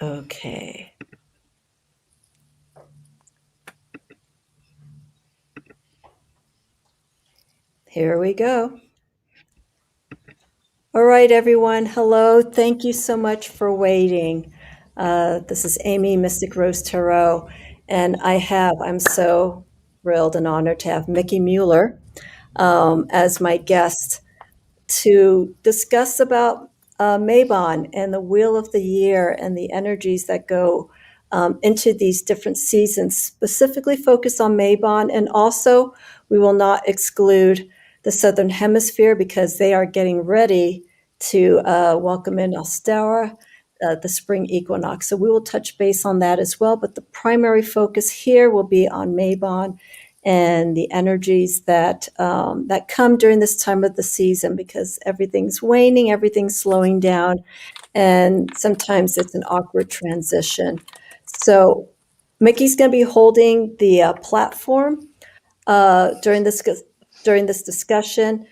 Okay. Here we go. All right, everyone. Hello. Thank you so much for waiting. This is Amy, Mystic Rose Tarot, and I'm so thrilled and honored to have Mickie Mueller as my guest to discuss about Mabon and the Wheel of the Year and the energies that go into these different seasons, specifically focus on Mabon. And also, we will not exclude the Southern Hemisphere because they are getting ready to welcome in Ostara, the spring equinox. So we will touch base on that as well. But the primary focus here will be on Mabon and the energies that that come during this time of the season, because everything's waning, everything's slowing down, and sometimes it's an awkward transition. So Mickey's going to be holding the platform during this discussion.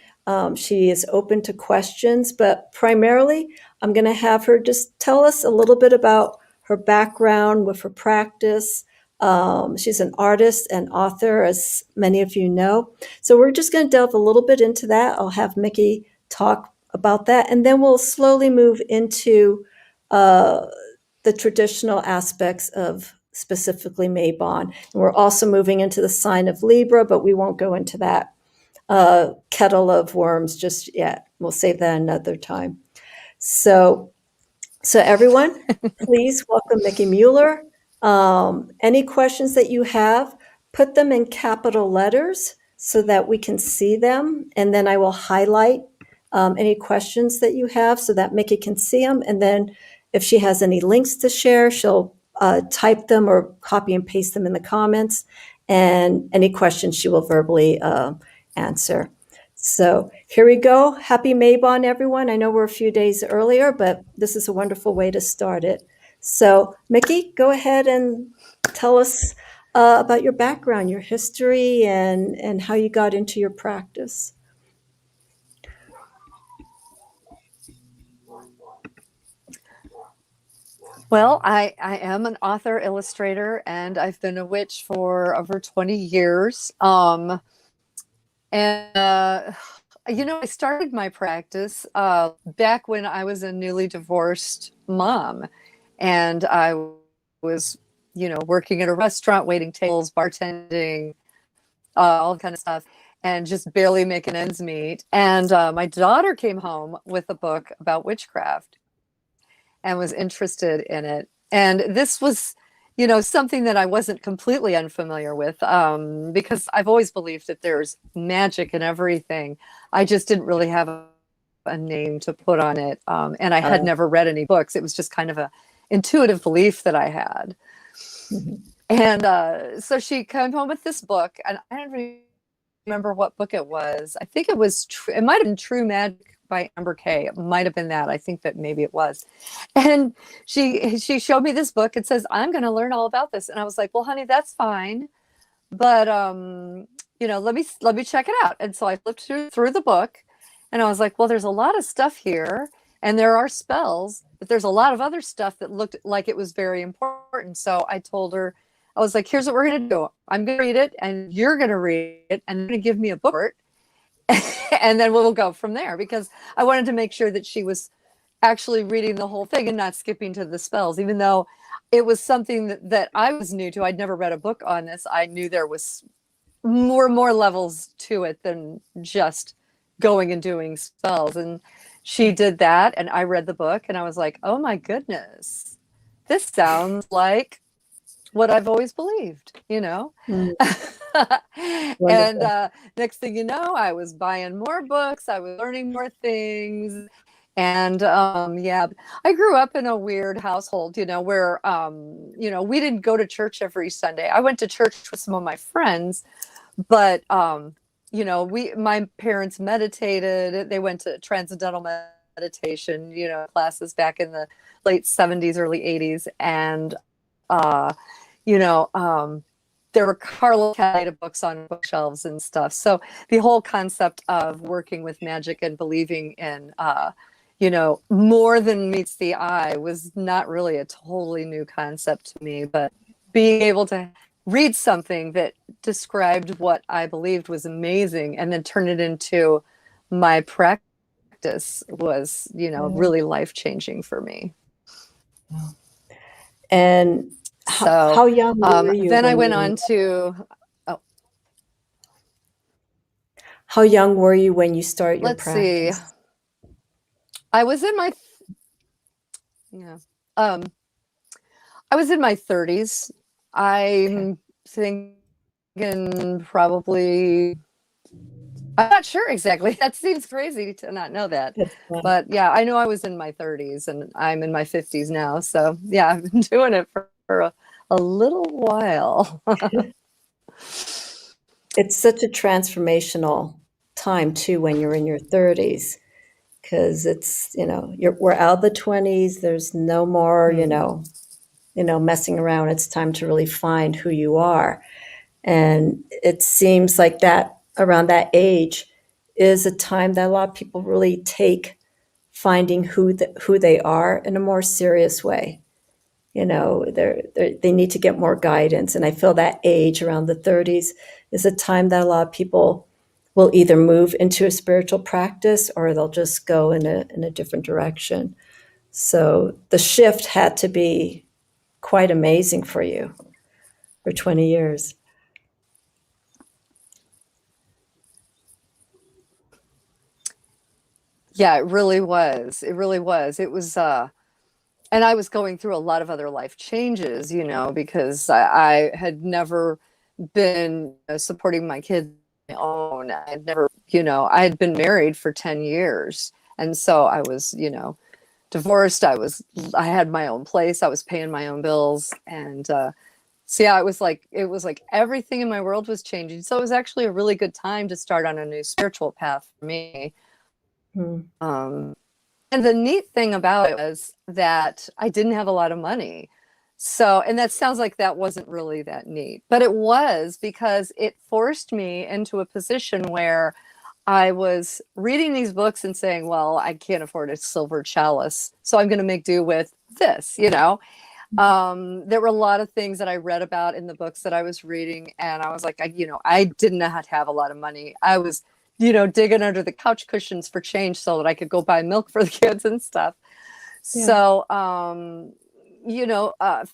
She is open to questions, but primarily I'm going to have her just tell us a little bit about her background with her practice. She's an artist and author, as many of you know. So we're just going to delve a little bit into that. I'll have Mickie talk about that, and then we'll slowly move into the traditional aspects of specifically Mabon. And we're also moving into the sign of Libra, but we won't go into that kettle of worms just yet. We'll save that another time. So everyone, please welcome Mickie Mueller. Any questions that you have, put them in capital letters so that we can see them. And then I will highlight any questions that you have so that Mickie can see them. And then if she has any links to share, she'll type them or copy and paste them in the comments. And any questions she will verbally answer. So here we go. Happy Mabon, everyone. I know we're a few days earlier, but this is a wonderful way to start it. So Mickie, go ahead and tell us about your background, your history, and how you got into your practice. Well, I am an author, illustrator, and I've been a witch for over 20 years. I started my practice back when I was a newly divorced mom, and I was, working at a restaurant, waiting tables, bartending, all kind of stuff, and just barely making ends meet. And my daughter came home with a book about witchcraft and was interested in it. And this was, something that I wasn't completely unfamiliar with because I've always believed that there's magic in everything. I just didn't really have a name to put on it. And I had never read any books. It was just kind of a intuitive belief that I had. Mm-hmm. And so she came home with this book, and I don't remember what book it was. I think it might have been True Magic by Amber Kay. It might have been that. I think that maybe it was. And she showed me this book and says, I'm going to learn all about this. And I was like, well, honey, that's fine. But, let me check it out. And so I flipped through the book, and I was like, well, there's a lot of stuff here, and there are spells, but there's a lot of other stuff that looked like it was very important. So I told her, I was like, here's what we're going to do. I'm going to read it, and you're going to read it, and you're going to give me a book for it. And then we'll go from there, because I wanted to make sure that she was actually reading the whole thing and not skipping to the spells, even though it was something that I was new to. I'd never read a book on this. I knew there was more levels to it than just going and doing spells. And she did that, and I read the book, and I was like, oh my goodness, this sounds like what I've always believed, Mm. And next thing you know, I was buying more books. I was learning more things. And I grew up in a weird household, where, we didn't go to church every Sunday. I went to church with some of my friends, but, my parents meditated. They went to transcendental meditation, classes back in the late 70s, early 80s. And, there were Carlo Caleta books on bookshelves and stuff. So the whole concept of working with magic and believing in, more than meets the eye was not really a totally new concept to me, but being able to read something that described what I believed was amazing and then turn it into my practice was, really life-changing for me. And So how young were you then I when went you on to, how young were you when you start your let's see, practice? I was in my, yeah, um, I was in my 30s. Okay. I'm thinking probably, I'm not sure exactly. That seems crazy to not know that. That's But yeah, I know I was in my 30s and I'm in my 50s now. So yeah, I've been doing it for a little while. it's such a transformational time too when you're in your 30s because it's we're out of the 20s. There's no more messing around. It's time to really find who you are. And it seems like that around that age is a time that a lot of people really take finding who they are in a more serious way. They need to get more guidance. And I feel that age around the 30s is a time that a lot of people will either move into a spiritual practice or they'll just go in a different direction. So the shift had to be quite amazing for you for 20 years. Yeah, it really was. It really was. It was, and I was going through a lot of other life changes, because I had never been supporting my kids on my own. I had never, I had been married for 10 years. And so I was, divorced. I had my own place. I was paying my own bills. And so yeah, it was like everything in my world was changing. So it was actually a really good time to start on a new spiritual path for me. Hmm. Um, and the neat thing about it was that I didn't have a lot of money. So, and that sounds like that wasn't really that neat, but it was because it forced me into a position where I was reading these books and saying, well, I can't afford a silver chalice, so I'm going to make do with this. There were a lot of things that I read about in the books that I was reading, and I was like, I did not have a lot of money. I was, digging under the couch cushions for change so that I could go buy milk for the kids and stuff. Yeah. So, you know, uh,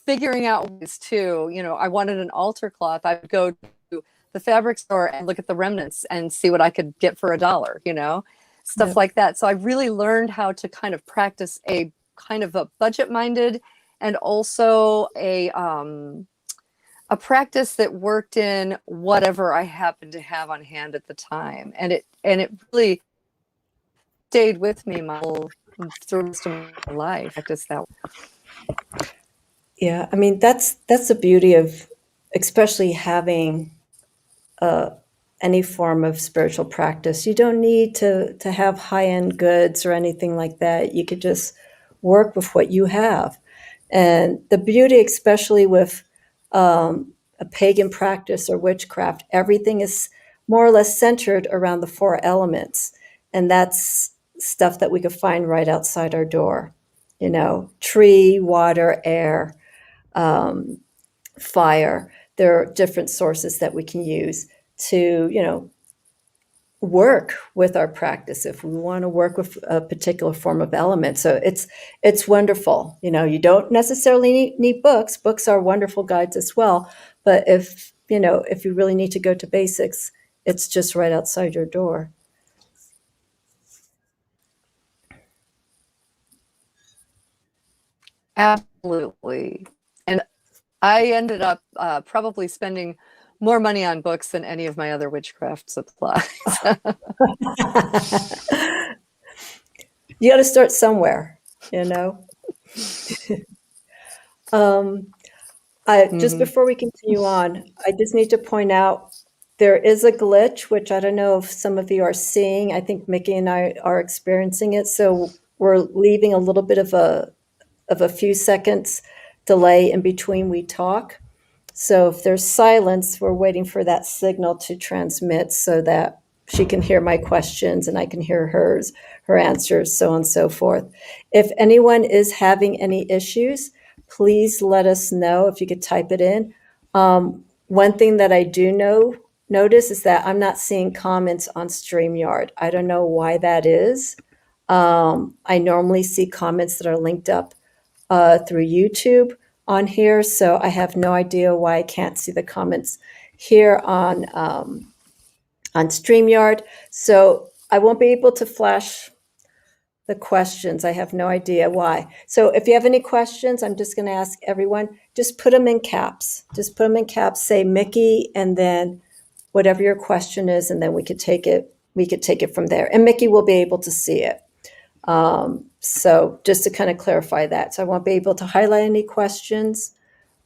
figuring out ways too, I wanted an altar cloth. I would go to the fabric store and look at the remnants and see what I could get for $1, stuff Yep. like that. So I really learned how to kind of practice a kind of a budget minded and also a practice that worked in whatever I happened to have on hand at the time. And it really stayed with me my whole through the rest of my life. Practice that. Yeah. I mean, that's the beauty of especially having uh, any form of spiritual practice. You don't need to have high-end goods or anything like that. You could just work with what you have. And the beauty, especially with a pagan practice or witchcraft, everything is more or less centered around the four elements. And that's stuff that we could find right outside our door. Tree, water, air, um, fire. There are different sources that we can use to, work with our practice if we want to work with a particular form of element. So it's wonderful. You don't necessarily need books. Books are wonderful guides as well. But if you really need to go to basics, it's just right outside your door. Absolutely. And I ended up probably spending more money on books than any of my other witchcraft supplies. You got to start somewhere, you know. Um, just Hmm. before we continue on, I just need to point out there is a glitch, which I don't know if some of you are seeing. I think Mickey and I are experiencing it. So we're leaving a little bit of a few seconds delay in between we talk. So if there's silence, we're waiting for that signal to transmit so that she can hear my questions and I can hear her answers, so on and so forth. If anyone is having any issues, please let us know if you could type it in. One thing that I do notice is that I'm not seeing comments on StreamYard. I don't know why that is. I normally see comments that are linked up through YouTube on here, so I have no idea why I can't see the comments here on StreamYard. So I won't be able to flash the questions. I have no idea why. So if you have any questions, I'm just going to ask everyone, just put them in caps. Just put them in caps, say Mickie, and then whatever your question is, and then we could take it from there. And Mickie will be able to see it. So just to kind of clarify that. So I won't be able to highlight any questions,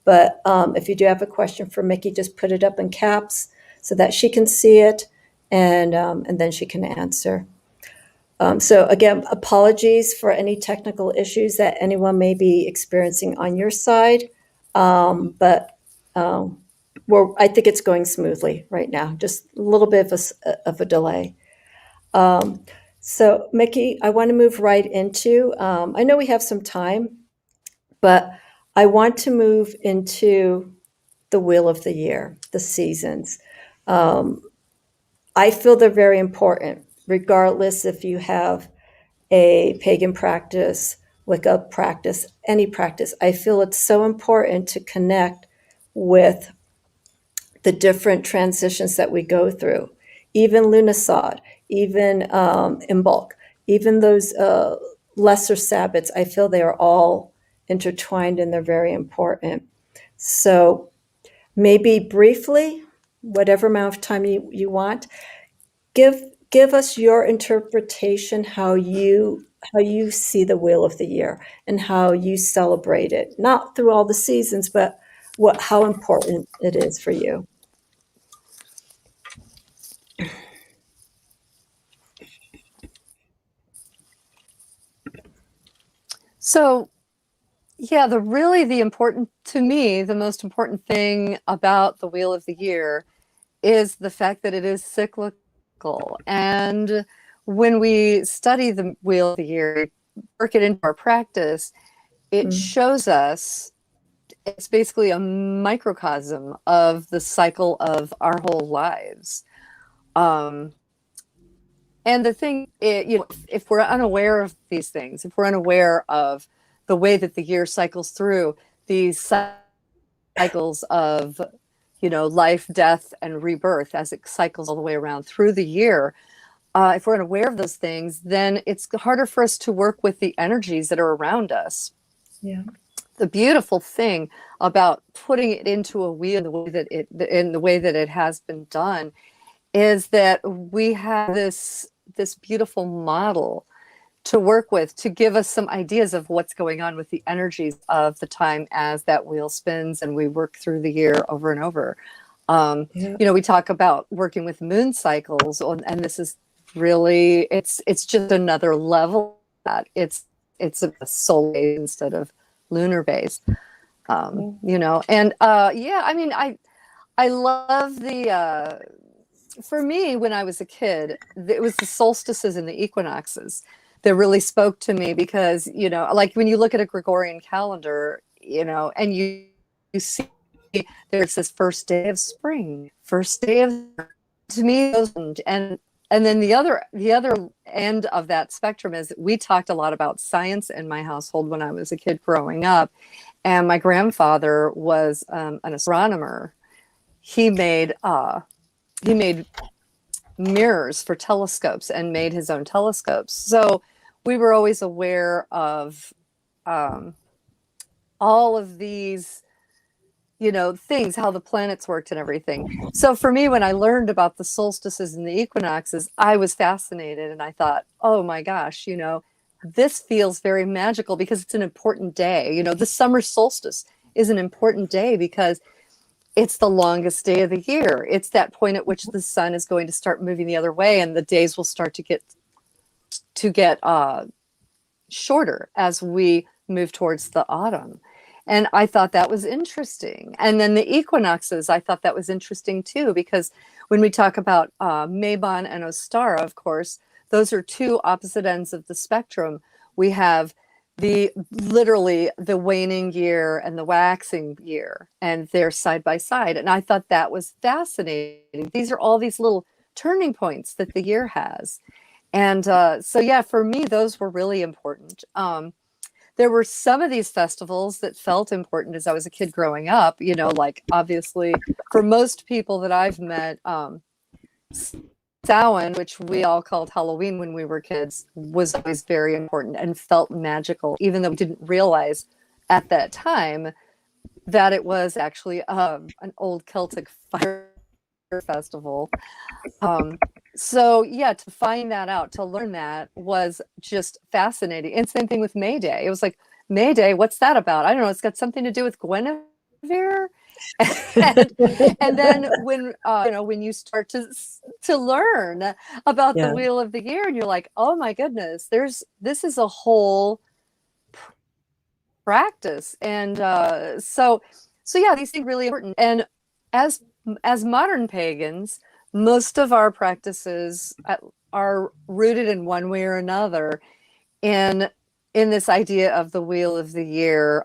but if you do have a question for Mickie, just put it up in caps so that she can see it, and then she can answer. So again, apologies for any technical issues that anyone may be experiencing on your side, but I think it's going smoothly right now. Just a little bit of a delay. So Mickie, I want to move right into. I know we have some time, but I want to move into the wheel of the year, the seasons. I feel they're very important, regardless if you have a pagan practice, Wicca practice, any practice. I feel it's so important to connect with the different transitions that we go through, even Lunisod, even Imbolc, even those lesser Sabbats. I feel they are all intertwined and they're very important. So maybe briefly, whatever amount of time you want, give us your interpretation, how you see the wheel of the year and how you celebrate it, not through all the seasons, but how important it is for you. So, yeah, the most important thing about the Wheel of the Year is the fact that it is cyclical. And when we study the Wheel of the Year, work it into our practice, it shows us it's basically a microcosm of the cycle of our whole lives. And the thing, if we're unaware of these things, if we're unaware of the way that the year cycles through, these cycles of, life, death, and rebirth as it cycles all the way around through the year, if we're unaware of those things, then it's harder for us to work with the energies that are around us. Yeah. The beautiful thing about putting it into a wheel in the way that it has been done is that we have this beautiful model to work with to give us some ideas of what's going on with the energies of the time as that wheel spins and we work through the year over and over. We talk about working with moon cycles, and this is really it's just another level of that. It's a solar based instead of lunar based. I love the for me, when I was a kid, it was the solstices and the equinoxes that really spoke to me because, like when you look at a Gregorian calendar, and you see there's this first day of spring, first day of, to me, and then the other end of that spectrum is we talked a lot about science in my household when I was a kid growing up. And my grandfather was an astronomer. He made mirrors for telescopes and made his own telescopes. So we were always aware of all of these, things, how the planets worked and everything. So for me, when I learned about the solstices and the equinoxes, I was fascinated and I thought, oh my gosh, this feels very magical because it's an important day. The summer solstice is an important day because it's the longest day of the year. It's that point at which the sun is going to start moving the other way and the days will start to get shorter as we move towards the autumn. And I thought that was interesting. And then the equinoxes, I thought that was interesting too, because when we talk about Mabon and Ostara, of course, those are two opposite ends of the spectrum. We have the literally the waning year and the waxing year, and they're side by side. And I thought that was fascinating. These are all these little turning points that the year has. And so, yeah, for me, those were really important. There were some of these festivals that felt important as I was a kid growing up, you know, like obviously for most people that I've met, Samhain, which we all called Halloween when we were kids, was always very important and felt magical, even though we didn't realize at that time that it was actually an old Celtic fire festival. So yeah, to find that out, to learn that was just fascinating. And same thing with May Day. It was like, May Day, what's that about? I don't know. It's got something to do with Guinevere. and, and then when you know, when you start to learn about the Yeah. Wheel of the Year, and you're like, oh my goodness, this is a whole practice. And so yeah, these things really important. And as modern pagans, most of our practices are rooted in one way or another in this idea of the Wheel of the Year.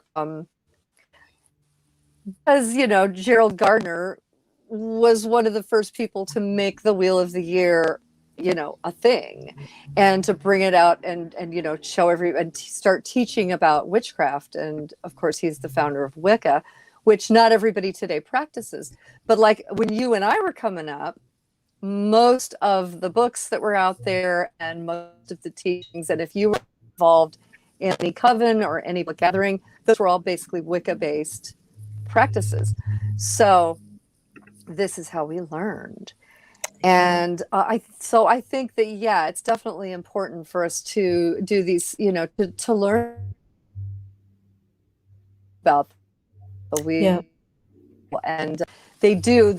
As you know, Gerald Gardner was one of the first people to make the Wheel of the Year, you know, a thing, and to bring it out and you know, show and start teaching about witchcraft. And of course, he's the founder of Wicca, which not everybody today practices. But like when you and I were coming up, most of the books that were out there and most of the teachings, and if you were involved in any coven or any book gathering, those were all basically Wicca based practices. So this is how we learned. And I think that, yeah, it's definitely important for us to do these, you know, to learn about the wheel. Yeah. And they do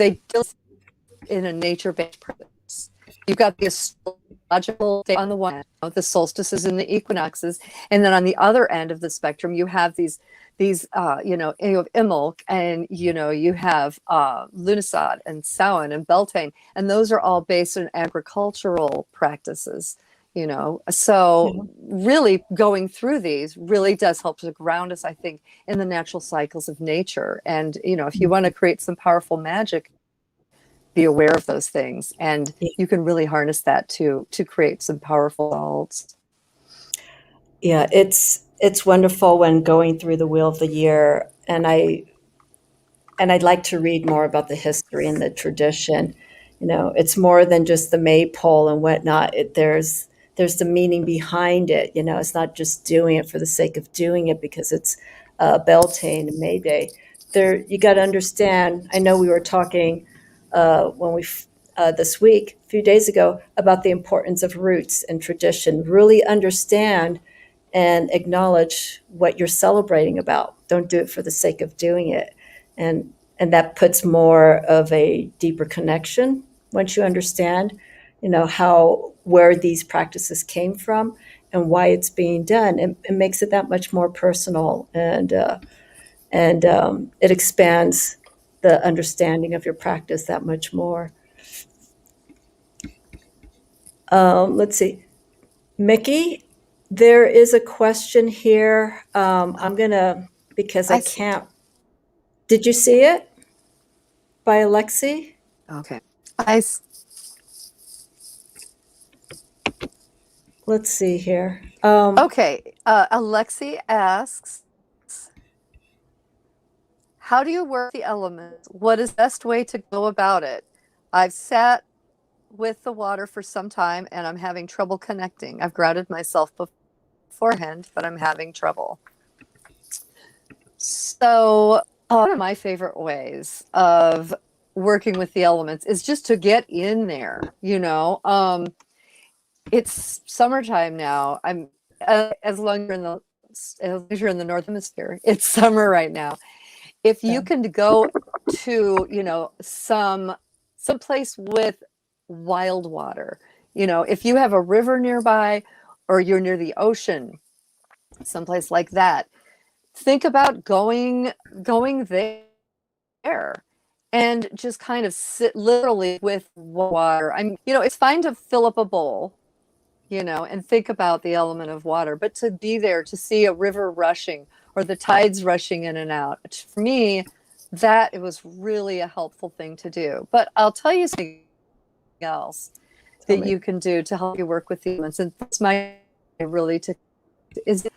in a nature-based practice. You've got the astrological day on the one end, the solstices and the equinoxes, and then on the other end of the spectrum, you have these you know, you have Imbolc, and you know, you have Lughnasadh and Samhain and Beltane, and those are all based on agricultural practices. You know, so really going through these really does help to ground us, I think, in the natural cycles of nature. And you know, if you want to create some powerful magic, be aware of those things, and you can really harness that to create some powerful results. Yeah, it's wonderful when going through the Wheel of the Year, and I'd like to read more about the history and the tradition. You know, it's more than just the maypole and whatnot. There's the meaning behind it. You know, it's not just doing it for the sake of doing it because it's Beltane and May Day. There, you got to understand. I know we were talking when we this week, a few days ago, about the importance of roots and tradition. Really understand and acknowledge what you're celebrating about. Don't do it for the sake of doing it. And that puts more of a deeper connection once you understand, you know, where these practices came from and why it's being done. It makes it that much more personal, and it expands the understanding of your practice that much more. Let's see. Mickie, there is a question here. I'm going to, because I can't. Did you see it? By Alexi? Okay. Let's see here. Okay. Alexi asks, how do you work the elements? What is the best way to go about it? I've sat with the water for some time and I'm having trouble connecting. I've grounded myself beforehand, but I'm having trouble. So one of my favorite ways of working with the elements is just to get in there, you know. It's summertime now. I'm as long as you're in the North Hemisphere, it's summer right now. If you can go to, you know, some place with wild water, you know, if you have a river nearby or you're near the ocean, someplace like that, think about going there and just kind of sit literally with water. I mean, it's fine to fill up a bowl, and think about the element of water, but to be there, to see a river rushing or the tides rushing in and out, for me, that it was really a helpful thing to do. But I'll tell you something else Tell that me. you can do to help you work with the elements. And that's my really to is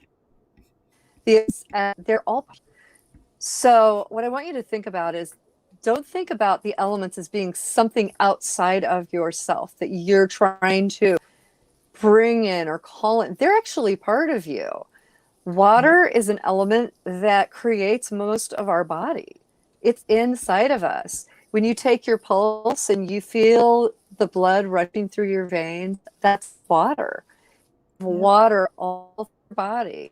they're all. So what I want you to think about is, don't think about the elements as being something outside of yourself that you're trying to bring in or call in. They're actually part of you. Water is an element that creates most of our body. It's inside of us. When you take your pulse and you feel the blood rushing through your veins, that's water. Water all through your body.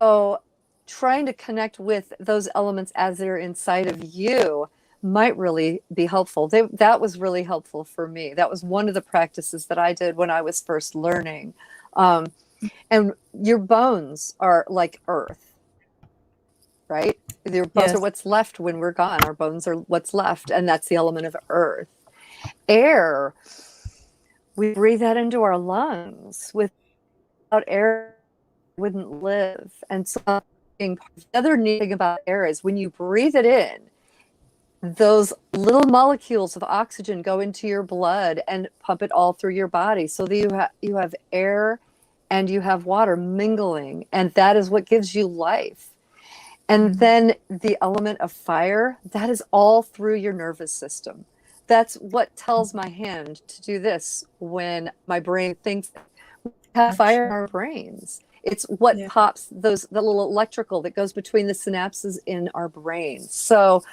So trying to connect with those elements as they're inside of you might really be helpful. That was really helpful for me. That was one of the practices that I did when I was first learning. And your bones are like earth, right? Your bones are Yes. what's left when we're gone. Our bones are what's left, and that's the element of earth. Air, we breathe that into our lungs. Without air, we wouldn't live. And so the other neat thing about air is when you breathe it in, those little molecules of oxygen go into your blood and pump it all through your body. So that you have air and you have water mingling, and that is what gives you life. And then the element of fire, that is all through your nervous system. That's what tells my hand to do this when my brain thinks. We have fire in our brains. It's what pops the little electrical that goes between the synapses in our brains. So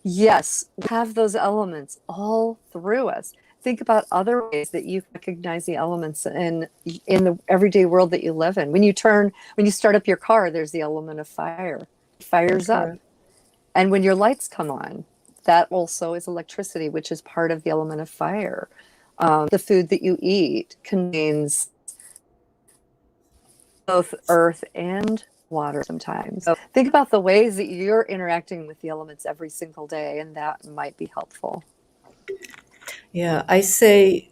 yes, we have those elements all through us. Think about other ways that you recognize the elements in the everyday world that you live in. When you start up your car, there's the element of fire. It fires up. And when your lights come on, that also is electricity, which is part of the element of fire. The food that you eat contains both earth and water sometimes. So think about the ways that you're interacting with the elements every single day, and that might be helpful. Yeah, I say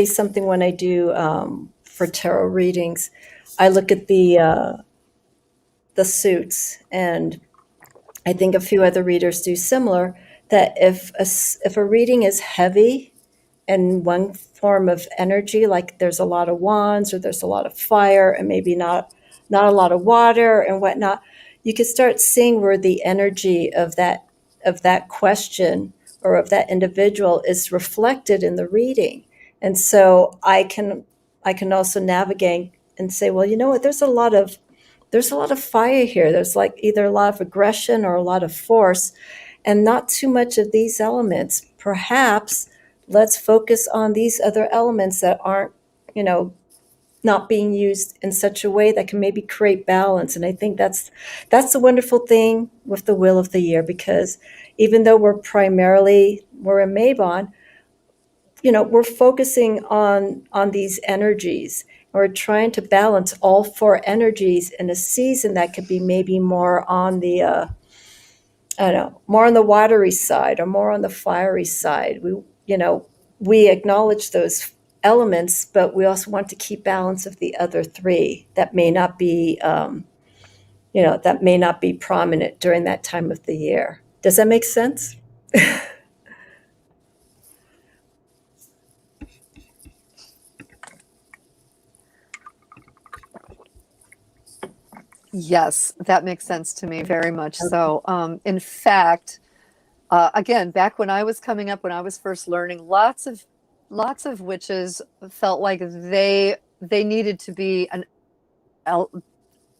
something when I do for tarot readings. I look at the suits, and I think a few other readers do similar. That if a reading is heavy in one form of energy, like there's a lot of wands or there's a lot of fire and maybe not a lot of water and whatnot, you can start seeing where the energy of that question or of that individual is reflected in the reading. And so I can also navigate and say, well, you know what, there's a lot of fire here. There's like either a lot of aggression or a lot of force, and not too much of these elements. Perhaps let's focus on these other elements that aren't, not being used in such a way that can maybe create balance. And I think that's the wonderful thing with the Wheel of the Year, because even though we're in Mabon, we're focusing on these energies. We're trying to balance all four energies in a season that could be maybe more on the I don't know, more on the watery side or more on the fiery side. We acknowledge those elements, but we also want to keep balance of the other three that may not be prominent during that time of the year. Does that make sense? Yes, that makes sense to me, very much so. In fact, again, back when I was coming up, when I was first learning, lots of witches felt like they needed to be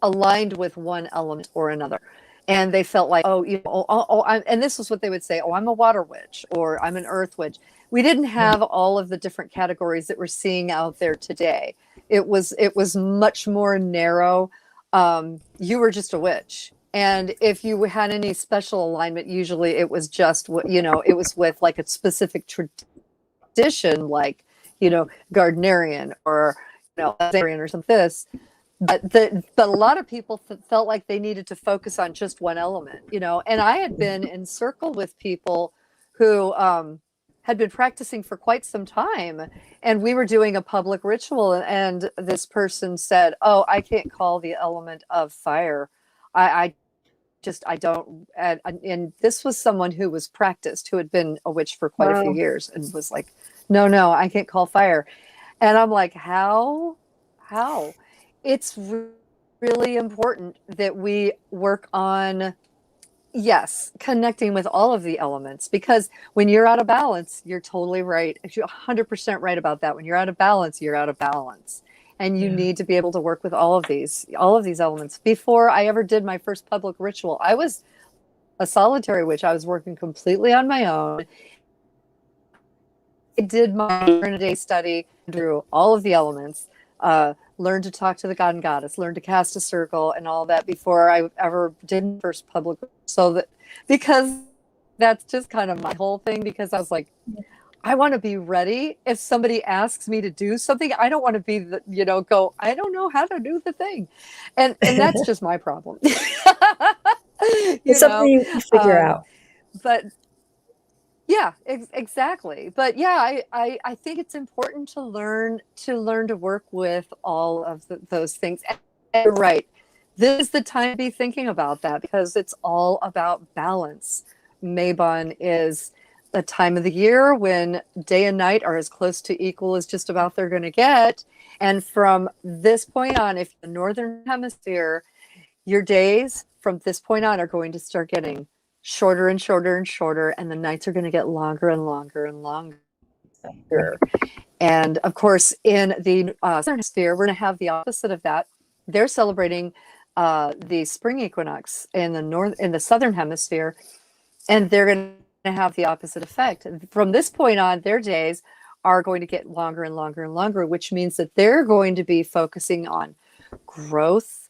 aligned with one element or another. And they felt like, and this was what they would say, oh, I'm a water witch, or I'm an earth witch. We didn't have all of the different categories that we're seeing out there today. It was much more narrow. You were just a witch. And if you had any special alignment, usually it was just it was with like a specific tradition, like, Gardnerian or, Assyrian or something like this. but a lot of people felt like they needed to focus on just one element, and I had been in circle with people who had been practicing for quite some time, and we were doing a public ritual, and this person said, "Oh, I can't call the element of fire. I just I don't." And this was someone who was practiced, who had been a witch for quite a few Wow. years, and was like, "No, I can't call fire." And I'm like, how? It's really important that we work on, yes, connecting with all of the elements, because when you're out of balance, you're totally right. You're 100% right about that. When you're out of balance, you're out of balance. And you Yeah. need to be able to work with all of these elements. Before I ever did my first public ritual, I was a solitary witch. I was working completely on my own. I did my day study through all of the elements, learned to talk to the god and goddess, learned to cast a circle and all that before I ever did first public. So that, because that's just kind of my whole thing, because I was like, I want to be ready. If somebody asks me to do something, I don't want to be go, I don't know how to do the thing. And that's just my problem. It's you something know, you can figure um, out. but yeah, exactly. But yeah, I think it's important to learn to work with all of those things. And you're right. This is the time to be thinking about that, because it's all about balance. Mabon is a time of the year when day and night are as close to equal as just about they're going to get. And from this point on, if the northern hemisphere, your days from this point on are going to start getting shorter and shorter and shorter, and the nights are going to get longer and longer and longer. And of course, in the southern hemisphere, we're going to have the opposite of that. They're celebrating the spring equinox in the southern hemisphere, and they're going to have the opposite effect. From this point on, their days are going to get longer and longer and longer, which means that they're going to be focusing on growth,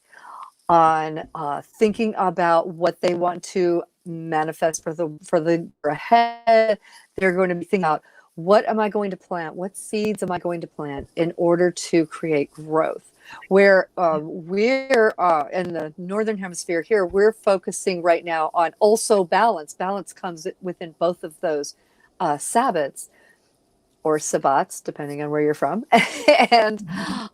on thinking about what they want to manifest for the year ahead. They're going to be thinking about, what am I going to plant? What seeds am I going to plant in order to create growth? Where we're in the northern hemisphere here, we're focusing right now on also balance. Balance comes within both of those sabbats, or sabbats, depending on where you're from. And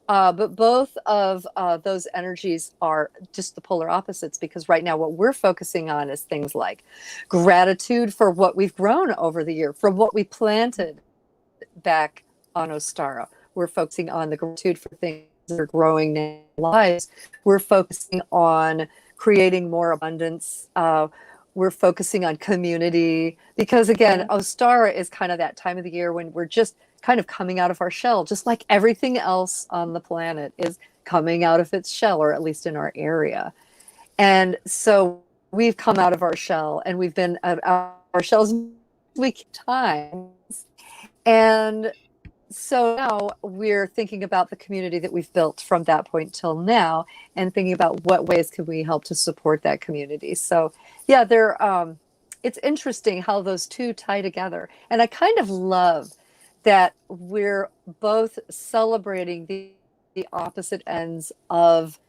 but both of those energies are just the polar opposites, because right now what we're focusing on is things like gratitude for what we've grown over the year, from what we planted back on Ostara. We're focusing on the gratitude for things that are growing in our lives. We're focusing on creating more abundance. We're focusing on community, because again, Yeah. Ostara is kind of that time of the year when we're just kind of coming out of our shell, just like everything else on the planet is coming out of its shell, or at least in our area. And so we've come out of our shell, and we've been out of our shells week times. And so now we're thinking about the community that we've built from that point till now, and thinking about what ways can we help to support that community. So yeah, it's interesting how those two tie together. And I kind of love that we're both celebrating the opposite ends of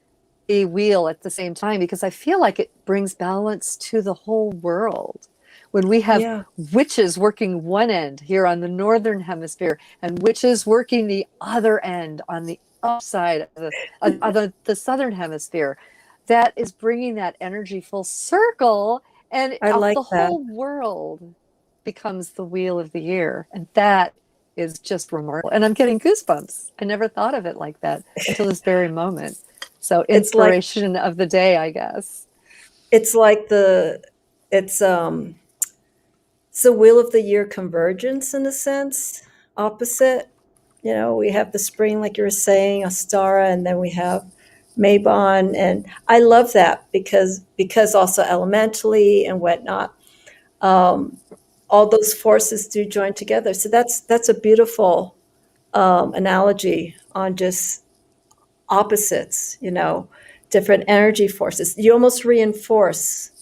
the wheel at the same time, because I feel like it brings balance to the whole world. When we have Yeah. witches working one end here on the northern hemisphere, and witches working the other end on the upside of the southern hemisphere, that is bringing that energy full circle, and I like the that. whole world becomes the wheel of the year. And that is just remarkable. And I'm getting goosebumps. I never thought of it like that until this very moment. So It's like inspiration of the day, I guess. it's like the it's um it's the wheel of the year convergence in a sense, opposite. We have the spring, like you were saying, Astara, and then we have Mabon, and I love that because also elementally and whatnot, um, all those forces do join together. So that's a beautiful analogy on just opposites, different energy forces. You almost reinforce.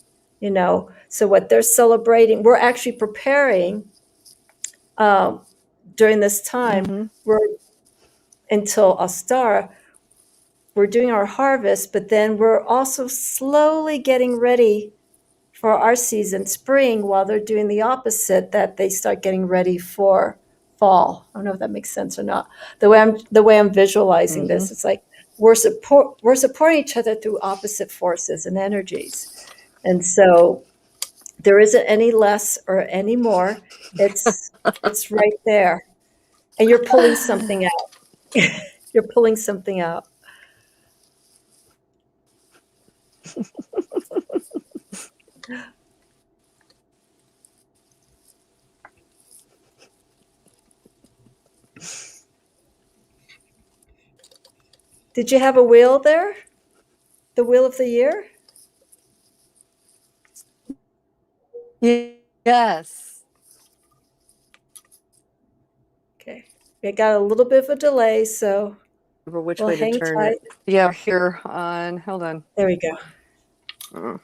So what they're celebrating, we're actually preparing during this time. Mm-hmm. We're until Astara. we're doing our harvest, but then we're also slowly getting ready for our season, spring, while they're doing the opposite, that they start getting ready for fall. I don't know if that makes sense or not. The way I'm visualizing Mm-hmm. this, it's like we're supporting each other through opposite forces and energies. And so there isn't any less or any more. It's right there. And you're pulling something out. You're pulling something out. Did you have a wheel there? The wheel of the year? Yes. Okay. It got a little bit of a delay, so Remember which we'll way to hang turn tight. it. Yeah, here on, hold on. There we go.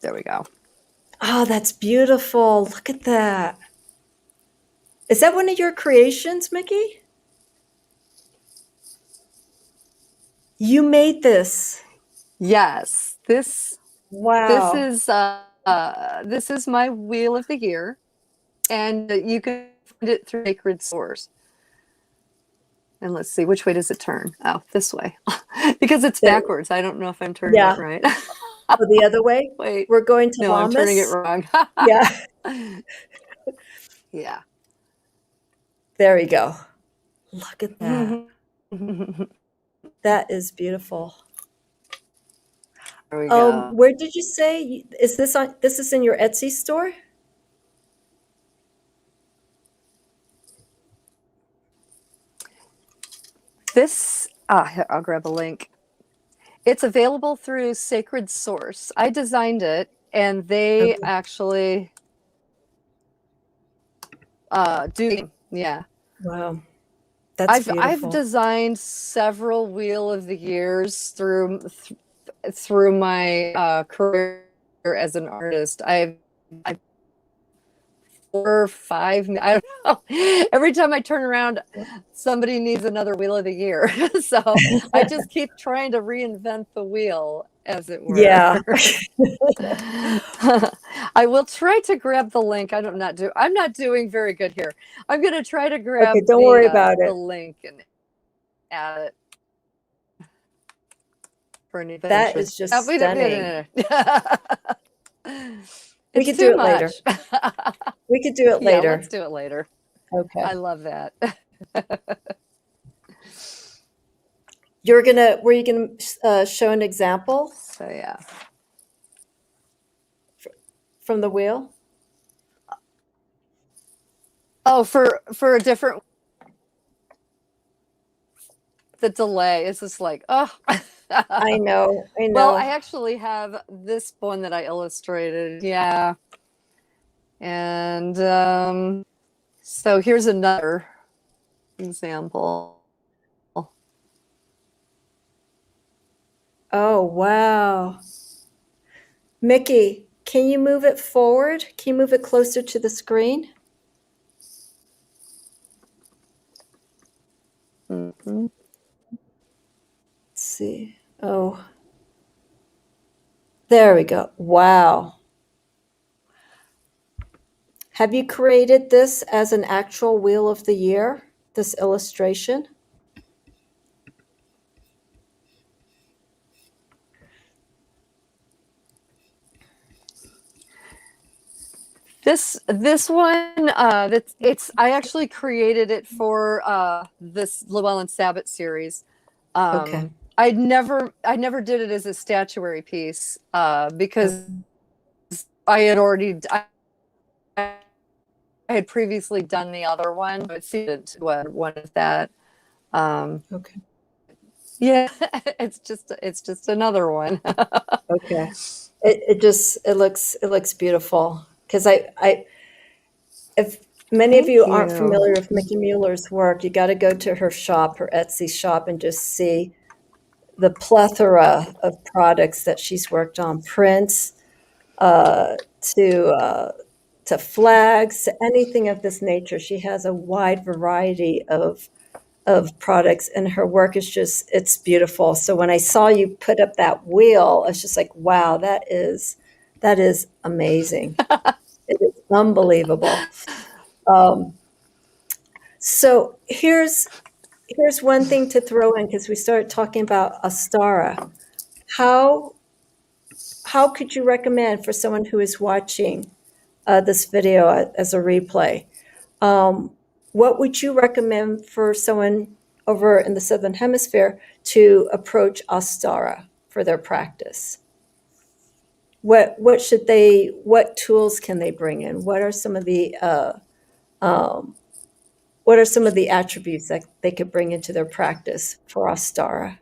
There we go. Oh, that's beautiful. Look at that. Is that one of your creations, Mickie? You made this. Yes, this Wow. this is my wheel of the year, and you can find it through Sacred Source. And let's see, which way does it turn? Oh, this way. Because it's There, backwards. I don't know if I'm turning yeah. it right. Oh, the other way? Wait, We're going to no, I'm turning it Lammas. wrong. Yeah. Yeah. There we go. Look at that. There That is beautiful. we go. Where did you say, is this on, this is in your Etsy store? This, here, I'll grab a link. It's available through Sacred Source. I designed it, and they Okay. actually do. Yeah, Wow. That's I've beautiful. designed several Wheel of the Years through my career as an artist. I've 4 or 5. I don't know. Every time I turn around, somebody needs another Wheel of the Year. So I just keep trying to reinvent the wheel, as it were. Yeah. I will try to grab the link. I'm not doing very good here. I'm gonna try to Okay, grab don't worry about the it. link and add it for anybody That interested. is just stunning. We It's could do too it later. much. We could do it Yeah, let's later. do it later. Okay. I love that. Were you gonna show an example So yeah. from the wheel? Oh, for a different, the delay is just like, oh. I know, I Well, I know. actually have this one that I illustrated. Yeah. And so here's another example. Oh, wow. Mickie, can you move it forward? Can you move it closer to the screen? Mm-hmm. Let's see. Oh, there we go. Wow. Have you created this as an actual Wheel of the Year, this illustration? This one, it's I actually created it for this Llewellyn Sabbath series. Okay. I never did it as a statuary piece Okay. because I had already I had previously done the other one. It seemed one of that. Okay. Yeah, it's just another one. Okay. It looks beautiful because I if many of you Thank aren't you. familiar with Mickie Mueller's work, you got to go to her shop, her Etsy shop, and just see the plethora of products that she's worked on, prints uh, to uh, to flags, to anything of this nature. She has a wide variety of of products, and her work is just, it's beautiful. So when I saw you put up that wheel, I was just like, wow, that is amazing. It is unbelievable. Um, so here's one thing to throw in, because we started talking about Astara. How how could you recommend for someone who is watching this video as a replay? Um, what would you recommend for someone over in the Southern Hemisphere to approach Astara for their practice? What tools can they bring in? What are some of the attributes that they could bring into their practice for Astara?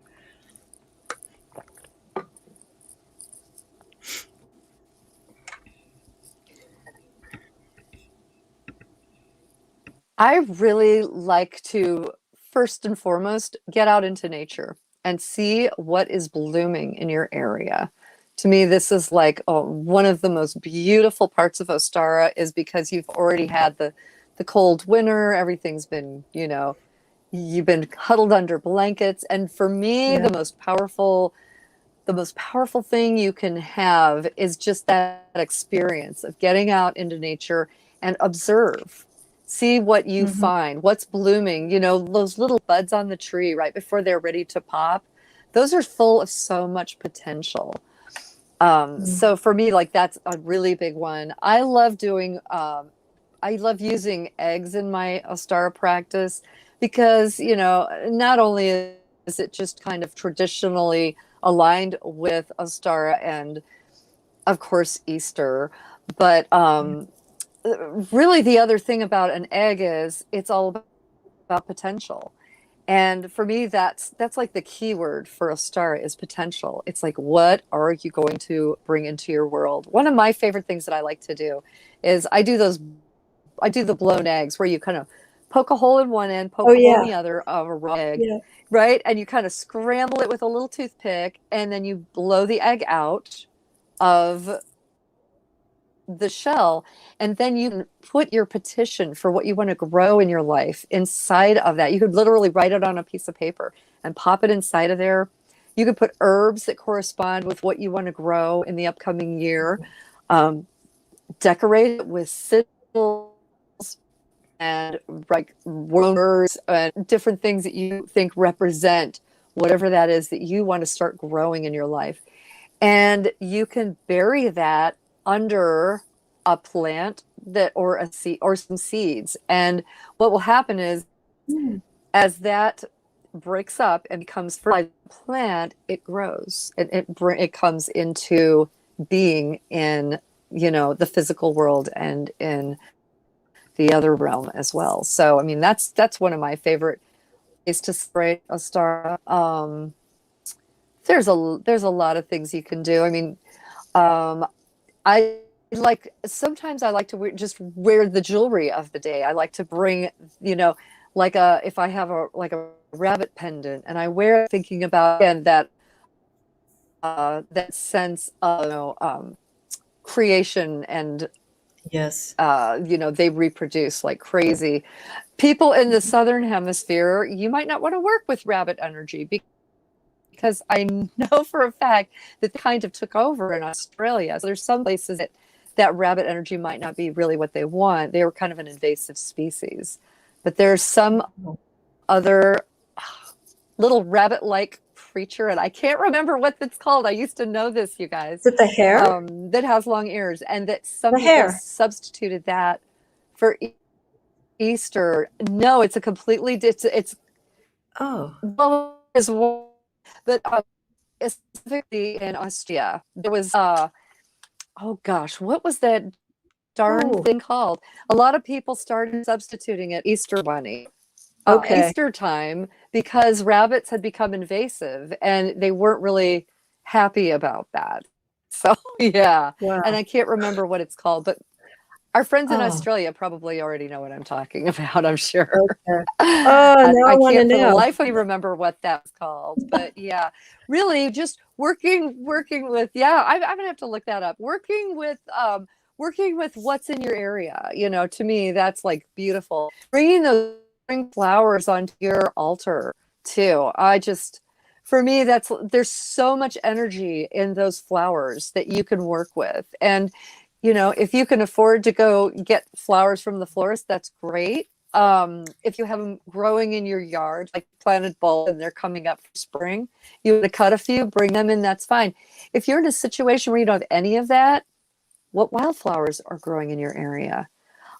I really like to, first and foremost, get out into nature and see what is blooming in your area. To me, this is like one of the most beautiful parts of Ostara, is because you've already had the cold winter. Everything's been, you've been huddled under blankets. And for me, Yeah. the most powerful thing you can have is just that experience of getting out into nature and observe. See what you Mhm. find, what's blooming, those little buds on the tree right before they're ready to pop. Those are full of so much potential. Mm. So for me, like, that's a really big one. I love using eggs in my Ostara practice because, not only is it just kind of traditionally aligned with Ostara and, of course, Easter, but really the other thing about an egg is it's all about potential. And for me, that's like the key word for Ostara is potential. It's like, what are you going to bring into your world? One of my favorite things that I like to do is I do the blown eggs where you kind of poke a hole in one end, Oh, poke a hole in yeah. the other of a raw egg, Yeah. right? And you kind of scramble it with a little toothpick, and then you blow the egg out of the shell, and then you put your petition for what you want to grow in your life inside of that. You could literally write it on a piece of paper and pop it inside of there. You could put herbs that correspond with what you want to grow in the upcoming year. Um, Decorate it with sigils and like wormers and different things that you think represent whatever that is that you want to start growing in your life. And you can bury that under a plant that or a seed or some seeds. And what will happen is, Mm. as that breaks up and becomes fertilized plant, it grows. It comes into being in, the physical world and in the other realm as well. So I mean, that's one of my favorite is to spray a star. There's a lot of things you can do. I mean, um, I sometimes I like to just wear the jewelry of the day. I like to bring, like if I have a rabbit pendant and I wear it thinking about, and that sense of, creation and, Yes. they reproduce like crazy. People in the Southern Hemisphere, you might not want to work with rabbit energy because I know for a fact that they kind of took over in Australia. So there's some places that rabbit energy might not be really what they want. They were kind of an invasive species. But there's some other little rabbit-like creature, and I can't remember what it's called. I used to know this, you guys, Is it the hair? that has long ears, and that some The people hair. substituted that for Easter. No, it's a completely it's Oh. well, is one, but specifically in Austria, there was oh gosh, what was that darn Oh. thing called? A lot of people started substituting it Easter bunny, Okay. Easter time, because rabbits had become invasive and they weren't really happy about that. So yeah, and Wow. I can't remember what it's called, but our friends in Oh, Australia probably already know what I'm talking about, I'm sure. okay. Oh, now I I wanna can't for the know. life of me remember what that's called, but yeah, really just working with, yeah, I'm gonna have to look that up. Working with what's in your area, to me, that's like beautiful. Bringing those bring flowers onto your altar too. For me, there's so much energy in those flowers that you can work with. And, if you can afford to go get flowers from the florist, that's great. If you have them growing in your yard, like planted bulbs and they're coming up for spring, you want to cut a few, bring them in, that's fine. If you're in a situation where you don't have any of that, what wildflowers are growing in your area?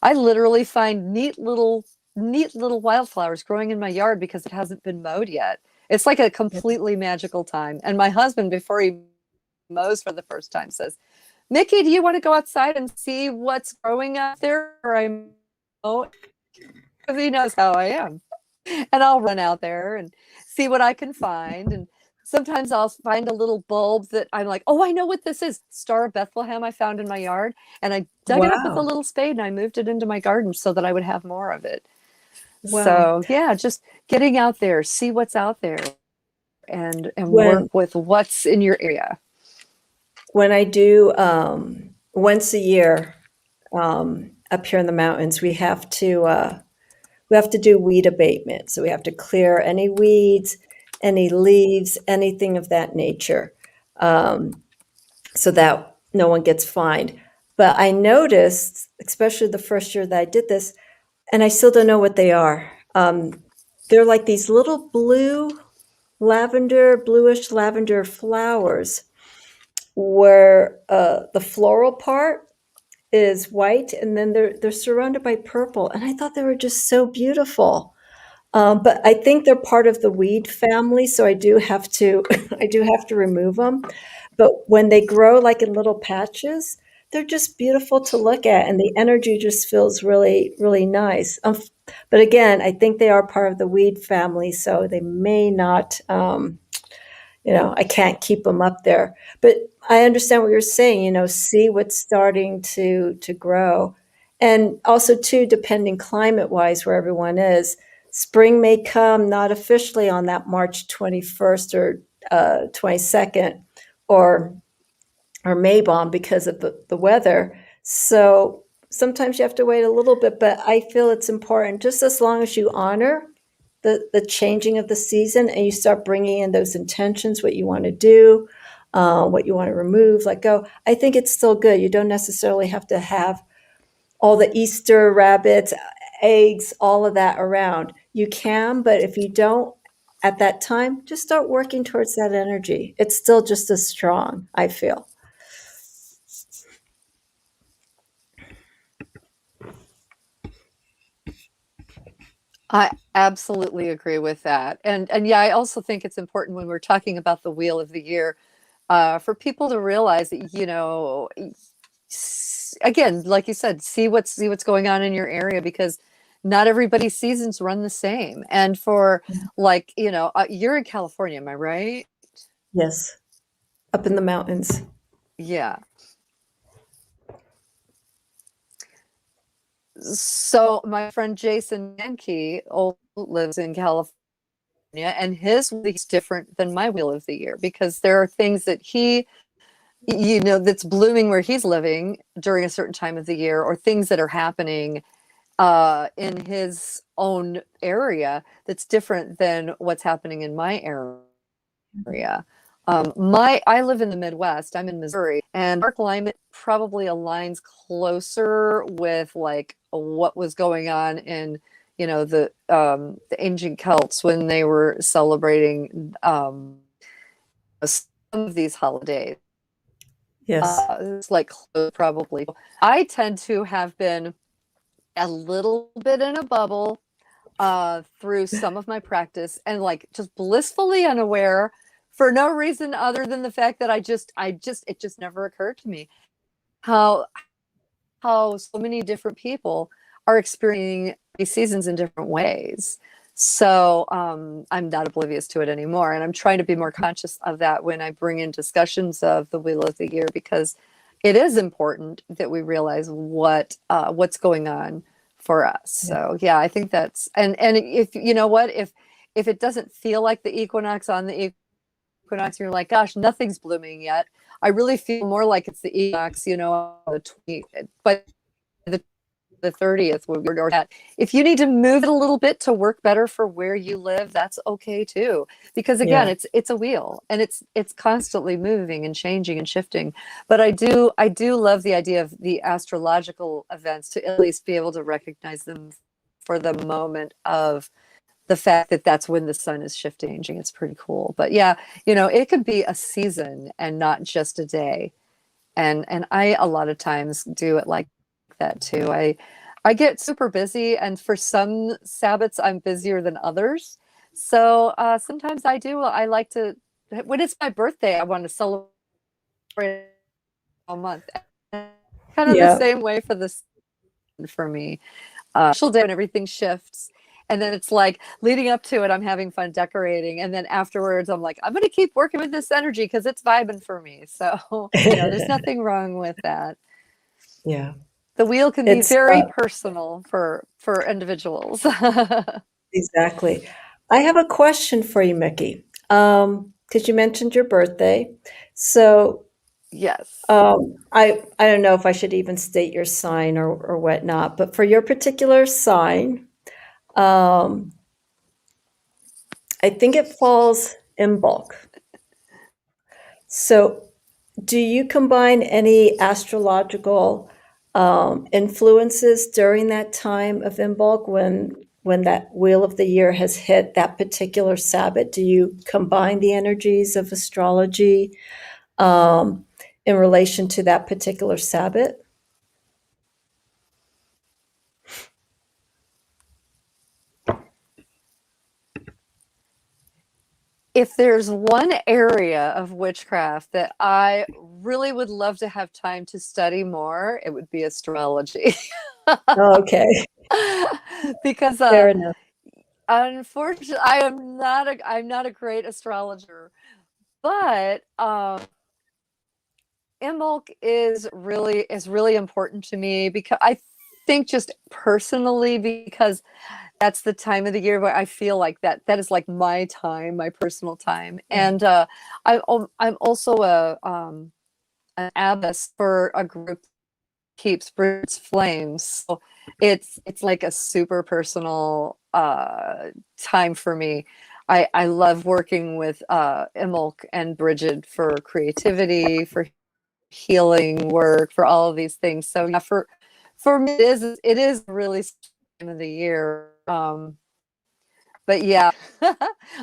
I literally find neat little wildflowers growing in my yard because it hasn't been mowed yet. It's like a completely magical time. And my husband, before he mows for the first time, says, "Mickie, do you want to go outside and see what's growing out there?" Or I mow, because he knows how I am. And I'll run out there and see what I can find. And sometimes I'll find a little bulb that I'm like, "Oh, I know what this is." Star of Bethlehem I found in my yard. And I dug it up with a Wow. little spade and I moved it into my garden so that I would have more of it. Wow. So yeah, just getting out there, see what's out there and When work with what's in your area. when I do once a year up here in the mountains, we have to do weed abatement. So we have to clear any weeds, any leaves, anything of that nature, so that no one gets fined. But I noticed, especially the first year that I did this, and I still don't know what they are. They're like these little bluish lavender flowers, where the floral part is white, and then they're surrounded by purple. And I thought they were just so beautiful. But I think they're part of the weed family, so I do have to I do have to remove them. But when they grow like in little patches, they're just beautiful to look at, and the energy just feels really, really nice. But again, I think they are part of the weed family, so they may not. I can't keep them up there. But I understand what you're saying. See what's starting to grow, and also too, depending climate wise where everyone is, spring may come not officially on that March 21st or 22nd, or Mabon because of the weather. So sometimes you have to wait a little bit, but I feel it's important just as long as you honor the changing of the season and you start bringing in those intentions, what you want to do, what you want to remove, let go. I think it's still good. You don't necessarily have to have all the Easter rabbits, eggs, all of that around. You can, but if you don't at that time, just start working towards that energy. It's still just as strong, I feel. I absolutely agree with that. And yeah, I also think it's important when we're talking about the wheel of the year, for people to realize that, again, like you said, see what's going on in your area, because not everybody's seasons run the same. And for, like, you're in California, am I right? Yes, up in the mountains. Yeah. So my friend Jason Mankey lives in California, and his wheel is different than my wheel of the year, because there are things that that's blooming where he's living during a certain time of the year, or things that are happening in his own area that's different than what's happening in my area. I live in the Midwest. I'm in Missouri, and our climate probably aligns closer with like what was going on in the ancient Celts when they were celebrating some of these holidays. Yes. It's like probably. I tend to have been a little bit in a bubble through some of my practice, and like just blissfully unaware, for no reason other than the fact that it just never occurred to me how so many different people are experiencing these seasons in different ways. So I'm not oblivious to it anymore, and I'm trying to be more conscious of that when I bring in discussions of the wheel of the year, because it is important that we realize what's going on for us. Yeah. So yeah, I think that's, and if you know what, if it doesn't feel like the equinox on the equinox, you're like, gosh, nothing's blooming yet. I really feel more like it's the equinox, the 20, but the the 30th, or that. If you need to move it a little bit to work better for where you live, that's okay too. Because again, Yeah. it's a wheel, and it's constantly moving and changing and shifting. But I do love the idea of the astrological events, to at least be able to recognize them for the moment of the fact that that's when the sun is shifting. It's pretty cool. But yeah, it could be a season and not just a day. And I a lot of times do it like that too. I get super busy, and for some Sabbats I'm busier than others. So sometimes I like to, when it's my birthday, I want to celebrate all month. Kind of the Yeah. same way for me. Special day when everything shifts. And then it's like leading up to it, I'm having fun decorating. And then afterwards, I'm like, I'm going to keep working with this energy because it's vibing for me. So, there's nothing wrong with that. Yeah. The wheel can be It's very personal for individuals. exactly. I have a question for you, Mickie. Because you mentioned your birthday. So Yes. I don't know if I should even state your sign or whatnot, but for your particular sign, um, I think it falls in bulk. So, do you combine any astrological influences during that time of Imbolc when that wheel of the year has hit that particular Sabbath? Do you combine the energies of astrology um, in relation to that particular Sabbath? If there's one area of witchcraft that I really would love to have time to study more, it would be astrology. Okay, Because fair enough. unfortunately, I'm not a great astrologer, but Imbolc is really important to me, because I think, just personally, because that's the time of the year where I feel like that is like my time, my personal time. Yeah. And I'm also an abbess for a group that keeps Bridget's Flames. So it's like a super personal time for me. I love working with Imolk and Bridget for creativity, for healing work, for all of these things. So yeah, for me, it is really time of the year. But yeah,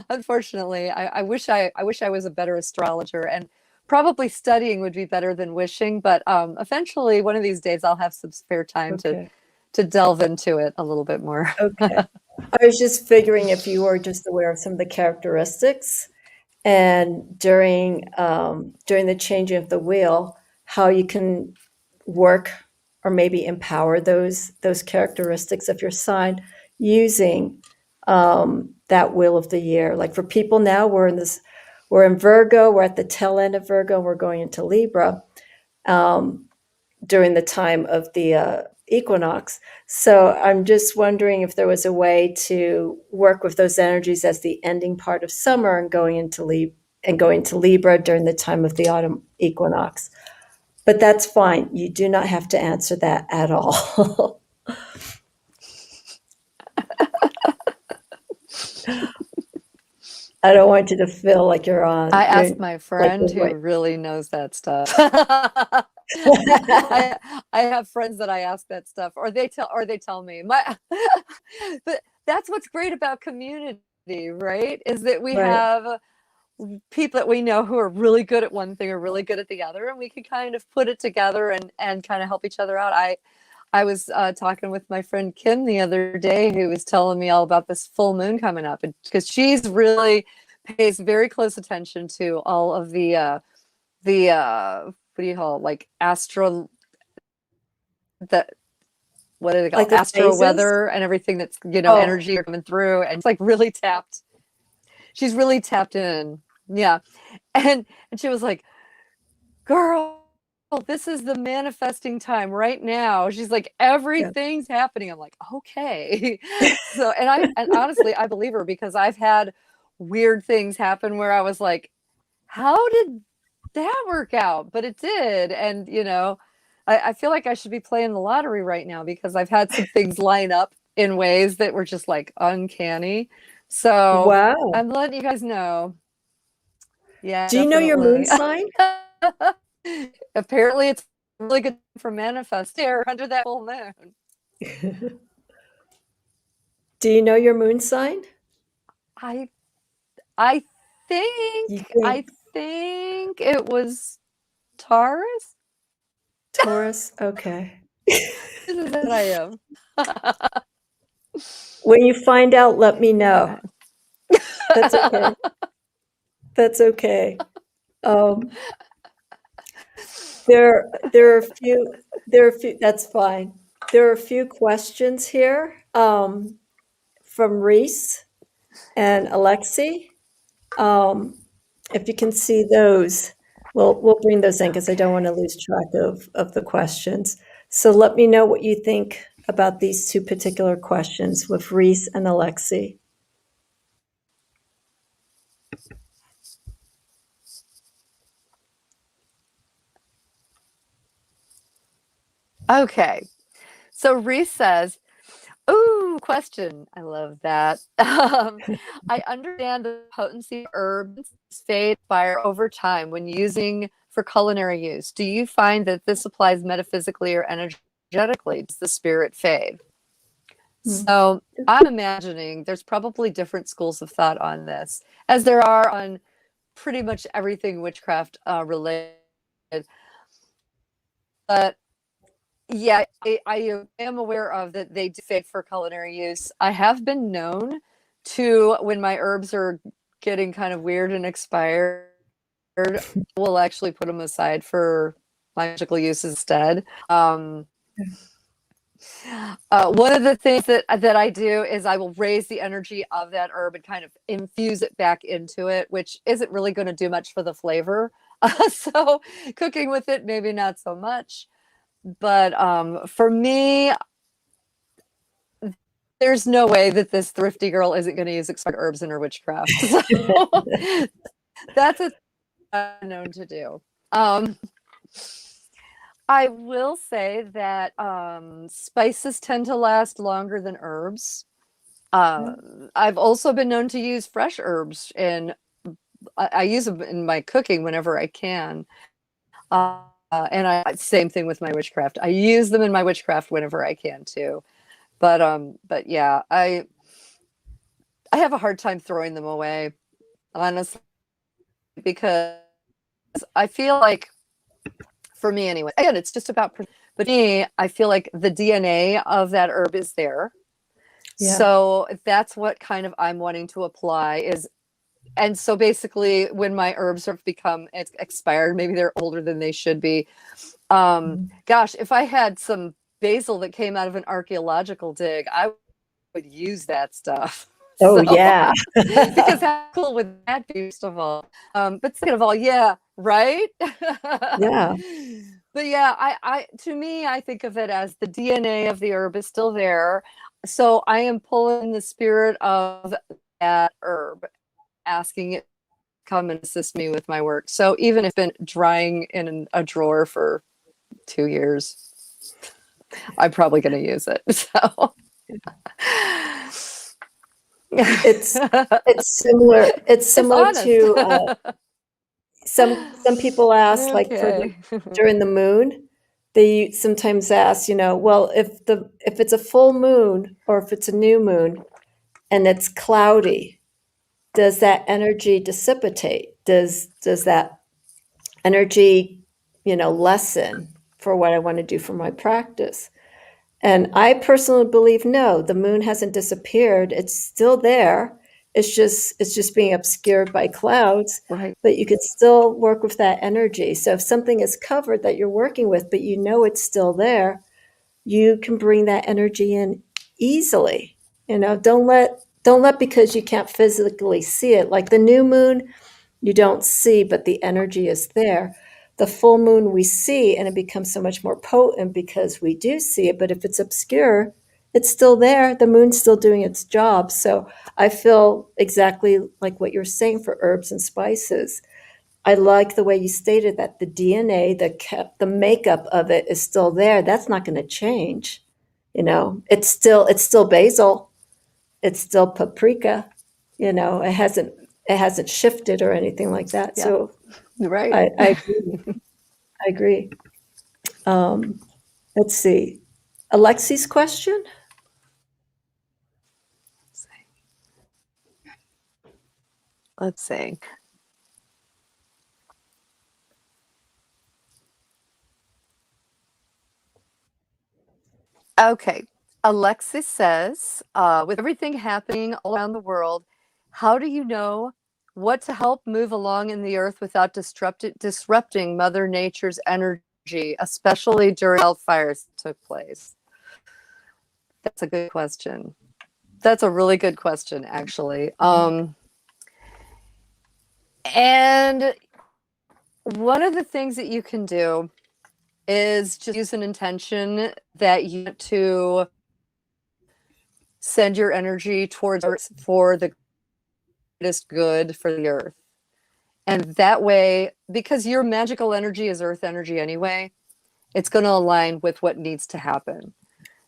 unfortunately, I wish I was a better astrologer, and probably studying would be better than wishing. But eventually, one of these days, I'll have some spare time Okay. to delve into it a little bit more. Okay. I was just figuring if you were just aware of some of the characteristics and during the changing of the wheel, how you can work or maybe empower those characteristics of your sign using that wheel of the year. Like for people now, we're in Virgo, we're at the tail end of Virgo, we're going into Libra during the time of the equinox. So I'm just wondering if there was a way to work with those energies as the ending part of summer and going to Libra during the time of the autumn equinox. But that's fine. You do not have to answer that at all. I don't want you to feel like I you're asked my like friend you're who going. really knows that stuff. I have friends that I ask that stuff, or they tell me. But that's what's great about community, right? Is that we Right. have people that we know who are really good at one thing or really good at the other, and we can kind of put it together and kind of help each other out. I was talking with my friend Kim the other day, who was telling me all about this full moon coming up, and because she's really pays very close attention to all of the what do you call it? Like the what do they call Like it? the Astro phases? weather and everything that's Oh, energy coming through, and it's like really tapped. She's really tapped in. Yeah. And she was like, girl, this is the manifesting time right now. She's like, yeah. everything's happening. I'm like, okay. So, and honestly, I believe her, because I've had weird things happen where I was like, how did that work out? But it did. And I feel like I should be playing the lottery right now because I've had some things line up in ways that were just like uncanny. So Wow. I'm letting you guys know. Yeah, Do you know your moon definitely. sign? Apparently, it's really good for manifest here under that full moon. Do you know your moon sign? I I You think think I think it was Taurus. Taurus? Okay. This is what I am. When you find out, let me know. Okay. That's okay. That's okay. Um, there are a few that's fine. There are a few questions here from Reese and Alexi. Um, if you can see those, we'll bring those in because I don't want to lose track of the questions. So let me know what you think about these two particular questions with Reese and Alexi. Okay. So Reese says, "Ooh, question. I love that. I understand the potency of herbs fade fire over time when using for culinary use. Do you find that this applies metaphysically or energetically? Does the spirit fade?" Hmm. So I'm imagining there's probably different schools of thought on this, as there are on pretty much everything witchcraft related. But yeah, I am aware of that they do fade for culinary use. I have been known to, when my herbs are getting kind of weird and expired, we'll actually put them aside for magical use instead. One of the things that I do is I will raise the energy of that herb and kind of infuse it back into it, which isn't really going to do much for the flavor. So cooking with it, maybe not so much. But for me, there's no way that this thrifty girl isn't going to use expired herbs in her witchcraft. So that's a thing known to do. I will say that spices tend to last longer than herbs. I've also been known to use fresh herbs, and I use them in my cooking whenever I can. And same thing with my witchcraft. I use them in my witchcraft whenever I can too. But yeah, I have a hard time throwing them away, honestly, because I feel like, for me anyway, again, it's just about, but me, I feel like the DNA of that herb is there. Yeah. So that's what kind of I'm wanting to apply is, and so basically when my herbs have become expired, maybe they're older than they should be. Gosh, if I had some basil that came out of an archaeological dig, I would use that stuff. Oh, So, yeah. because how cool would that be, first of all? But second of all, yeah, right? Yeah. But yeah, to me, I think of it as the DNA of the herb is still there. So I am pulling the spirit of that herb, asking it to come and assist me with my work. So even if it's been drying in a drawer for 2 years, I'm probably going to use it. So It's similar. It's it's similar honest. to some people ask, like for the Okay. during the moon, they sometimes ask, well, if it's a full moon or if it's a new moon and it's cloudy, does that energy dissipate? Does that energy, lessen for what I want to do for my practice? And I personally believe no, the moon hasn't disappeared. It's still there. It's just being obscured by clouds, Right. but you could still work with that energy. So if something is covered that you're working with, but you know it's still there, you can bring that energy in easily. Don't let because you can't physically see it. Like the new moon, you don't see, but the energy is there. The full moon we see, and it becomes so much more potent because we do see it. But if it's obscure, it's still there. The moon's still doing its job. So I feel exactly like what you're saying for herbs and spices. I like the way you stated that the DNA, the makeup of it is still there. That's not going to change. It's still basil. It's still paprika. It hasn't shifted or anything like that. Yeah. So Right. I agree. I agree. Let's see. Alexi's question. Let's see. Okay. Alexis says, with everything happening all around the world, how do you know what to help move along in the earth without disrupting Mother Nature's energy, especially during wildfires that took place? That's a good question. That's a really good question, actually. And one of the things that you can do is just use an intention that you want to send your energy towards Earth for the greatest good for the Earth. And that way, because your magical energy is Earth energy anyway, it's going to align with what needs to happen.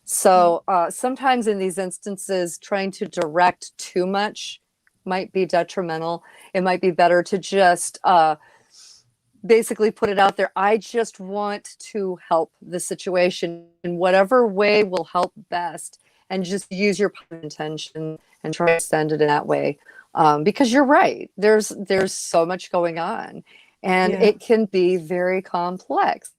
So sometimes in these instances, trying to direct too much might be detrimental. It might be better to just basically put it out there. I just want to help the situation in whatever way will help best, and just use your intention and try to send it in that way. Because you're right, there's so much going on, and Yeah. it can be very complex.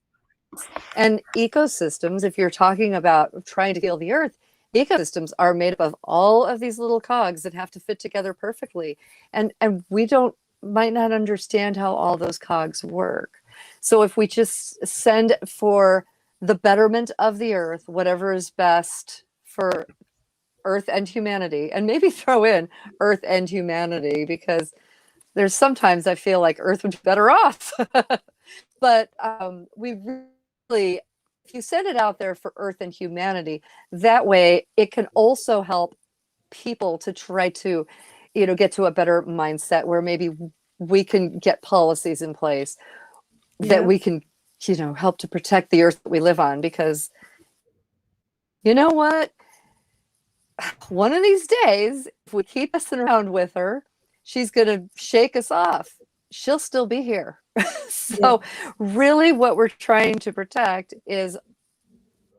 And ecosystems, if you're talking about trying to heal the earth, ecosystems are made up of all of these little cogs that have to fit together perfectly. And we might not understand how all those cogs work. So if we just send for the betterment of the earth, whatever is best for earth and humanity, and maybe throw in earth and humanity, because there's sometimes I feel like earth would be better off. But we really, if you send it out there for earth and humanity, that way it can also help people to try to, get to a better mindset where maybe we can get policies in place that Yeah. we can, help to protect the earth that we live on. Because you know what? One of these days, if we keep messing around with her, she's going to shake us off. She'll still be here. Yeah. So really what we're trying to protect is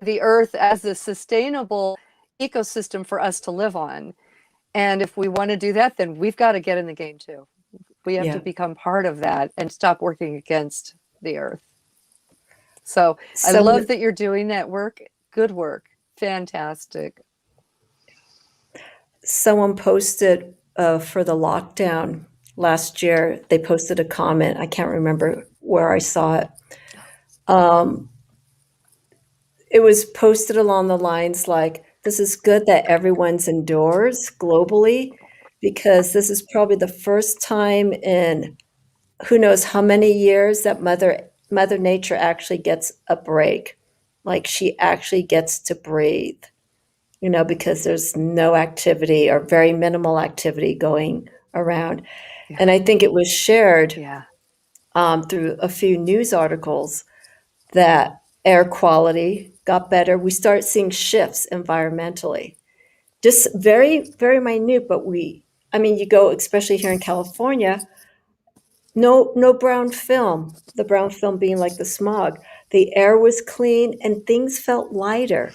the earth as a sustainable ecosystem for us to live on. And if we want to do that, then we've got to get in the game too. We have to Yeah. become part of that and stop working against the earth. So I So love that you're doing that work. Good work. Fantastic. someone posted for the lockdown last year, they posted a comment. I can't remember where I saw it. It was posted along the lines like, this is good that everyone's indoors globally, because this is probably the first time in who knows how many years that Mother Nature actually gets a break. Like she actually gets to breathe, because there's no activity or very minimal activity going around. Yeah. And I think it was shared Yeah. through a few news articles that air quality got better. We start seeing shifts environmentally, just very, very minute, but you go, especially here in California, no brown film, the brown film being like the smog. The air was clean and things felt lighter.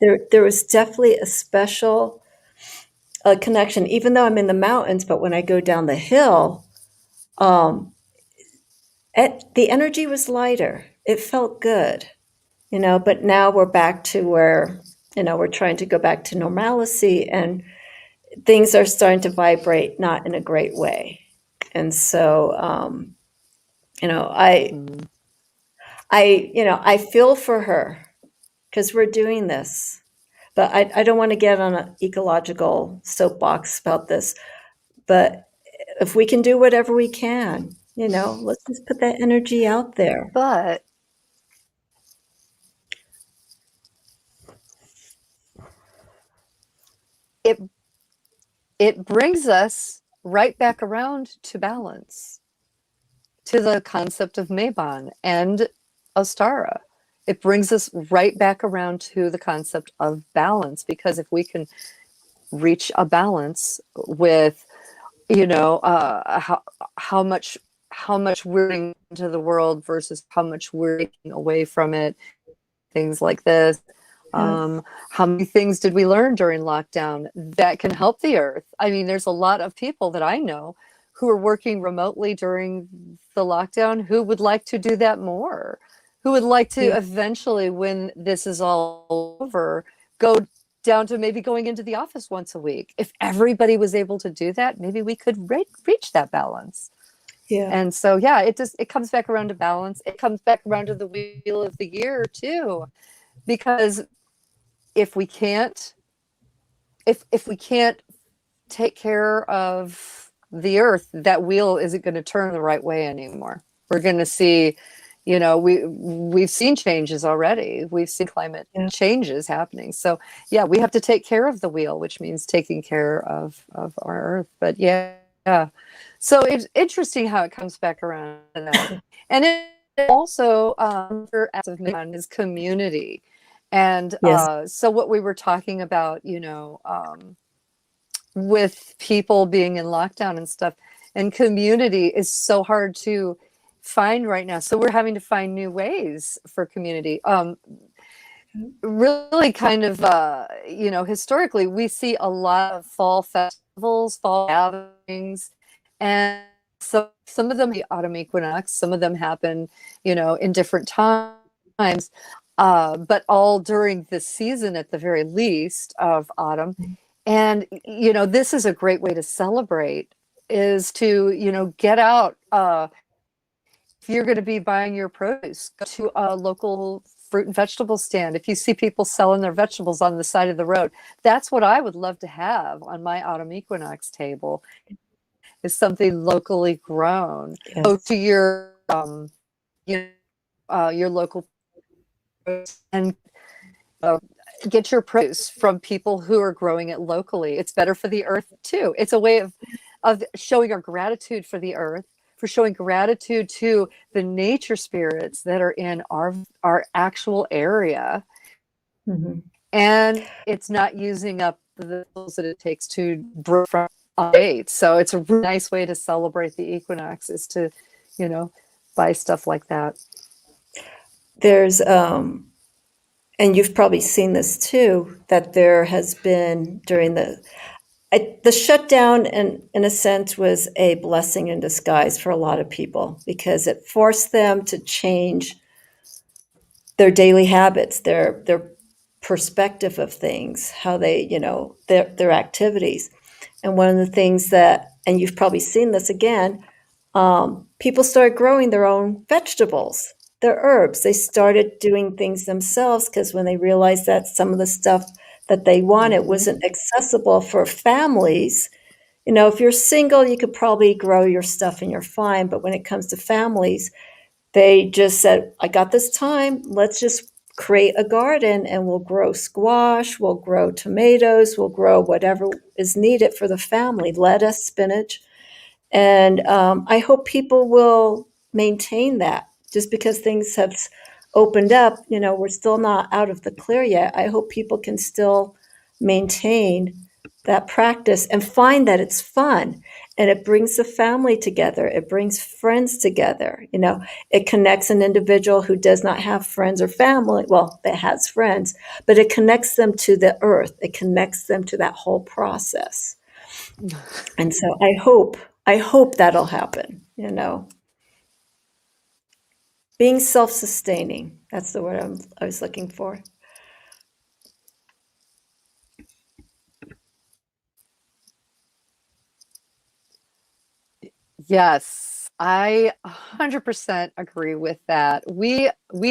There was definitely a special connection, even though I'm in the mountains, but when I go down the hill, the energy was lighter. It felt good. But now we're back to where, we're trying to go back to normalcy, and things are starting to vibrate not in a great way. And so, Mm. I feel for her because we're doing this, but I don't want to get on an ecological soapbox about this. But if we can do whatever we can, let's just put that energy out there. But it it brings us right back around to balance, to the concept of Mabon and Ostara. It brings us right back around to the concept of balance, because if we can reach a balance with, you know, how much we're bringing into the world versus how much we're taking away from it, things like this. Yes. How many things did we learn during lockdown that can help the earth? I mean, there's a lot of people that I know who are working remotely during the lockdown who would like to do that more, who would like to Yeah. eventually, when this is all over, go down to maybe going into the office once a week. If everybody was able to do that, maybe we could reach that balance. Yeah. And so, yeah, it comes back around to balance. It comes back around to the wheel of the year too, because if we can't if we can't take care of the earth, that wheel isn't going to turn the right way anymore. We're going to see, you know, we've seen changes already. We've seen climate Yeah. changes happening. So yeah, we have to take care of the wheel, which means taking care of our earth. But yeah. So it's interesting how it comes back around to that. And it also is community. And Yes. so what we were talking about, you know, with people being in lockdown and stuff, and community is so hard to find right now. So we're having to find new ways for community. Really kind of, you know, historically, we see a lot of fall festivals, fall gatherings, and so some of them, the autumn equinox, some of them happen, you know, in different times, but all during the season at the very least of autumn. And, you know, this is a great way to celebrate, is to, you know, get out. If you're going to be buying your produce, go to a local fruit and vegetable stand. If you see people selling their vegetables on the side of the road, that's what I would love to have on my autumn equinox table, is something locally grown. Go Yes. to your, you know, your local and get your produce from people who are growing it locally. It's better for the earth too. It's a way of showing our gratitude for the earth, for showing gratitude to the nature spirits that are in our actual area. Mhm. And it's not using up the tools that it takes to brew from date. So it's a really nice way to celebrate the equinox, is to, you know, buy stuff like that. There's, and you've probably seen this too, that there has been during the shutdown, in a sense, was a blessing in disguise for a lot of people because it forced them to change their daily habits, their perspective of things, how they, you know, their activities. And one of the things that, and you've probably seen this again, people started growing their own vegetables, their herbs. They started doing things themselves because when they realized that some of the stuff that they wanted wasn't accessible for families. You know, if you're single, you could probably grow your stuff and you're fine. But when it comes to families, they just said, I got this time. Let's just create a garden and we'll grow squash, we'll grow tomatoes, we'll grow whatever is needed for the family, lettuce, spinach. And I hope people will maintain that. Just because things have opened up, you know, we're still not out of the clear yet. I hope people can still maintain that practice and find that it's fun and it brings the family together. It brings friends together. You know, it connects an individual who does not have friends or family, well, that has friends, but it connects them to the earth. It connects them to that whole process. And so I hope that'll happen, you know. Being self-sustaining, that's the word I was looking for. Yes, I 100% agree with that. We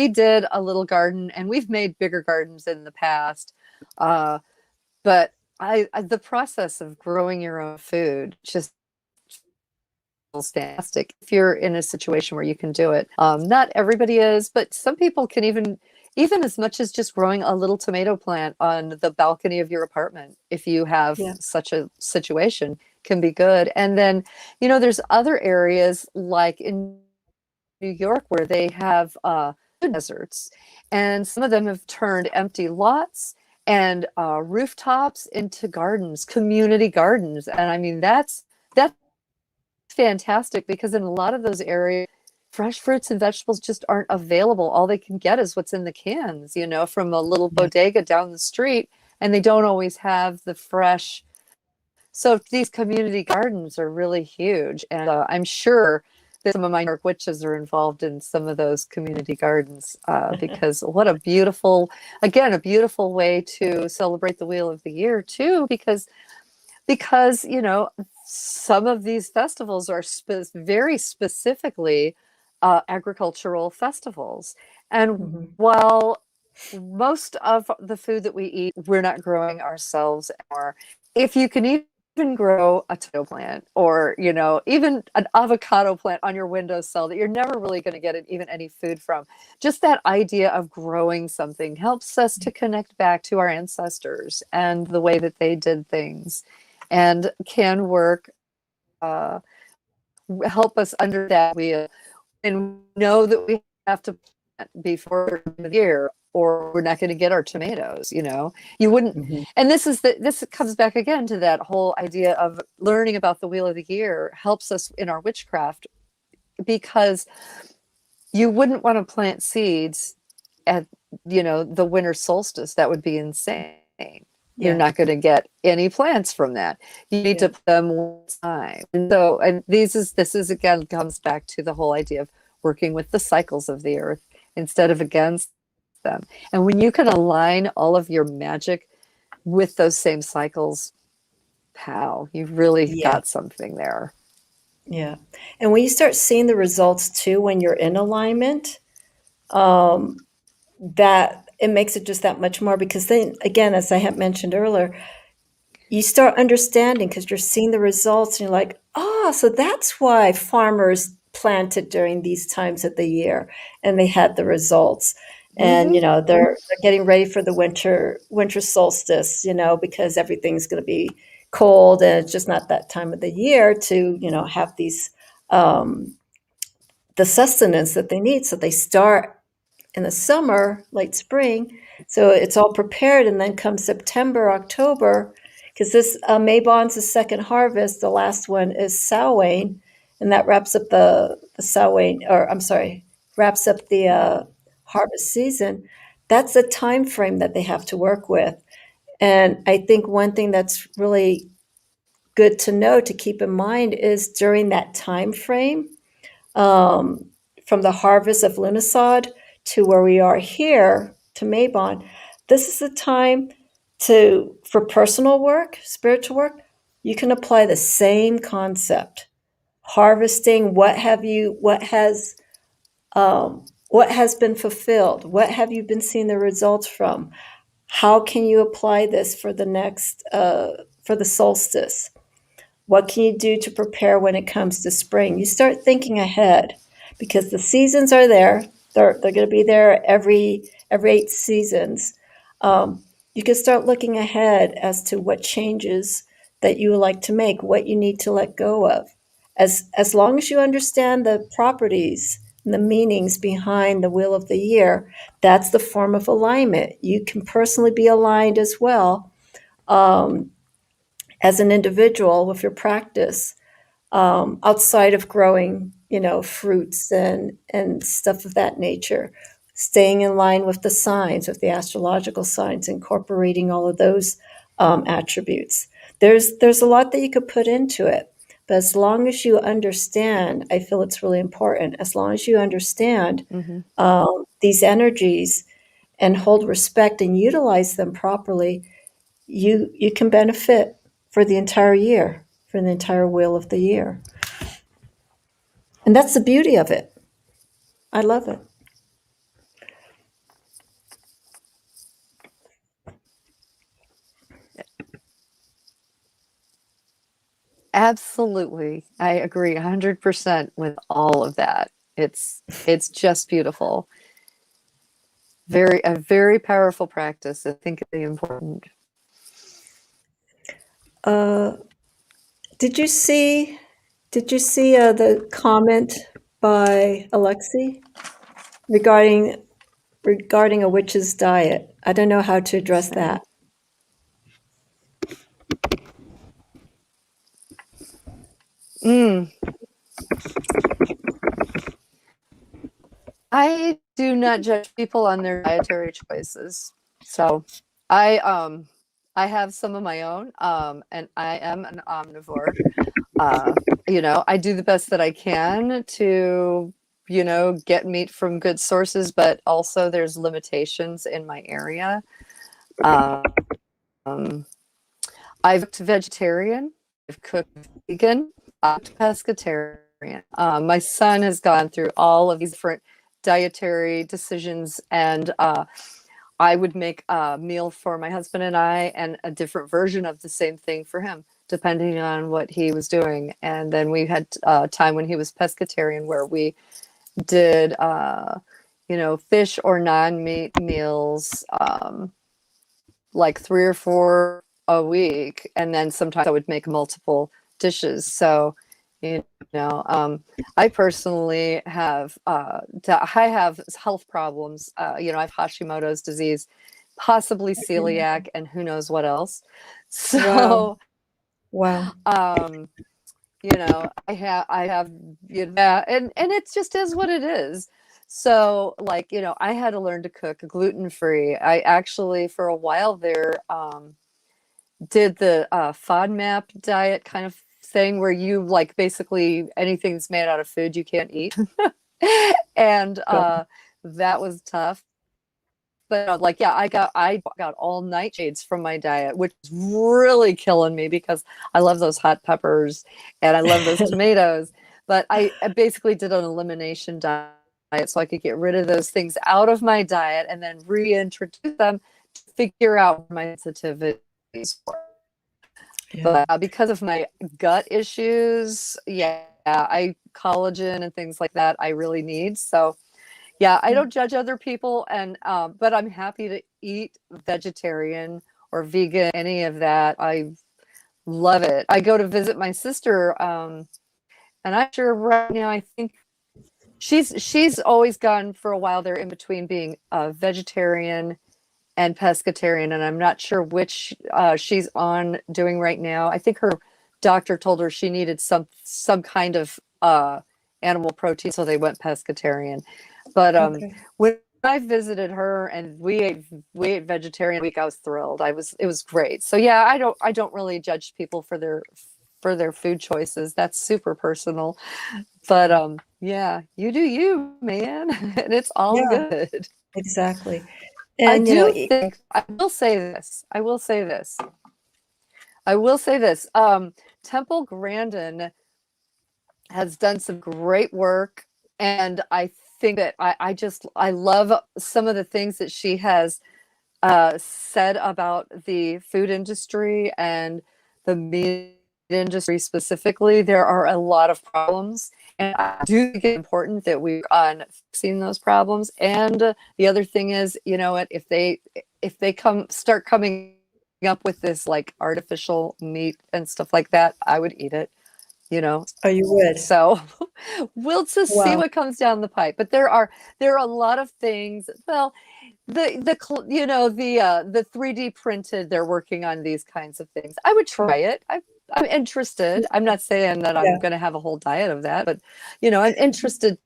did a little garden, and we've made bigger gardens in the past. Uh, but the process of growing your own food just feels fantastic if you're in a situation where you can do it. Not everybody is, but some people can even as much as just growing a little tomato plant on the balcony of your apartment, if you have Yeah. such a situation, can be good. And then, you know, there's other areas like in New York where they have food deserts, and some of them have turned empty lots and rooftops into gardens, community gardens. And I mean, that's fantastic because in a lot of those areas, fresh fruits and vegetables just aren't available. All they can get is what's in the cans, from a little Yeah. bodega down the street, and they don't always have the fresh. So these community gardens are really huge, and I'm sure that some of my New York witches are involved in some of those community gardens because what a beautiful, again, a beautiful way to celebrate the Wheel of the Year too, because some of these festivals are very specifically agricultural festivals, and Mhm. while most of the food that we eat we're not growing ourselves anymore, if you can even grow a tomato plant or even an avocado plant on your windowsill that you're never really going to get even any food from, just that idea of growing something helps us to connect back to our ancestors and the way that they did things, and can work uh, help us understand we and know that we have to plant before the year or we're not going to get our tomatoes. You wouldn't. Mhm. And this comes back again to that whole idea of learning about the Wheel of the Year helps us in our witchcraft, because you wouldn't want to plant seeds at the winter solstice. That would be insane. You're Yeah. not going to get any plants from that. You need Yeah. to put them one time. And so, and this is again comes back to the whole idea of working with the cycles of the earth instead of against them. And when you can align all of your magic with those same cycles, pal, you've really Yeah. got something there. Yeah. And when you start seeing the results too, when you're in alignment, um, that it makes it just that much more because then again, as I had mentioned earlier, you start understanding because you're seeing the results and you're like, oh, so that's why farmers planted during these times of the year and they had the results. And Mm-hmm. they're getting ready for the winter solstice, because everything's going to be cold and it's just not that time of the year to, have these um, the sustenance that they need. So they start in the summer, late spring. So it's all prepared, and then come September, October, because this Mabon's the second harvest. The last one is Samhain, and that wraps up the Samhain, or I'm sorry, wraps up the harvest season. That's the time frame that they have to work with. And I think one thing that's really good to know to keep in mind is during that time frame, um, from the harvest of Lunisod to where we are here to Mabon, this is the time for personal work, spiritual work. You can apply the same concept, harvesting. What has been fulfilled? What have you been seeing the results from? How can you apply this for the next for the solstice? What can you do to prepare when it comes to spring? You start thinking ahead because the seasons are there. They're going to be there every 8 seasons. You can start looking ahead as to what changes that you would like to make, what you need to let go of. As long as you understand the properties and the meanings behind the wheel of the year, that's the form of alignment. You can personally be aligned as well, um, as an individual with your practice, outside of growing, fruits and stuff of that nature, staying in line with the signs, with the astrological signs, incorporating all of those attributes. There's a lot that you could put into it, but as long as you understand, I feel it's really important. As long as you understand Mm-hmm. these energies and hold respect and utilize them properly, you can benefit for the entire year, for the entire wheel of the year. And that's the beauty of it. I love it. Absolutely. I agree 100% with all of that. It's just beautiful. A very powerful practice. I think it's important. Uh, did you see the comment? by Alexi regarding a witch's diet. I don't know how to address Okay. that. Mm, I do not judge people on their dietary choices. So I have some of my own, and I am an omnivore. I do the best that I can to, get meat from good sources, but also there's limitations in my area. Um, I've cooked vegetarian, I've cooked vegan, I've cooked pescatarian. My son has gone through all of these different dietary decisions, and I would make a meal for my husband and I, and a different version of the same thing for him, depending on what he was doing. And then we had time when he was pescatarian where we did, fish or non-meat meals, like 3 or 4 a week, and then sometimes I would make multiple dishes. So, you I personally have I have health problems. I have Hashimoto's disease, possibly celiac, and who knows what else. Wow. So, Wow. um, I have that, and it just is what it is. So, like, I had to learn to cook gluten free. I actually, for a while there, did the FODMAP diet kind of thing where you, like, basically anything that's made out of food you can't eat. And Good. that was tough. But like, yeah, I got all nightshades from my diet, which is really killing me because I love those hot peppers and I love those tomatoes. But I basically did an elimination diet so I could get rid of those things out of my diet and then reintroduce them to figure out my sensitivities were. Yeah. But because of my gut issues, yeah, I collagen and things like that I really need. So yeah, I don't judge other people, and but I'm happy to eat vegetarian or vegan, any of that. I love it. I go to visit my sister, and I'm sure right now I think she's always gone for a while there in between being a vegetarian and pescatarian, and I'm not sure which she's on doing right now. I think her doctor told her she needed some kind of animal protein, so they went pescatarian. But Okay. when I visited her and we ate vegetarian week, I was thrilled. It was great. So yeah, I don't really judge people for their food choices. That's super personal. But yeah, you do you, man, and it's all Yeah, good. exactly. I And, do think I will say this. I will say this. Temple Grandin has done some great work, and I think that I love some of the things that she has said about the food industry and the meat industry specifically. There are a lot of problems, and I do think it's important that we on fixing those problems. And the other thing is, you know what, if they start coming up with this like artificial meat and stuff like that, I would eat it, you know. oh, you would? So we'll just see Wow. what comes down the pipe. But there are a lot of things. Well, the 3D printed, they're working on these kinds of things. I would try it. I'm interested. I'm not saying that I'm Yeah. going to have a whole diet of that, but I'm interested to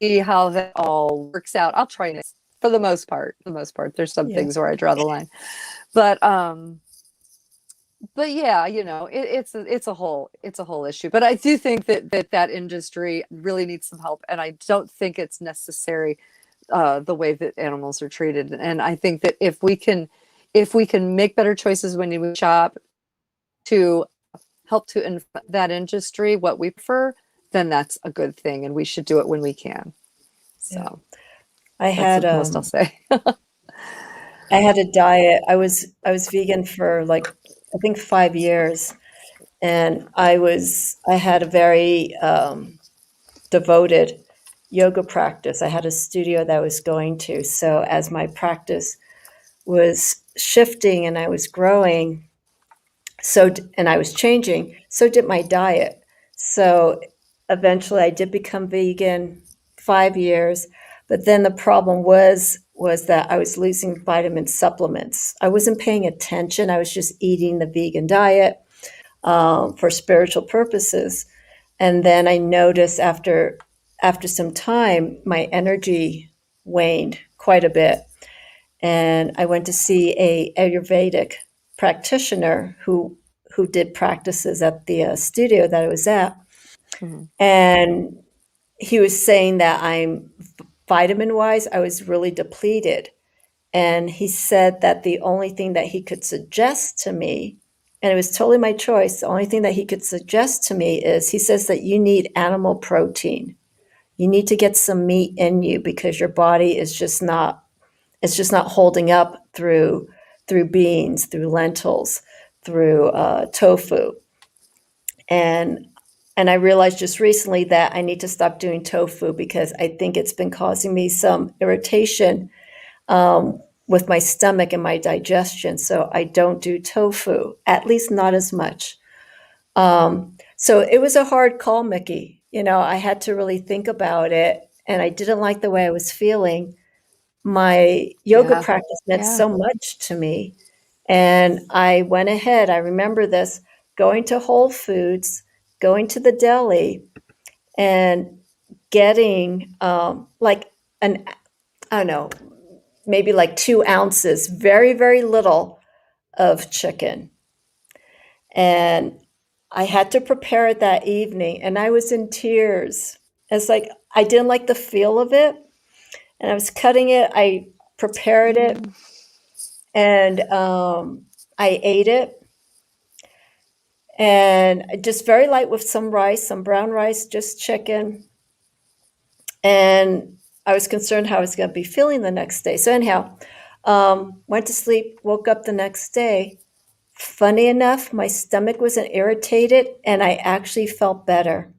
see how that all works out. I'll try it for the most part. For the most part, there's some Yeah. things where I draw the line, but yeah, it's a whole issue. But I do think that industry really needs some help, and I don't think it's necessary the way that animals are treated. And I think that if we can make better choices when we shop to help to that industry what we prefer, then that's a good thing, and we should do it when we can. Yeah. So I that's had the most I'll say. I had a diet. I was vegan for like I think 5 years, and I had a very devoted yoga practice. I had a studio that I was going to. So as my practice was shifting and I was growing, and I was changing, so did my diet. So eventually I did become vegan 5 years, but then the problem was that I was losing vitamin supplements. I wasn't paying attention. I was just eating the vegan diet for spiritual purposes. And then I noticed after some time, my energy waned quite a bit. And I went to see a Ayurvedic practitioner who did practices at the studio that I was at. Mhm. And he was saying that I'm vitamin wise, I was really depleted. And he said that the only thing that he could suggest to me, and it was totally my choice, the only thing that he could suggest to me is he says that you need animal protein. You need to get some meat in you because your body is just not it's just not holding up through beans, through lentils, through tofu. And and I realized just recently that I need to stop doing tofu because I think it's been causing me some irritation with my stomach and my digestion. So I don't do tofu, at least not as much. So it was a hard call, Mickey. You know, I had to really think about it, and I didn't like the way I was feeling. My yoga Yeah. practice meant Yeah. so much to me, and I went ahead. I remember this going to Whole Foods, going to the deli, and getting like an I don't know, maybe like 2 ounces, very, very little of chicken. And I had to prepare it that evening, and I was in tears. It's like I didn't like the feel of it, and I was cutting it. I prepared it, Mm. and I ate it, and just very light with some rice, some brown rice, just chicken. And I was concerned how I was going to be feeling the next day. So anyhow, went to sleep, woke up the next day. Funny enough, my stomach wasn't irritated, and I actually felt better.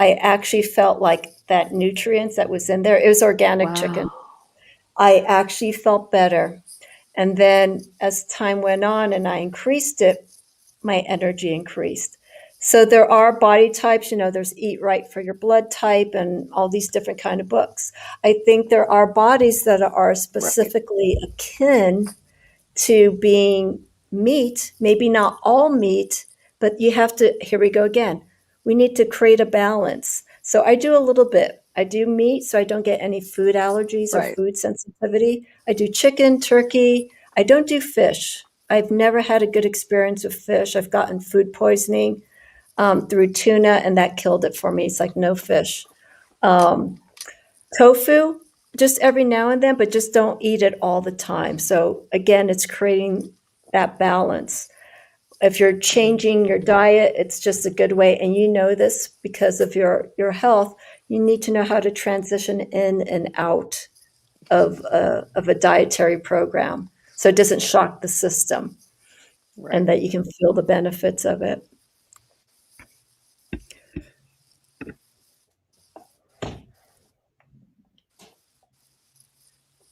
I actually felt like that nutrients that was in there, it was organic chicken. Wow. I actually felt better. And then as time went on and I increased it, my energy increased. So there are body types, there's Eat Right for your blood type and all these different kind of books. I think there are bodies that are Right. specifically akin to being meat, maybe not all meat, but you have to, here we go again. We need to create a balance. So I do a little bit. I do meat so I don't get any food allergies or Right. food sensitivity. I do chicken, turkey. I don't do fish. I've never had a good experience with fish. I've gotten food poisoning through tuna, and that killed it for me. It's like no fish. Um, Tofu, just every now and then, but just don't eat it all the time. So again, it's creating that balance. If you're changing your diet, it's just a good way. And you know this because of your health. You need to know how to transition in and out of a dietary program so it doesn't shock the system and Right. that you can feel the benefits of it.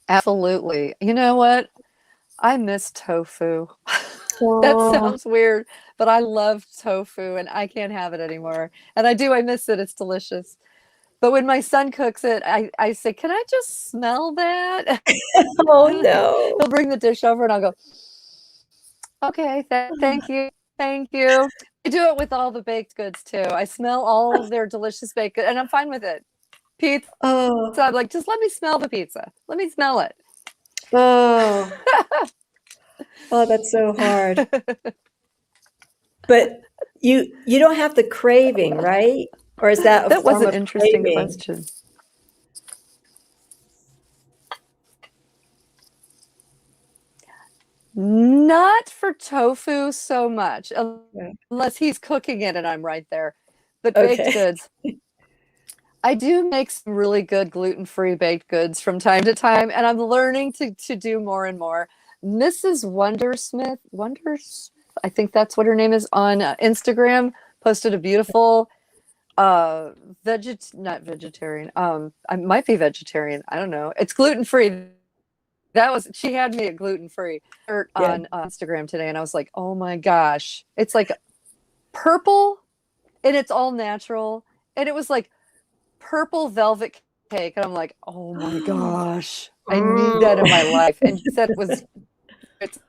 Absolutely. You know what? I miss tofu. That Oh, sounds weird, but I love tofu and I can't have it anymore. And I do, I miss it. It's delicious. But when my son cooks it, I say, "Can I just smell that?" oh And no. he'll bring the dish over and I'll go, "Okay, thank you. Thank you." I do it with all the baked goods too. I smell all of their delicious baked goods and I'm fine with it. Pizza, Oh, I'm like, just let me smell the pizza. Let me smell it. oh, oh, that's so hard. But you don't have the craving, right? Or is that a That was form an of interesting craving? question. Not for tofu so much, Yeah. unless he's cooking it and I'm right there. But baked Okay. goods, I do make some really good gluten-free baked goods from time to time, and I'm learning to do more and more. Mrs. Wondersmith, I think that's what her name is on Instagram, posted a beautiful not vegetarian. I might be vegetarian. I don't know. It's gluten-free. That was she had me at gluten-free Yeah. on Instagram today, and I was like, oh my gosh, it's like purple and it's all natural and it was like purple velvet cake. And I'm like, oh my gosh, I need that in my life. And she said it's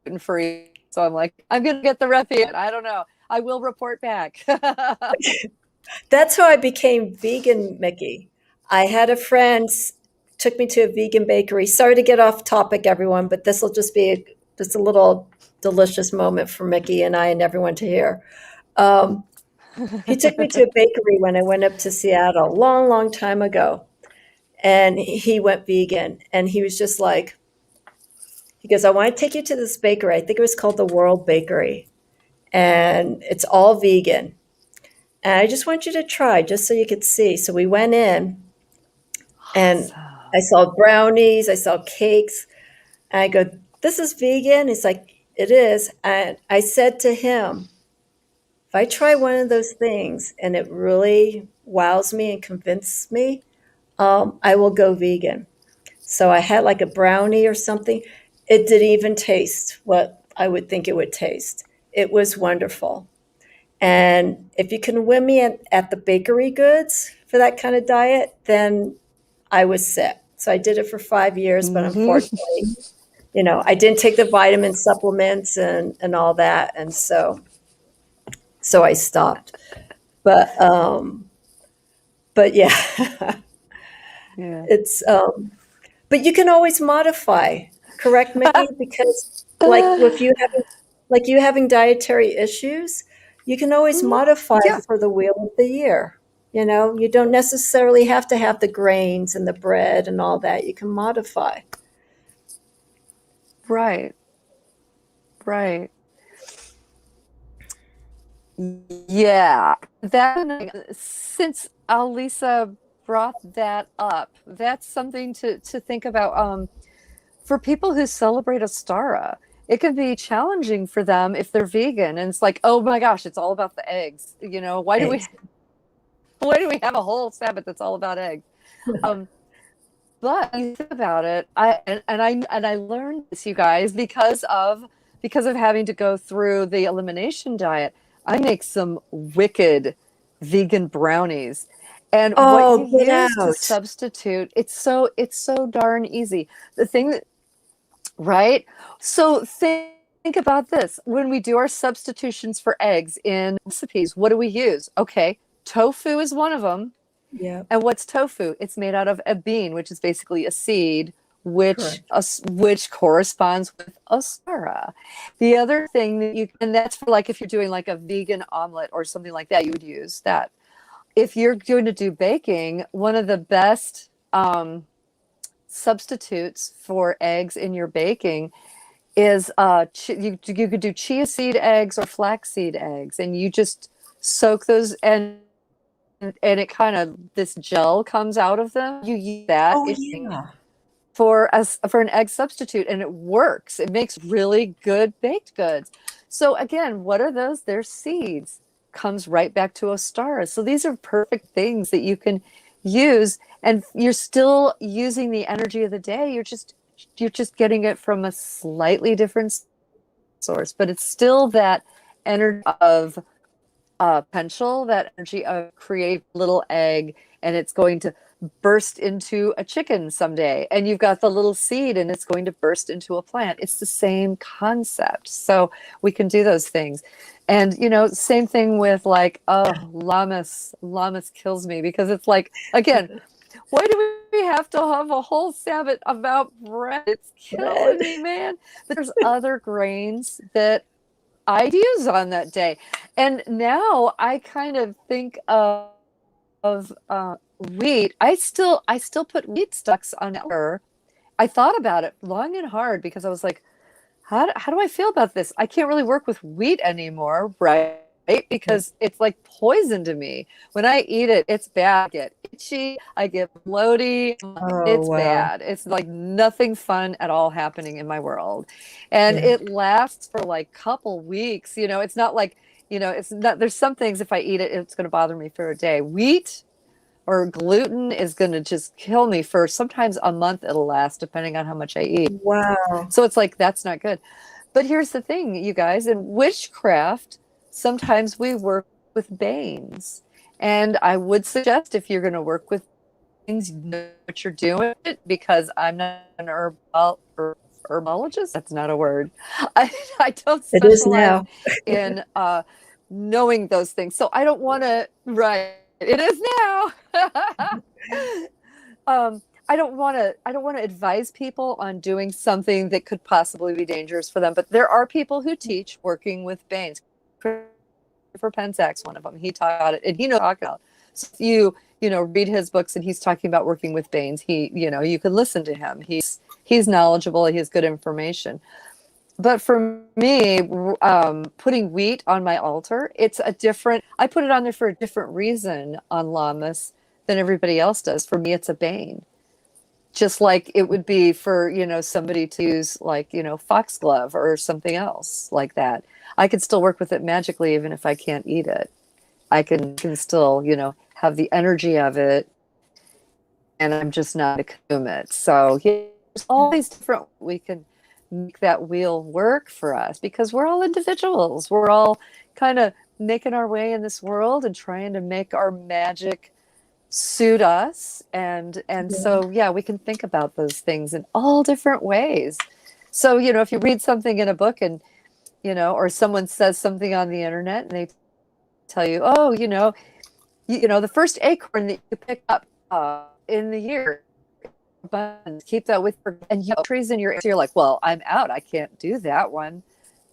gluten free. So I'm like, I'm going to get the recipe. I don't know. I will report back. That's how I became vegan, Mickie. I had a friend took me to a vegan bakery. Sorry to get off topic, everyone, but this will just be just a little delicious moment for Mickie and I and everyone to hear. Um, he took me to a bakery when I went up to Seattle, long, long time ago, and he went vegan. And he was just like, he goes, "I want to take you to this bakery. I think it was called the World Bakery, and it's all vegan. And I just want you to try, just so you could see." So we went in, and Awesome. I saw brownies, I saw cakes, and I go, "This is vegan?" He's like, "It is." And I said to him, "If I try one of those things and it really wows me and convinces me, I will go vegan." So I had like a brownie or something. It didn't even taste what I would think it would taste. It was wonderful. And if you can win me at the bakery goods for that kind of diet, then I was set. So I did it for 5 years, but Mm-hmm. unfortunately, I didn't take the vitamin supplements and all that. And so I stopped. But yeah, Yeah. it's but you can always modify, correct, Mickie? Because like you having dietary issues, you can always modify Yeah. for the wheel of the year. You don't necessarily have to have the grains and the bread and all that. You can modify. Right. Right. Yeah. That since Alisa brought that up, that's something to think about. For people who celebrate Ostara, it can be challenging for them if they're vegan, and it's like, oh my gosh, it's all about the eggs. Why do we Eggs. why do we have a whole Sabbath that's all about eggs? Um, but you think about it, I learned this, you guys, because of having to go through the elimination diet. I make some wicked vegan brownies. And what you Oh, get use to out. substitute, it's so darn easy. The thing that Right? So think about this. When we do our substitutions for eggs in recipes, what do we use? Okay, tofu is one of them. Yeah, And what's tofu? It's made out of a bean, which is basically a seed, correct. which corresponds with osara. The other thing and that's for like if you're doing like a vegan omelet or something like that, you would use that. If you're going to do baking, one of the best substitutes for eggs in your baking is you could do chia seed eggs or flaxseed eggs, and you just soak those, and it kind of this gel comes out of them. You use that Oh, yeah. for an egg substitute, and it works. It makes really good baked goods. So again, what are those? They're seeds. Comes right back to Ostara. So these are perfect things that you can use, and you're still using the energy of the day. You're just getting it from a slightly different source, but it's still that energy of potential, that energy of create little egg, and it's going to burst into a chicken someday. And you've got the little seed, and it's going to burst into a plant. It's the same concept. So we can do those things. And same thing with like, oh, llamas kills me, because it's like, again, why do we have to have a whole Sabbath about bread? It's killing Bread. me, man. But there's other grains that I'd use on that day. And now I kind of think of wheat. I still put wheat stocks on her. I thought about it long and hard, because I was like, how do I feel about this? I can't really work with wheat anymore, right? Because it's like poison to me. When I eat it, it's bad. I get itchy, I get bloaty. Oh, It's wow. bad. It's like nothing fun at all happening in my world. And Yeah. it lasts for like a couple weeks. It's not like, it's not, there's some things if I eat it, it's going to bother me for a day. Wheat or gluten is going to just kill me for sometimes a month. It'll last depending on how much I eat. Wow. So it's like, that's not good. But here's the thing, you guys, in witchcraft, sometimes we work with banes. And I would suggest, if you're going to work with things, you know what you're doing, because I'm not an herbologist. That's not a word. I don't It is specialize now. in knowing those things. So I don't want to, right. It is now. I don't want to advise people on doing something that could possibly be dangerous for them. But there are people who teach working with Banes. Christopher Pensack's one of them. He taught it, and he knows what he's talking about. So if you read his books and he's talking about working with Banes, you can listen to him. He's knowledgeable. He has good information. But for me, putting wheat on my altar, I put it on there for a different reason on Lammas than everybody else does. For me, it's a bane. Just like it would be for, somebody to use, like, foxglove or something else like that. I could still work with it magically even if I can't eat it. I can still, have the energy of it, and I'm just not to consume it. So yeah, there's all these different, we can make that wheel work for us, because we're all individuals. We're all kind of making our way in this world and trying to make our magic suit us. And so, yeah, we can think about those things in all different ways. So, if you read something in a book, and, or someone says something on the internet and they tell you, oh, the first acorn that you pick up in the year, but keep that with you, and you have trees in your area. So you're like, well, I'm out. I can't do that one.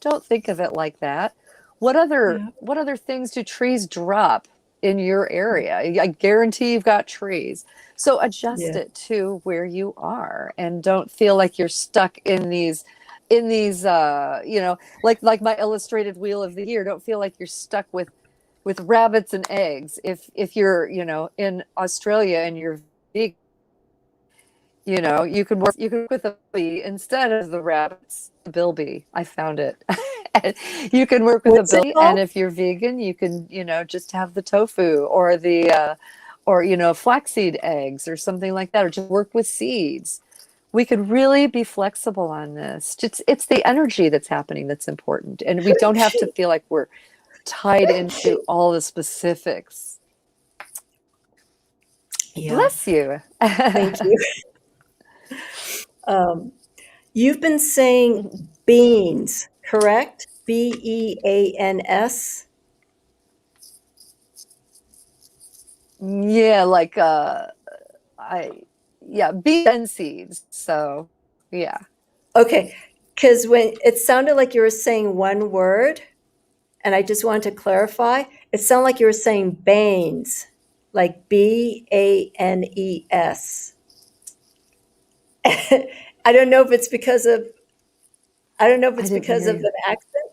Don't think of it like that. What other things do trees drop in your area? I guarantee you've got trees. So adjust it to where you are, and don't feel like you're stuck in these like my illustrated wheel of the year. Don't feel like you're stuck with rabbits and eggs. If you're, in Australia and you're vegan, you can work with a bee instead of the rabbits. The bilby, I found it. You can work with a bilby, and if you're vegan, you can, just have the tofu or the flaxseed eggs or something like that, or just work with seeds. We could really be flexible on this. It's the energy that's happening that's important, and we don't have to feel like we're tied into all the specifics. Yeah. Bless you. Thank you. You've been saying beans, correct? Beans. Yeah, like beans and seeds. So yeah. Okay, because when it sounded like you were saying one word, and I just wanted to clarify, it sounded like you were saying Banes, like Banes. I don't know if it's because of an accent.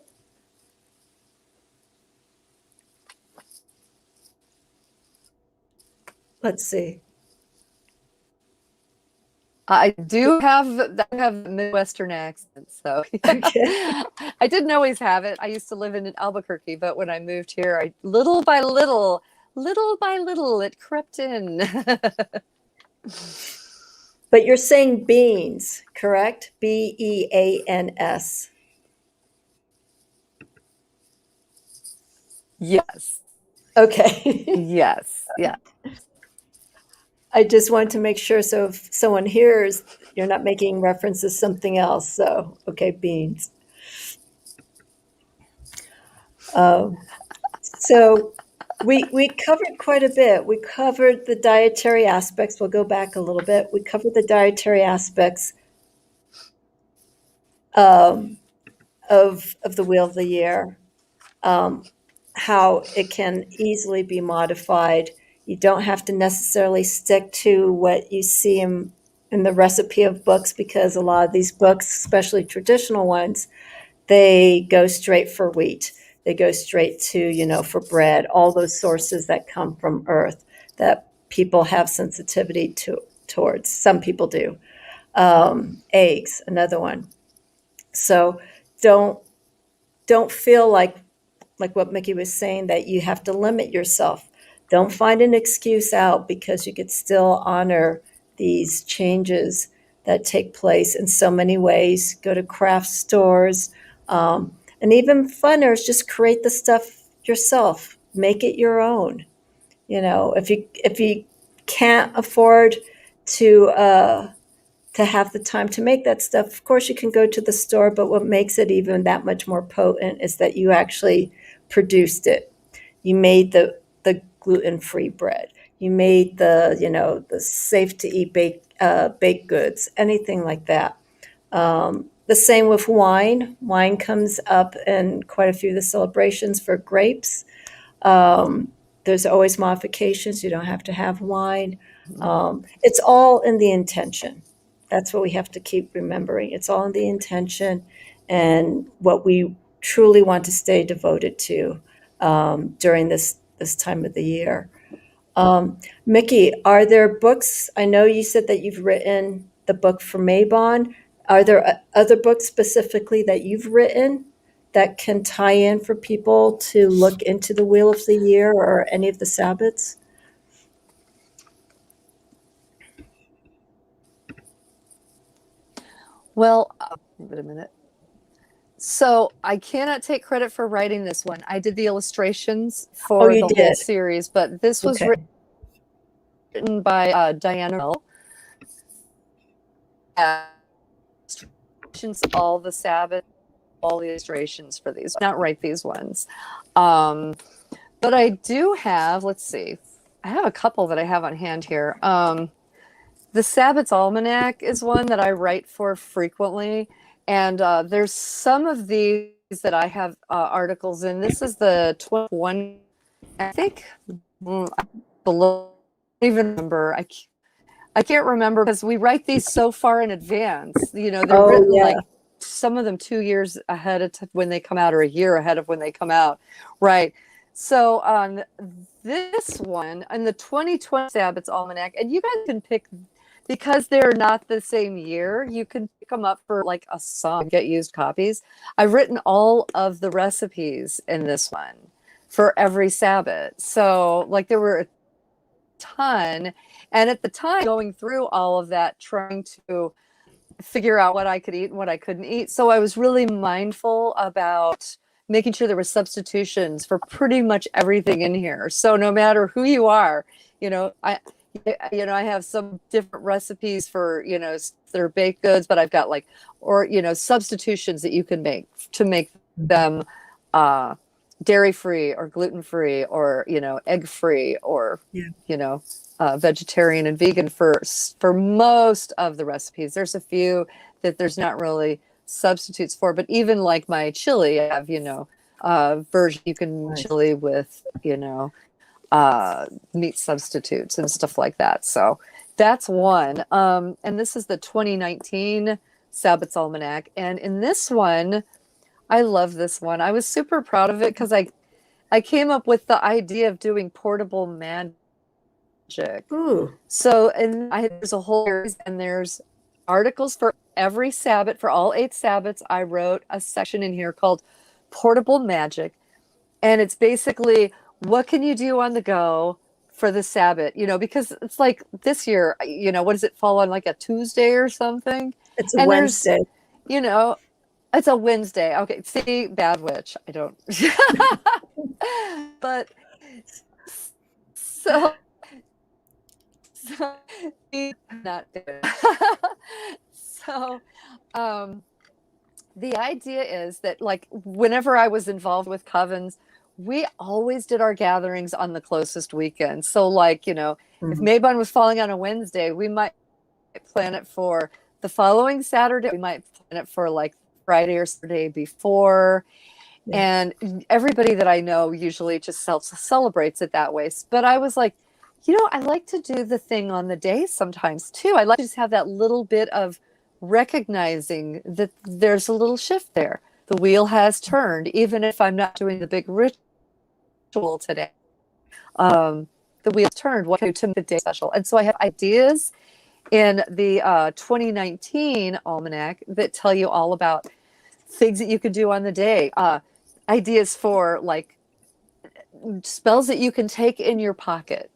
Let's see. I do have Midwestern accent, so Okay. I didn't always have it. I used to live in Albuquerque, but when I moved here, little by little, it crept in. But you're saying beans, correct? Beans. Yes. Okay. Yes. Yeah. I just wanted to make sure, so if someone hears, you're not making reference to something else. So, okay, beans. So we covered quite a bit. We covered the dietary aspects. We'll go back a little bit. We covered the dietary aspects of the wheel of the year, how it can easily be modified. You don't have to necessarily stick to what you see in the recipe of books, because a lot of these books, especially traditional ones, they go straight for wheat. They go straight to, for bread, all those sources that come from earth that people have sensitivity towards. Some people do. Eggs, another one. So don't feel like what Mickie was saying, that you have to limit yourself. Don't find an excuse out, because you could still honor these changes that take place in so many ways. Go to craft stores, and even funner is just create the stuff yourself. Make it your own. if you can't afford to have the time to make that stuff, of course you can go to the store, but what makes it even that much more potent is that you actually produced it. You made the gluten-free bread. You made the safe to eat baked goods, anything like that. The same with wine. Wine comes up in quite a few of the celebrations for grapes. There's always modifications. You don't have to have wine. It's all in the intention. That's what we have to keep remembering. It's all in the intention and what we truly want to stay devoted to during this time of the year. Mickie, are there books? I know you said that you've written the book for Mabon. Are there other books specifically that you've written that can tie in for people to look into the Wheel of the Year or any of the Sabbats? Well, wait a minute. So I cannot take credit for writing this one. I did the illustrations Oh, for you the whole did. series, but this was Okay. written by Diana Mill. All the Sabbath, all the illustrations for these. Not write these ones. But I do have, let's see, I have a couple that I have on hand here. The Sabbats Almanac is one that I write for frequently. And there's some of these that I have articles in. This is the 21, I think, below, I don't even remember. I can't remember because we write these so far in advance. They're Oh, written yeah. like some of them 2 years ahead of when they come out, or a year ahead of when they come out. Right. So on this one, in the 2020 Sabbats Almanac, and you guys can pick, because they're not the same year, you can pick them up for like a song, get used copies. I've written all of the recipes in this one for every Sabbat. So like there were a ton. And at the time, going through all of that, trying to figure out what I could eat and what I couldn't eat. So I was really mindful about making sure there were substitutions for pretty much everything in here. So no matter who you are, you know, I I have some different recipes for, their baked goods, but I've got like, or, substitutions that you can make to make them dairy free or gluten free or, egg free or, Yeah. vegetarian and vegan for most of the recipes. There's a few that there's not really substitutes for, but even like my chili, I have, version you can Nice. chili with, meat substitutes and stuff like that. So that's one. And this is the 2019 Sabbats Almanac. And in this one, I love this one. I was super proud of it because I came up with the idea of doing portable magic. Ooh. So, and there's a whole series, and there's articles for every Sabbat. For all 8 Sabbats, I wrote a section in here called Portable Magic. And it's basically, what can you do on the go for the Sabbat? Because it's like this year, what does it fall on, like a Tuesday or something? It's a And there's, Wednesday. you know, it's a Wednesday. Okay, see, bad witch. I don't. But so, so not good. So, the idea is that, like, whenever I was involved with covens, we always did our gatherings on the closest weekend. So, like, if Mhm. Mabon was falling on a Wednesday, we might plan it for the following Saturday. We might plan it for like Friday or Saturday before. Yeah. And everybody that I know usually just celebrates it that way. But I was like, I like to do the thing on the day sometimes too. I like to just have that little bit of recognizing that there's a little shift there. The wheel has turned, even if I'm not doing the big ritual today. The wheel's turned. What can I do to make the day special? And so I have ideas in the 2019 almanac that tell you all about things that you could do on the day. Ideas for like spells that you can take in your pocket,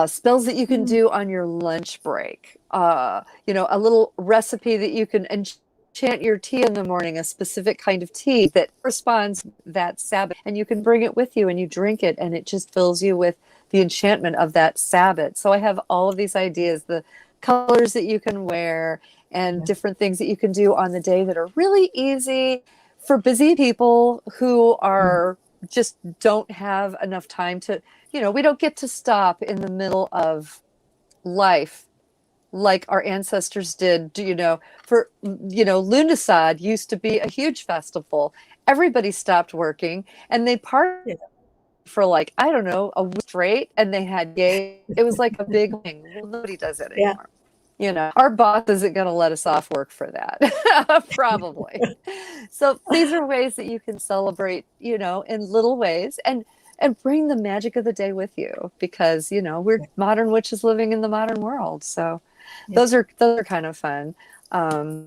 spells that you can do on your lunch break, a little recipe that you can enchant your tea in the morning, a specific kind of tea that corresponds that Sabbath, and you can bring it with you and you drink it, and it just fills you with the enchantment of that Sabbat. So I have all of these ideas, the colors that you can wear and different things that you can do on the day that are really easy for busy people who are just don't have enough time to, we don't get to stop in the middle of life like our ancestors did. For Lughnasadh used to be a huge festival. Everybody stopped working and they partied for like, I don't know, a week straight, and they had gay. It was like a big thing. Well, nobody does it Yeah. anymore. Our boss isn't going to let us off work for that. Probably. So these are ways that you can celebrate, in little ways, and bring the magic of the day with you, because we're modern witches living in the modern world. So those are kind of fun. I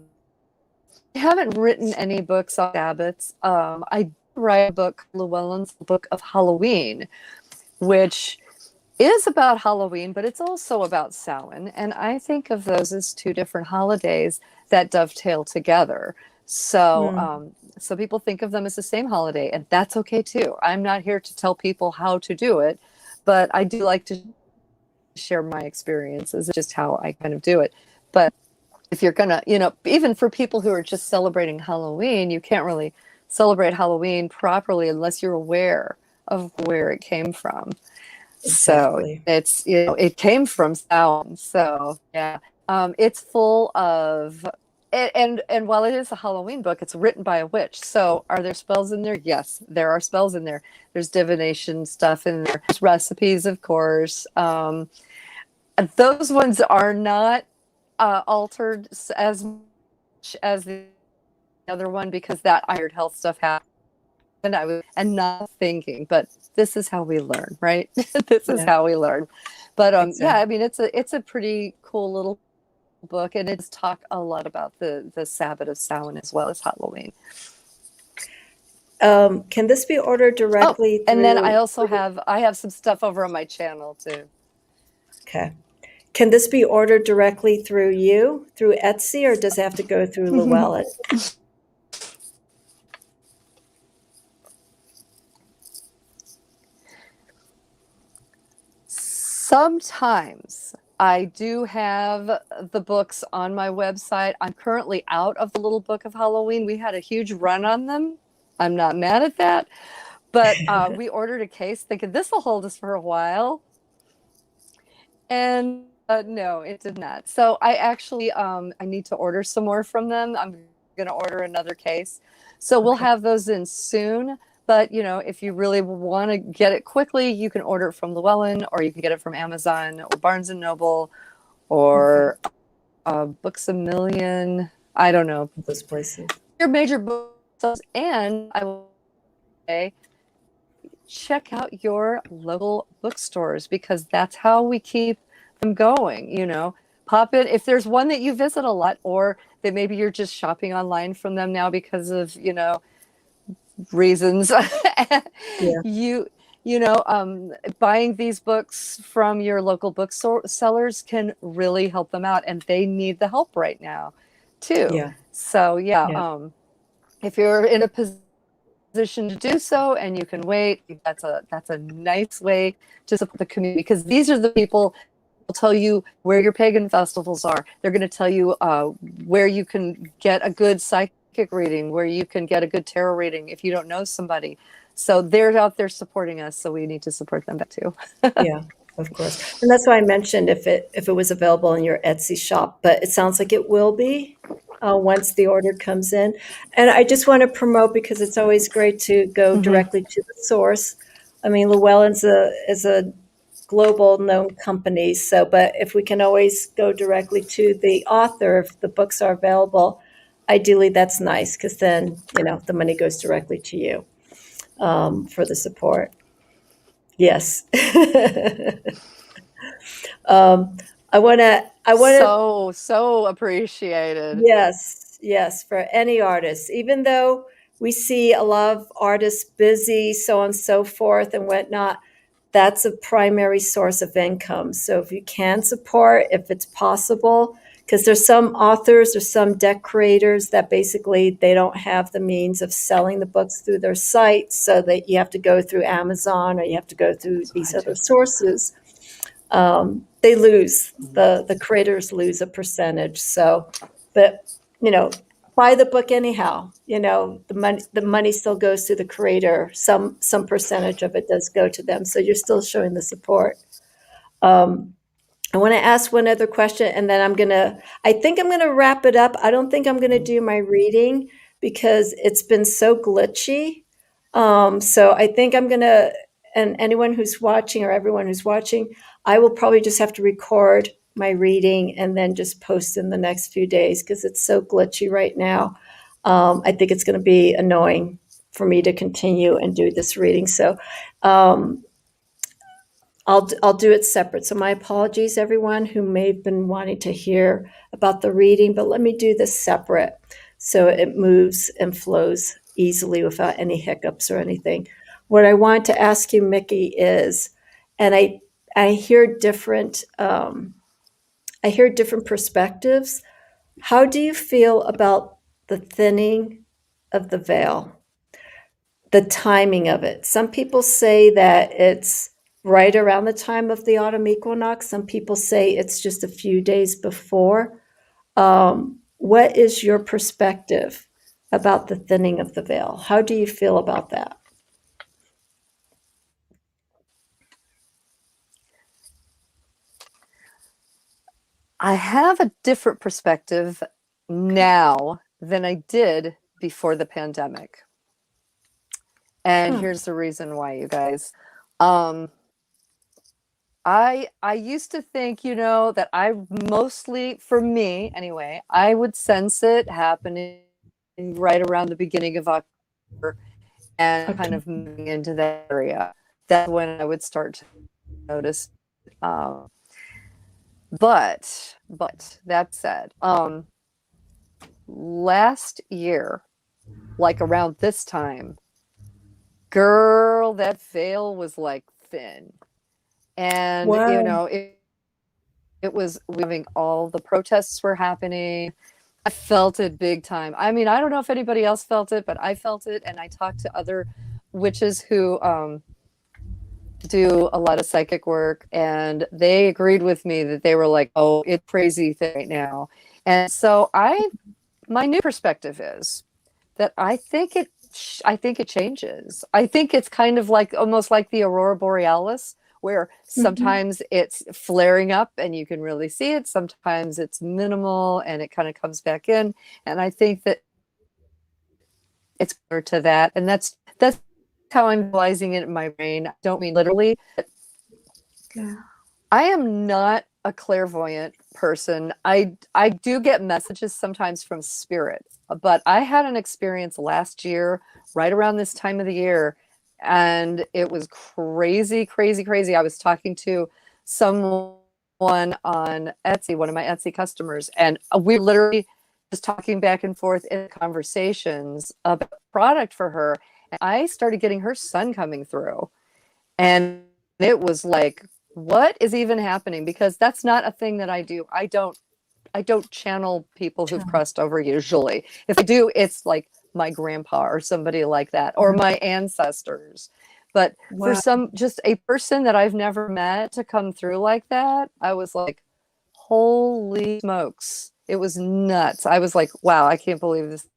haven't written any books on Sabbats. I write a book, Llewellyn's Book of Halloween, which is about Halloween, but it's also about Samhain. And I think of those as two different holidays that dovetail together. So, so people think of them as the same holiday, and that's okay too. I'm not here to tell people how to do it, but I do like to share my experiences, just how I kind of do it. But if you're gonna, even for people who are just celebrating Halloween, you can't really celebrate Halloween properly unless you're aware of where it came from. Exactly. So it's, it came from Samhain. So yeah, it's full of, and while it is a Halloween book, it's written by a witch. So are there spells in there? Yes, there are spells in there. There's divination stuff in there. There's recipes, of course. Those ones are not altered as much as the other one, because that iron health stuff happened. And I was not thinking, but this is how we learn, right? This is how we learn. But exactly. Yeah, I mean, it's a pretty cool little book, and it's talk a lot about the Sabbath of Samhain as well as Halloween. Can this be ordered directly? And then I also have some stuff over on my channel too. Okay. Can this be ordered directly through you, through Etsy, or does it have to go through Llewellyn? Sometimes I do have the books on my website. I'm currently out of the little book of Halloween. We had a huge run on them. I'm not mad at that. But we ordered a case thinking this will hold us for a while. And no, it did not. So I actually, I need to order some more from them. I'm going to order another case. So we'll have those in soon. But, if you really want to get it quickly, you can order it from Llewellyn, or you can get it from Amazon or Barnes & Noble or Books A Million. I don't know. Those places. Your major books. And I will say, check out your local bookstores, because that's how we keep them going. Pop in if there's one that you visit a lot, or that maybe you're just shopping online from them now because of reasons. Buying these books from your local booksellers can really help them out, and they need the help right now too. So if you're in a position to do so and you can wait, that's a nice way to support the community, because these are the people who will tell you where your pagan festivals are. They're going to tell you where you can get a good psychic reading, where you can get a good tarot reading if you don't know somebody. So they're out there supporting us, so we need to support them too. Yeah, of course. And that's why I mentioned if it was available in your Etsy shop, but it sounds like it will be once the order comes in. And I just want to promote, because it's always great to go directly to the source. I mean, Llewellyn's is a global known company, but if we can always go directly to the author, if the books are available, ideally that's nice, because then the money goes directly to you for the support. Yes. I want to so appreciated. Yes, for any artist, even though we see a lot of artists busy, so on and so forth and whatnot, that's a primary source of income. So if you can support, if it's possible, because there's some authors or some deck creators that basically they don't have the means of selling the books through their site, so that you have to go through Amazon or you have to go through these other sources. They lose, the creators lose a percentage. So, but buy the book anyhow. The money still goes to the creator. Some percentage of it does go to them. So you're still showing the support. I want to ask one other question, and then I think I'm gonna wrap it up. I don't think I'm gonna do my reading because it's been so glitchy. So I think I'm gonna, and anyone who's watching or everyone who's watching, I will probably just have to record my reading and then just post in the next few days because it's so glitchy right now. I think it's gonna be annoying for me to continue and do this reading. So I'll do it separate. So my apologies, everyone who may have been wanting to hear about the reading, but let me do this separate so it moves and flows easily without any hiccups or anything. What I want to ask you, Mickie, is, and I hear different perspectives. How do you feel about the thinning of the veil? The timing of it. Some people say that it's right around the time of the autumn equinox. Some people say it's just a few days before. What is your perspective about the thinning of the veil? How do you feel about that? I have a different perspective now than I did before the pandemic. And here's the reason why, you guys. I used to think, that I mostly, for me anyway, I would sense it happening right around the beginning of October and kind of moving into that area. That's when I would start to notice. But that said, last year, like around this time, girl, that veil was like thin. And, Wow. it was having, all the protests were happening. I felt it big time. I mean, I don't know if anybody else felt it, but I felt it. And I talked to other witches who do a lot of psychic work, and they agreed with me that they were like, oh, it's crazy thing right now. And so my new perspective is that I think it changes. I think it's kind of like, almost like the aurora borealis, where sometimes it's flaring up and you can really see it. Sometimes it's minimal and it kind of comes back in. And I think that it's clear to that. And that's how I'm visualizing it in my brain. I don't mean literally. Yeah. I am not a clairvoyant person. I do get messages sometimes from spirit, but I had an experience last year, right around this time of the year, and it was crazy, crazy, crazy. I was talking to someone on Etsy, one of my Etsy customers, and we literally just talking back and forth in conversations about product for her. And I started getting her sun coming through, and it was like, what is even happening? Because that's not a thing that I do. I don't channel people who've crossed over usually. If I do, it's like my grandpa or somebody like that, or my ancestors. But for just a person that I've never met to come through like that, I was like, holy smokes. It was nuts. I was like, wow, I can't believe this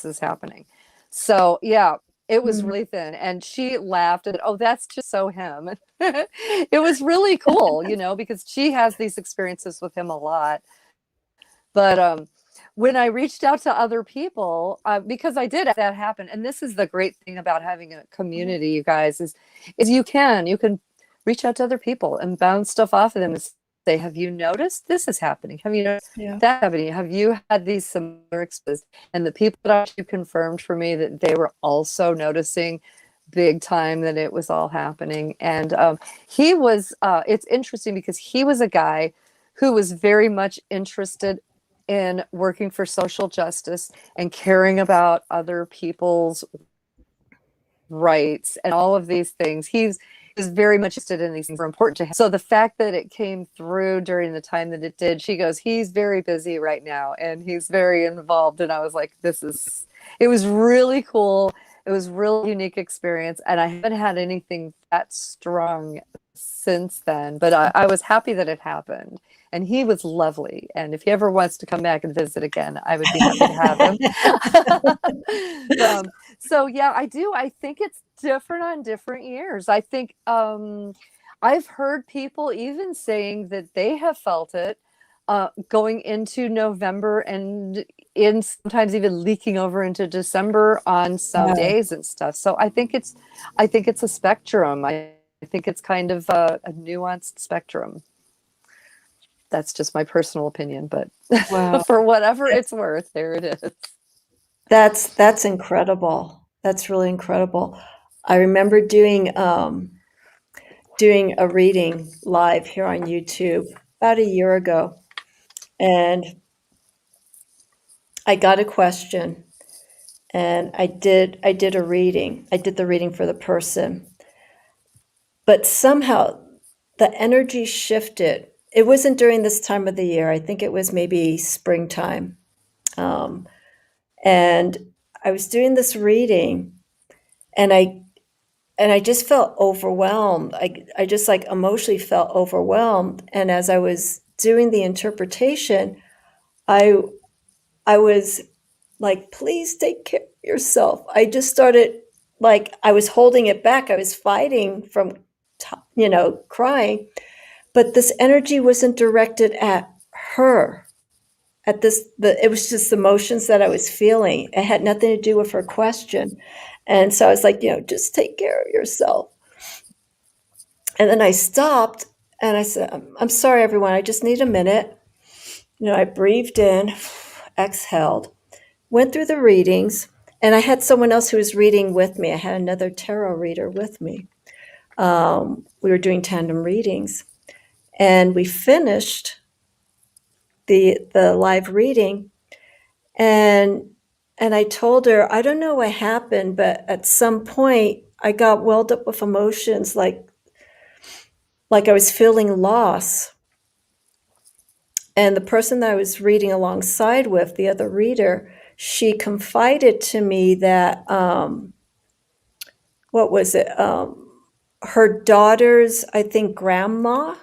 is happening. So yeah, it was really thin. And she laughed and, oh, that's just so him. It was really cool, because she has these experiences with him a lot. But when I reached out to other people, because I did have that happen, and this is the great thing about having a community, you guys, is you can reach out to other people and bounce stuff off of them and say, have you noticed this is happening? Have you noticed that happening? Have you had these similar experiences? And the people that actually confirmed for me that they were also noticing big time that it was all happening. And he was, it's interesting because he was a guy who was very much interested in working for social justice and caring about other people's rights and all of these things. was very much interested in these things were important to him. So the fact that it came through during the time that it did, she goes, he's very busy right now and he's very involved. And I was like, it was really cool. It was a really unique experience. And I haven't had anything that strong since then, but I was happy that it happened. And he was lovely. And if he ever wants to come back and visit again, I would be happy to have him. So yeah, I do. I think it's different on different years. I think I've heard people even saying that they have felt it going into November and in sometimes even leaking over into December on some days and stuff. So I think it's a spectrum. I think it's kind of a nuanced spectrum. That's just my personal opinion, but Wow. for whatever it's worth, there it is. That's incredible. That's really incredible. I remember doing a reading live here on YouTube about a year ago, and I got a question, and I did a reading. I did the reading for the person, but somehow the energy shifted. It wasn't during this time of the year. I think it was maybe springtime. And I was doing this reading, and I just felt overwhelmed. I just like emotionally felt overwhelmed. And as I was doing the interpretation, I was like, please take care of yourself. I just started, like, I was holding it back. I was fighting from, crying. But this energy wasn't directed at her. It was just the emotions that I was feeling. It had nothing to do with her question. And so I was like, just take care of yourself. And then I stopped and I said, I'm sorry, everyone. I just need a minute. I breathed in, exhaled, went through the readings, and I had someone else who was reading with me. I had another tarot reader with me. We were doing tandem readings, and we finished the live reading, and I told her, I don't know what happened, but at some point I got welled up with emotions, like I was feeling loss. And the person that I was reading alongside with, the other reader, she confided to me that, what was it? Her daughter's, I think, grandma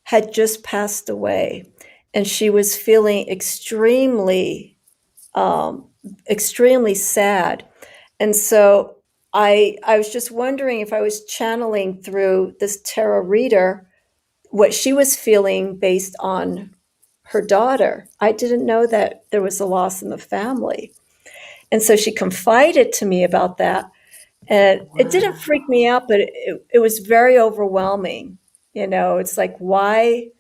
had just passed away, and she was feeling extremely sad. And so I was just wondering if I was channeling through this tarot reader what she was feeling based on her daughter. I didn't know that there was a loss in the family. And so she confided to me about that. And it didn't freak me out, but it was very overwhelming. It's like, why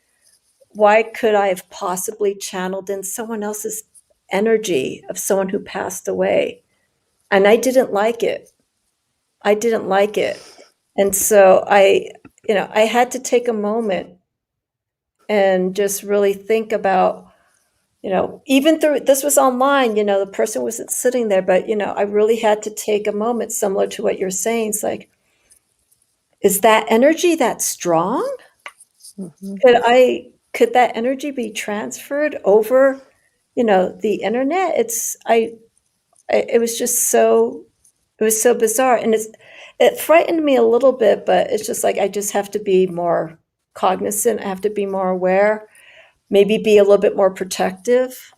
could I have possibly channeled in someone else's energy of someone who passed away? And I didn't like it. And so I had to take a moment and just really think about, even through, this was online, the person wasn't sitting there, but, I really had to take a moment, similar to what you're saying. It's like, is that energy that strong? Mm-hmm. Could that energy be transferred over, the internet? It was just so, it was so bizarre. And it frightened me a little bit, but it's just like, I just have to be more cognizant. I have to be more aware, maybe be a little bit more protective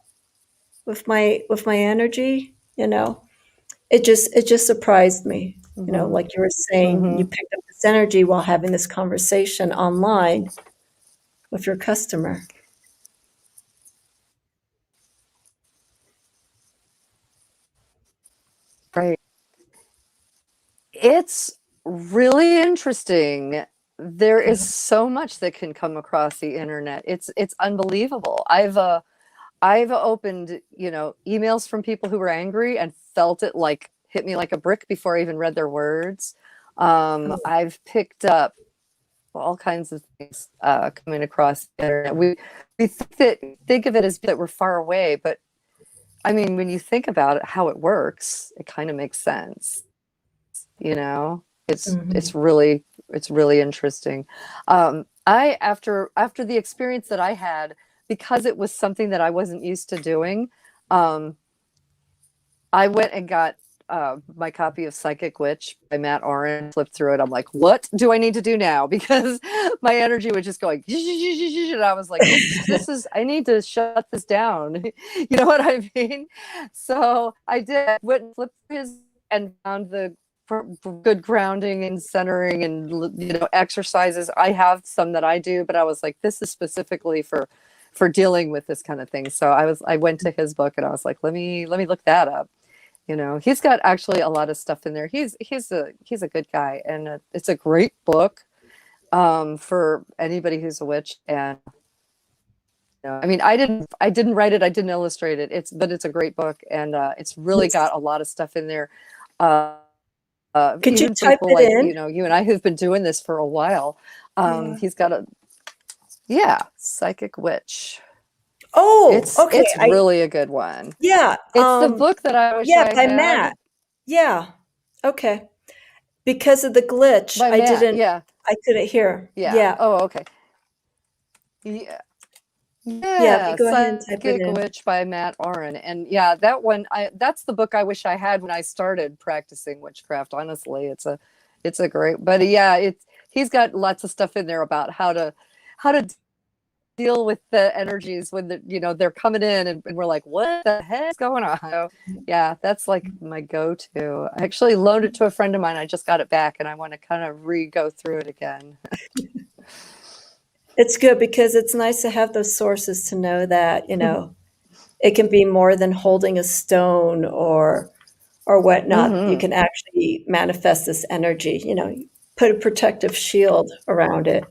with my energy. It just surprised me. Mm-hmm. Like you were saying, Mm-hmm. you picked up this energy while having this conversation online with your customer. Right. It's really interesting. There is so much that can come across the internet. It's unbelievable. I've opened, emails from people who were angry and felt it like hit me like a brick before I even read their words. I've picked up all kinds of things coming across the internet. We think of it as that we're far away, but I mean, when you think about it, how it works, it kind of makes sense. It's Mhm. really it's really interesting. After the experience that I had, because it was something that I wasn't used to doing, um, I went and got my copy of Psychic Witch by Matt Oren, flipped through it. I'm like, what do I need to do now? Because my energy was just going, and I was like, this is, I need to shut this down. You know what I mean? So I did, went and flipped his and found the good grounding and centering and, you know, exercises. I have some that I do, but I was like, this is specifically for dealing with this kind of thing. So I went to his book and I was like, let me look that up. You know, he's got actually a lot of stuff in there. He's a good guy, and it's a great book for anybody who's a witch. And you know, I mean, I didn't write it, I didn't illustrate it. But it's a great book, and it's really got a lot of stuff in there. Could you Even type people it like, in? you know, you and I who've been doing this for a while. Yeah. He's got Psychic Witch. Oh, It's okay. really a good one. Yeah. It's the book that I wish I by had. Matt. Yeah. Okay. Because of the glitch, By Matt, I couldn't hear. yeah. Yeah. Oh, okay. Yeah. Yeah, if you go ahead and type it Psychic in. Witch by Matt Oren. And yeah, that one, that's the book I wish I had when I started practicing witchcraft. Honestly, it's a great, but yeah, he's got lots of stuff in there about how to deal with the energies when they're coming in, and we're like, what the heck is going on? So, yeah, that's like my go-to. I actually loaned it to a friend of mine. I just got it back, and I want to kind of go through it again. It's good because it's nice to have those sources to know that, you know, it can be more than holding a stone or whatnot. You can actually manifest this energy, you know, put a protective shield around it,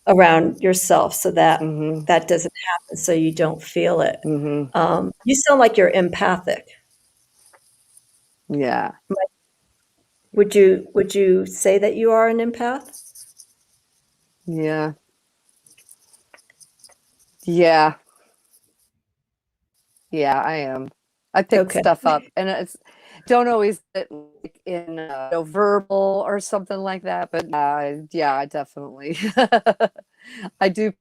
around yourself, so that that doesn't happen, so you don't feel it. You sound like you're empathic. Yeah. Would you say that you are an empath? Yeah. Yeah. Yeah, I am. I pick Okay. stuff up, and it's don't always get like in verbal or something like that, but yeah, I definitely I do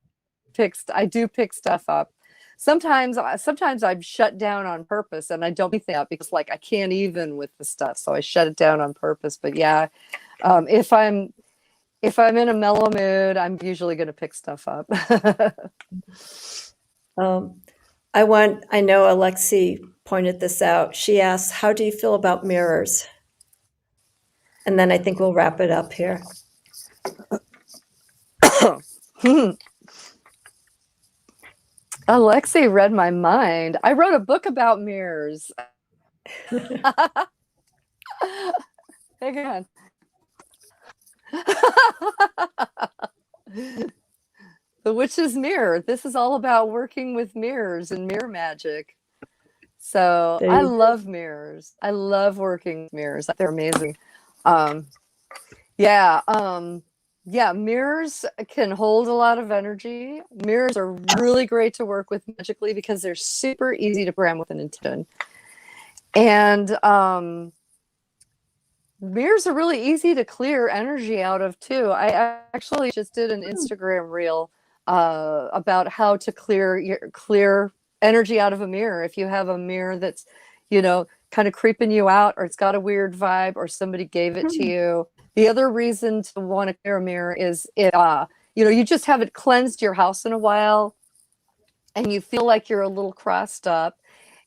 I do pick stuff up. Sometimes I'm shut down on purpose, and I don't think that because like I can't even with the stuff, so I shut it down on purpose. But yeah, if I'm in a mellow mood, I'm usually going to pick stuff up. I know Alexi pointed this out. She asked, how do you feel about mirrors? And then I think we'll wrap it up here. Alexi read my mind. I wrote a book about mirrors. Hang on. The Witch's Mirror. This is all about working with mirrors and mirror magic. So I love mirrors. I love working with mirrors. They're amazing. Yeah, mirrors can hold a lot of energy. Mirrors are really great to work with magically because they're super easy to program with an intention. And mirrors are really easy to clear energy out of too. I actually just did an Instagram reel about how to clear energy out of a mirror. If you have a mirror that's, you know, kind of creeping you out, or it's got a weird vibe, or somebody gave it to you. The other reason to want to clear a mirror is if you know, you just haven't cleansed your house in a while, and you feel like you're a little crossed up,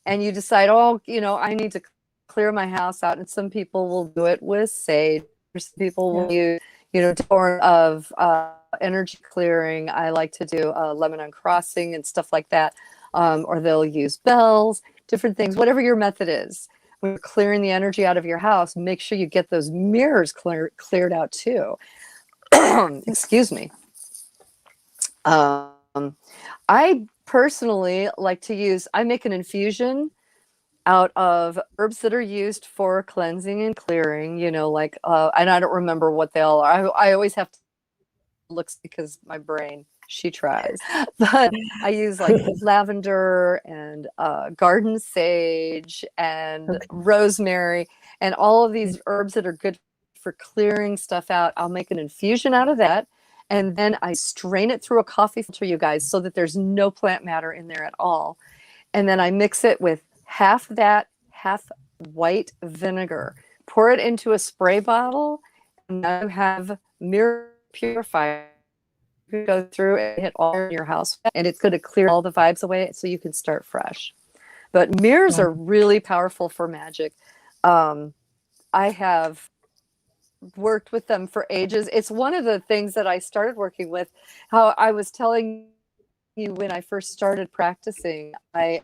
and you decide, oh, you know, I need to clear my house out. And some people will do it with sage. Some people will use, you know, form of energy clearing. I like to do lemon uncrossing and stuff like that. Or they'll use bells, different things, whatever your method is. When you're clearing the energy out of your house, make sure you get those mirrors cleared out too. Excuse me. I personally like to use, I make an infusion out of herbs that are used for cleansing and clearing, you know, like, and I don't remember what they all are. I always have to look because my brain, she tries. But I use like lavender and garden sage and rosemary and all of these herbs that are good for clearing stuff out. I'll make an infusion out of that. And then I strain it through a coffee filter, you guys, so that there's no plant matter in there at all. And then I mix it with half that, half white vinegar. Pour it into a spray bottle, and now you have mirror purifier. You go through and hit all in your house, and it's going to clear all the vibes away so you can start fresh. But mirrors are really powerful for magic. I have worked with them for ages. It's one of the things that I started working with. How I was telling you when I first started practicing, I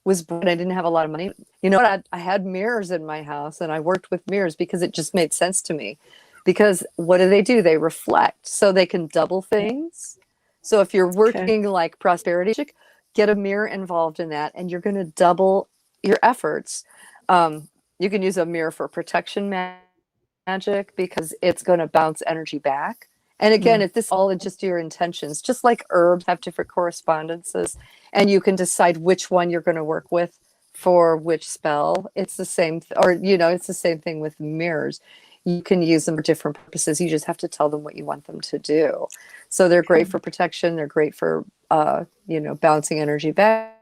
was born, I didn't have a lot of money. You know what? I had mirrors in my house, and I worked with mirrors because it just made sense to me. Because what do? They reflect, so they can double things. So if you're working like prosperity magic, get a mirror involved in that, and you're going to double your efforts. You can use a mirror for protection magic because it's going to bounce energy back. And again, if this all is just your intentions, just like herbs have different correspondences, and you can decide which one you're going to work with for which spell. It's the same, it's the same thing with mirrors. You can use them for different purposes. You just have to tell them what you want them to do. So they're great for protection. They're great for, bouncing energy back.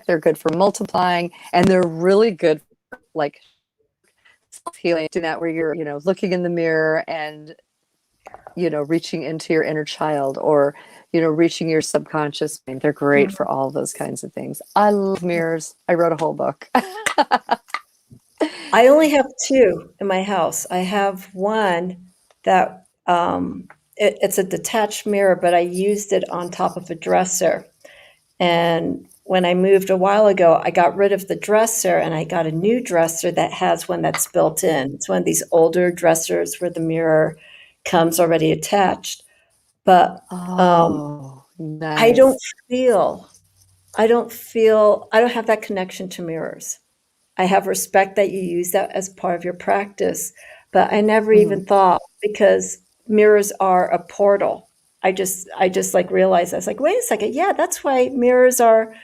They're good for multiplying, and they're really good for, like, self-healing, doing that where you're, looking in the mirror and, reaching into your inner child, or, reaching your subconscious mind. They're great for all those kinds of things. I love mirrors. I wrote a whole book. I only have two in my house. I have one that it's a detached mirror, but I used it on top of a dresser. And when I moved a while ago, I got rid of the dresser and I got a new dresser that has one that's built in. It's one of these older dressers where the mirror comes already attached. But nice. I don't have that connection to mirrors. I have respect that you use that as part of your practice, but I never even thought, because mirrors are a portal. I just like realized, I was like, wait a second, yeah, that's why mirrors are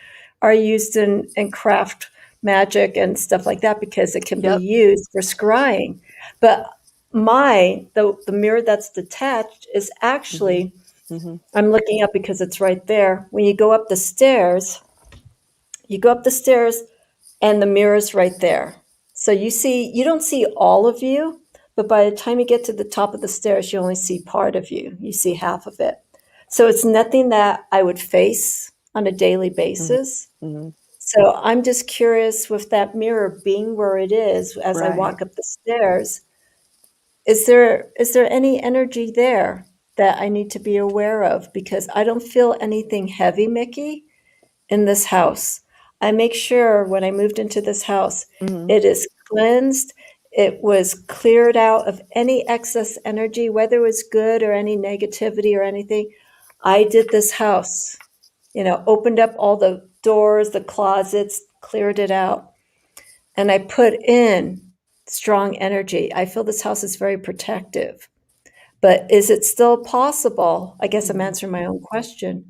used in craft magic and stuff like that, because it can be used for scrying. But the mirror that's detached is actually, I'm looking up because it's right there. When you go up the stairs, and the mirror's right there. So you don't see all of you, but by the time you get to the top of the stairs, you only see part of you. You see half of it. So it's nothing that I would face on a daily basis. So I'm just curious, with that mirror being where it is, as I walk up the stairs, is there any energy there that I need to be aware of? Because I don't feel anything heavy, Mickie, in this house. I make sure when I moved into this house, it is cleansed. It was cleared out of any excess energy, whether it was good or any negativity or anything. I did this house, opened up all the doors, the closets, cleared it out, and I put in strong energy. I feel this house is very protective. But is it still possible? I guess I'm answering my own question,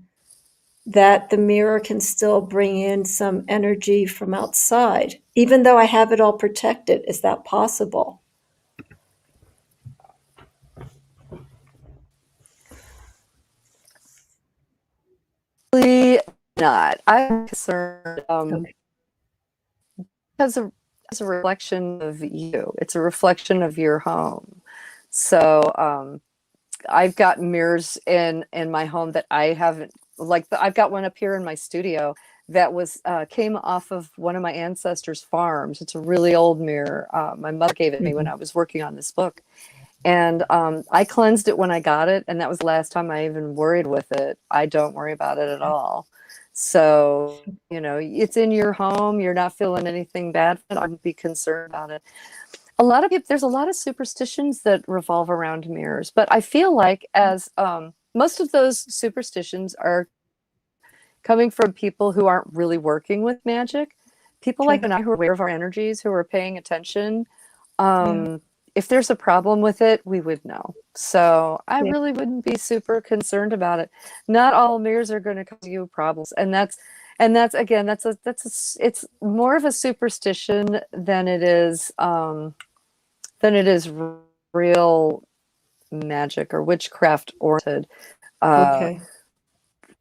that the mirror can still bring in some energy from outside, even though I have it all protected. Is that possible? Really not. I'm concerned because it's a reflection of you. It's a reflection of your home. So I've got mirrors in my home that I haven't, I've got one up here in my studio that came off of one of my ancestors' farms. It's a really old mirror. My mother gave it me when I was working on this book. And I cleansed it when I got it, and that was the last time I even worried with it. I don't worry about it at all. So, it's in your home. You're not feeling anything bad. I wouldn't be concerned about it. There's a lot of superstitions that revolve around mirrors, but I feel like as most of those superstitions are coming from people who aren't really working with magic, people like you and I who are aware of our energies, who are paying attention. If there's a problem with it, we would know. So I really wouldn't be super concerned about it. Not all mirrors are going to cause you problems, and that's it's more of a superstition than it is real magic or witchcraft oriented. Uh, Okay.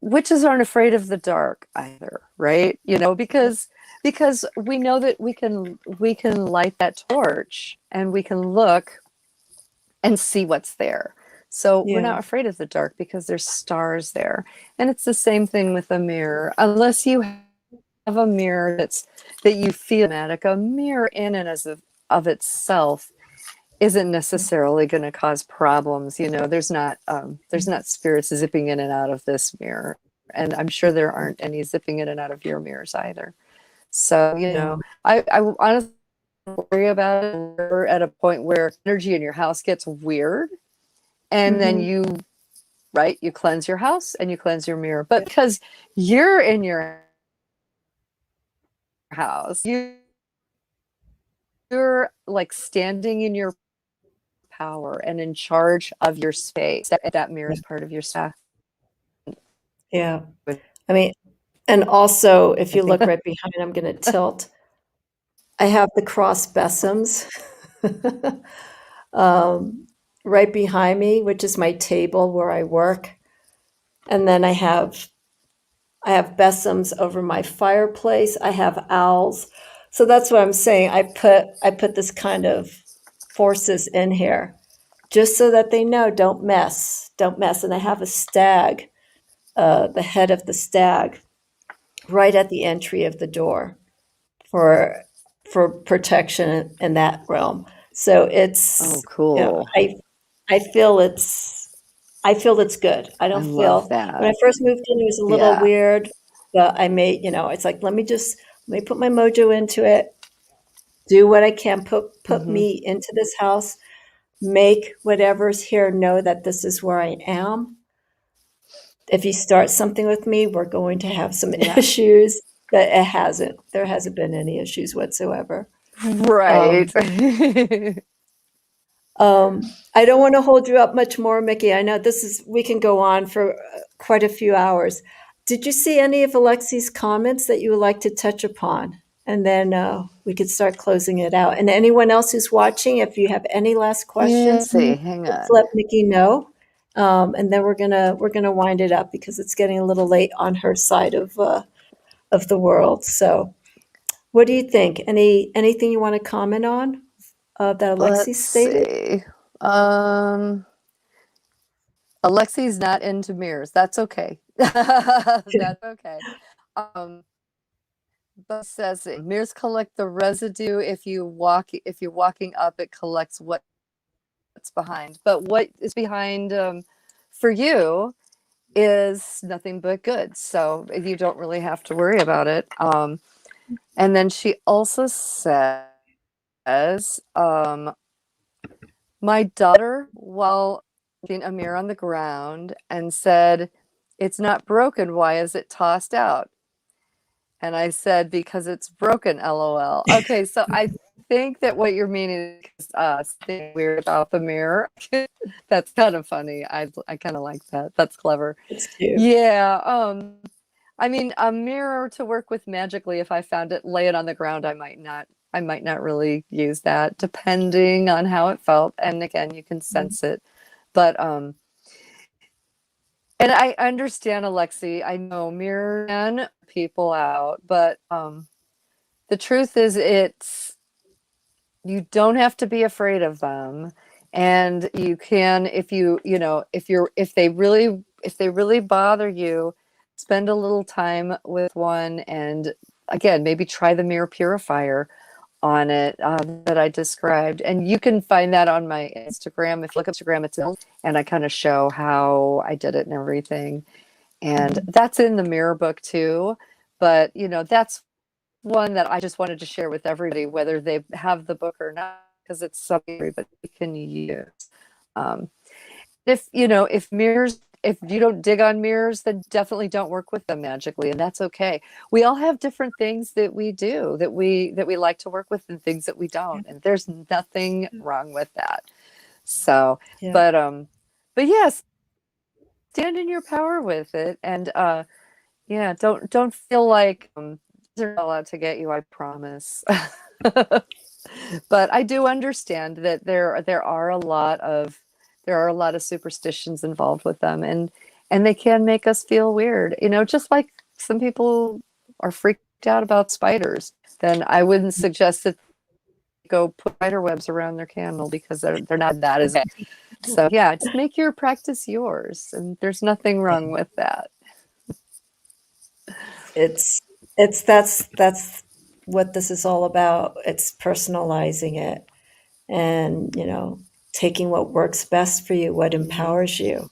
Witches aren't afraid of the dark either, right? Because we know that we can light that torch and we can look and see what's there. So we're Yeah. not afraid of the dark because there's stars there. And it's the same thing with a mirror. Unless you have a mirror that you feel magic, a mirror in and as of itself isn't necessarily going to cause problems. There's not spirits zipping in and out of this mirror, and I'm sure there aren't any zipping in and out of your mirrors either. So Yeah. I honestly worry about it. We're at a point where energy in your house gets weird, and then Hmm. you cleanse your house and you cleanse your mirror, but because you're in your house, you're like standing in your power and in charge of your space. That mirror is part of your staff. Yeah. I mean, and also, if I you think. look right behind, I'm going to tilt. I have the cross besoms um, right behind me, which is my table where I work. And then I have besoms over my fireplace. I have owls. So that's what I'm saying. I put this kind of forces in here just so that they know don't mess, don't mess. And I have a stag, the head of the stag, right at the entry of the door for for protection in that realm. So Oh, it's cool. I feel it's good. I I don't love feel when I that. first moved in it was a little Yeah. weird, but it's like let me put my mojo into it, do what I can, put Hmm. me into this house, make whatever's here know that this is where I am. If you start something with me, we're going to have some Yeah. issues, but there hasn't been any issues whatsoever. Right. Um, I don't want to hold you up much more, Mickey. I know we can go on for quite a few hours. Did you see any of Alexi's comments that you would like to touch upon? And then we could start closing it out. And anyone else who's watching, if you have any last Yeah, questions, let's see. Hang just on. let Mickey know. And then we're gonna wind it up because it's getting a little late on her side of the world. So, what do you think? Anything you want to comment on that Alexi Let's stated? see. Um, Alexi's not into mirrors. That's okay. That's okay. Um, but it says mirrors collect the residue. If you're walking up, it collects what's behind. But what is behind for you is nothing but good. So you don't really have to worry about it. And then she also says, my daughter, while putting a mirror on the ground, and said, "It's not broken. Why is it tossed out?" And I said, "Because it's broken, lol." Okay, so I think that what you're meaning is something weird about the mirror. That's kind of funny. I kind of like that. That's clever. It's cute. Yeah. I mean, a mirror to work with magically, if I found it, lay it on the ground, I might not really use that, depending on how it felt. And again, you can sense it. But and I understand, Alexi. I know mirror can people out, but the truth is, you don't have to be afraid of them, and you can, if they really bother you, spend a little time with one, and again, maybe try the mirror purifier on it that I described. And you can find that on my Instagram. If you look up Instagram, and I kind of show how I did it and everything. And Mhm. that's in the mirror book too. But that's one that I just wanted to share with everybody, whether they have the book or not, because it's something everybody can use. Um, if you don't dig on mirrors, then definitely don't work with them magically, and that's okay. We all have different things that we do, that we like to work with, and things that we don't, and there's nothing wrong with that. So, Yeah. but yes, stand in your power with it, and yeah, don't feel like they're not allowed to get you. I promise. But I do understand that there are a lot of superstitions involved with them, and they can make us feel weird. Just like some people are freaked out about spiders, then I wouldn't suggest that they go put spider webs around their candle, because they're not that as bad. So yeah, just make your practice yours, and there's nothing wrong with that. It's that's what this is all about. It's personalizing it and, taking what works best for you, what empowers you.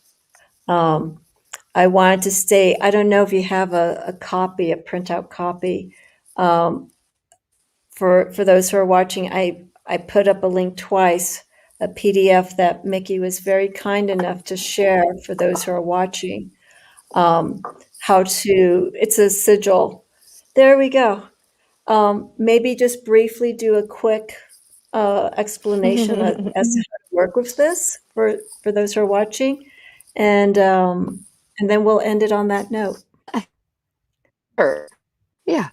Um, I wanted to state, I don't know if you have a copy, a printout copy. Um, for those who are watching, I put up a link twice, a PDF that Mickie was very kind enough to share for those who are watching. Um, it's a sigil. There we go. Maybe just briefly do a quick explanation as to how to work with this for those who are watching, and then we'll end it on that note. Sure. Yeah.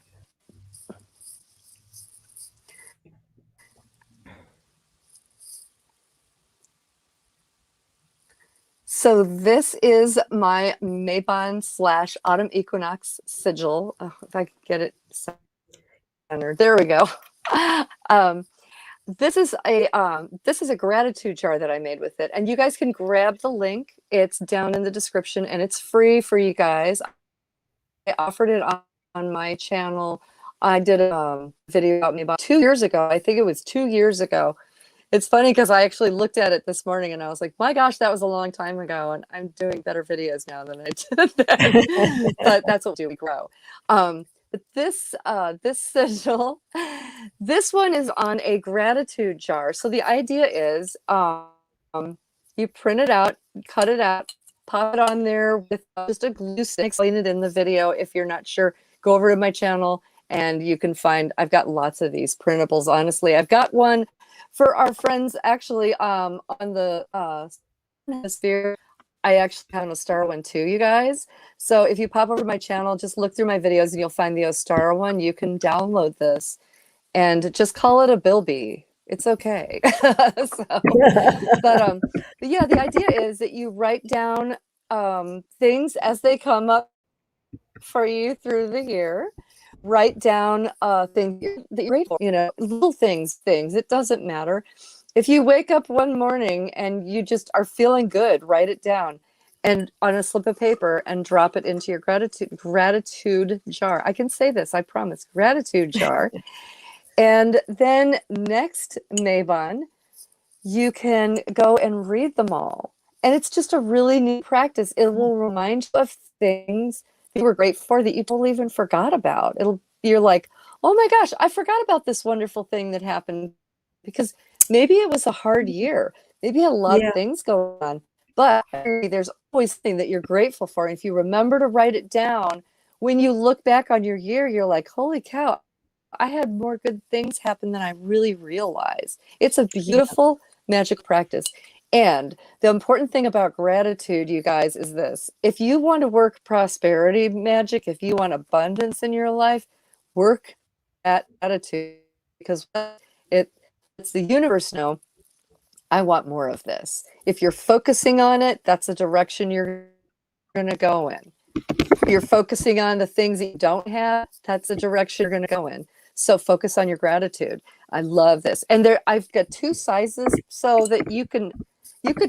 So this is my Mabon / Autumn Equinox sigil. Oh, if I could get it centered. There we go. Um, this is a gratitude jar that I made with it, and you guys can grab the link. It's down in the description, and it's free for you guys. I offered it on my channel. I did a video about me about 2 years ago. I think it was 2 years ago. It's funny because I actually looked at it this morning and I was like, my gosh, that was a long time ago, and I'm doing better videos now than I did then. But that's what we do, we grow. But this sigil, this one is on a gratitude jar. So the idea is you print it out, cut it out, pop it on there with just a glue stick. Explain it in the video. If you're not sure, go over to my channel and you can find, I've got lots of these printables. Honestly, I've got one for our friends actually on the hemisphere. I actually have an Ostara one too, you guys. So if you pop over to my channel, just look through my videos and you'll find the Ostara one. You can download this and just call it a Bilby. It's okay. But yeah, the idea is that you write down things as they come up for you through the year. Write down things that you're grateful, little things. It doesn't matter. If you wake up one morning and you just are feeling good, write it down and on a slip of paper and drop it into your gratitude jar. I can say this, I promise, gratitude jar. And then next Mabon, you can go and read them all. And it's just a really neat practice. It will remind you of things that you were grateful for that you totally even forgot about. You're like, oh my gosh, I forgot about this wonderful thing that happened, because maybe it was a hard year. Maybe a lot of things going on, but there's always something that you're grateful for. And if you remember to write it down, when you look back on your year, you're like, holy cow, I had more good things happen than I really realized. It's a beautiful magic practice. And the important thing about gratitude, you guys, is this. If you want to work prosperity magic, if you want abundance in your life, work at gratitude, because it's the universe know, I want more of this. If you're focusing on it, that's the direction you're going to go in. If you're focusing on the things that you don't have, that's the direction you're going to go in. So focus on your gratitude. I love this. And I've got 2 sizes so that you could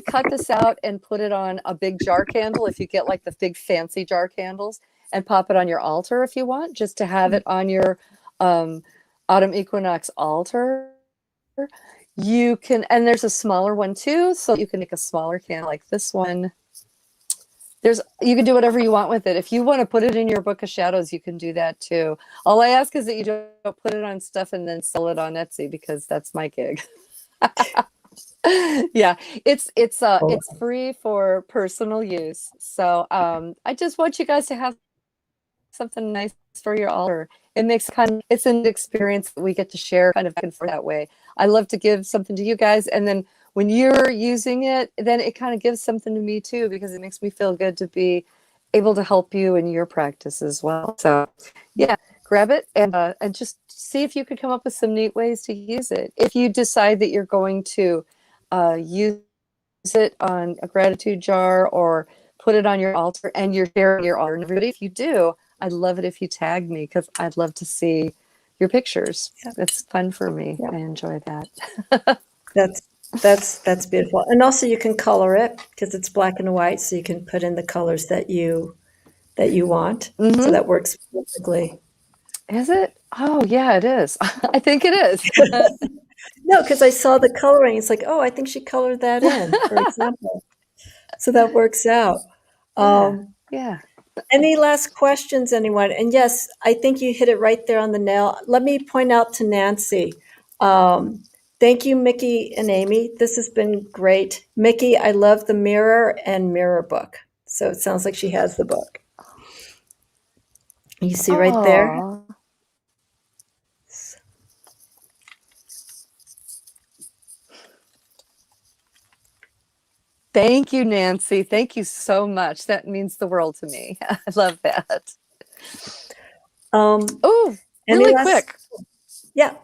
cut this out and put it on a big jar candle if you get like the big fancy jar candles, and pop it on your altar if you want, just to have it on your Autumn Equinox altar. You can, and there's a smaller one too, so you can make a smaller candle like this one. You can do whatever you want with it. If you want to put it in your book of shadows, you can do that too. All I ask is that you don't put it on stuff and then sell it on Etsy, because that's my gig. Yeah, it's free for personal use. So I just want you guys to have something nice for your altar. It's an experience that we get to share kind of back and forth that way. I love to give something to you guys, and then when you're using it, then it kind of gives something to me too, because it makes me feel good to be able to help you in your practice as well. So yeah, grab it and just see if you could come up with some neat ways to use it. If you decide that you're going to use it on a gratitude jar or put it on your altar and you're sharing your altar, and everybody, if you do, I'd love it if you tag me because I'd love to see your pictures. Yeah. It's fun for me. Yeah. I enjoy that. That's beautiful. And also you can color it because it's black and white, so you can put in the colors that you want. So that works perfectly. Is it? Oh, yeah, it is. I think it is. No, because I saw the coloring. It's like, oh, I think she colored that in, for example. So that works out. Yeah. Any last questions, anyone? And yes, I think you hit it right there on the nail. Let me point out to Nancy. Thank you, Mickie and Amy. This has been great. Mickie, I love the mirror and mirror book. So it sounds like she has the book. You see right there? Aw. Thank you, Nancy. Thank you so much. That means the world to me. I love that. Oh, really quick. Yeah.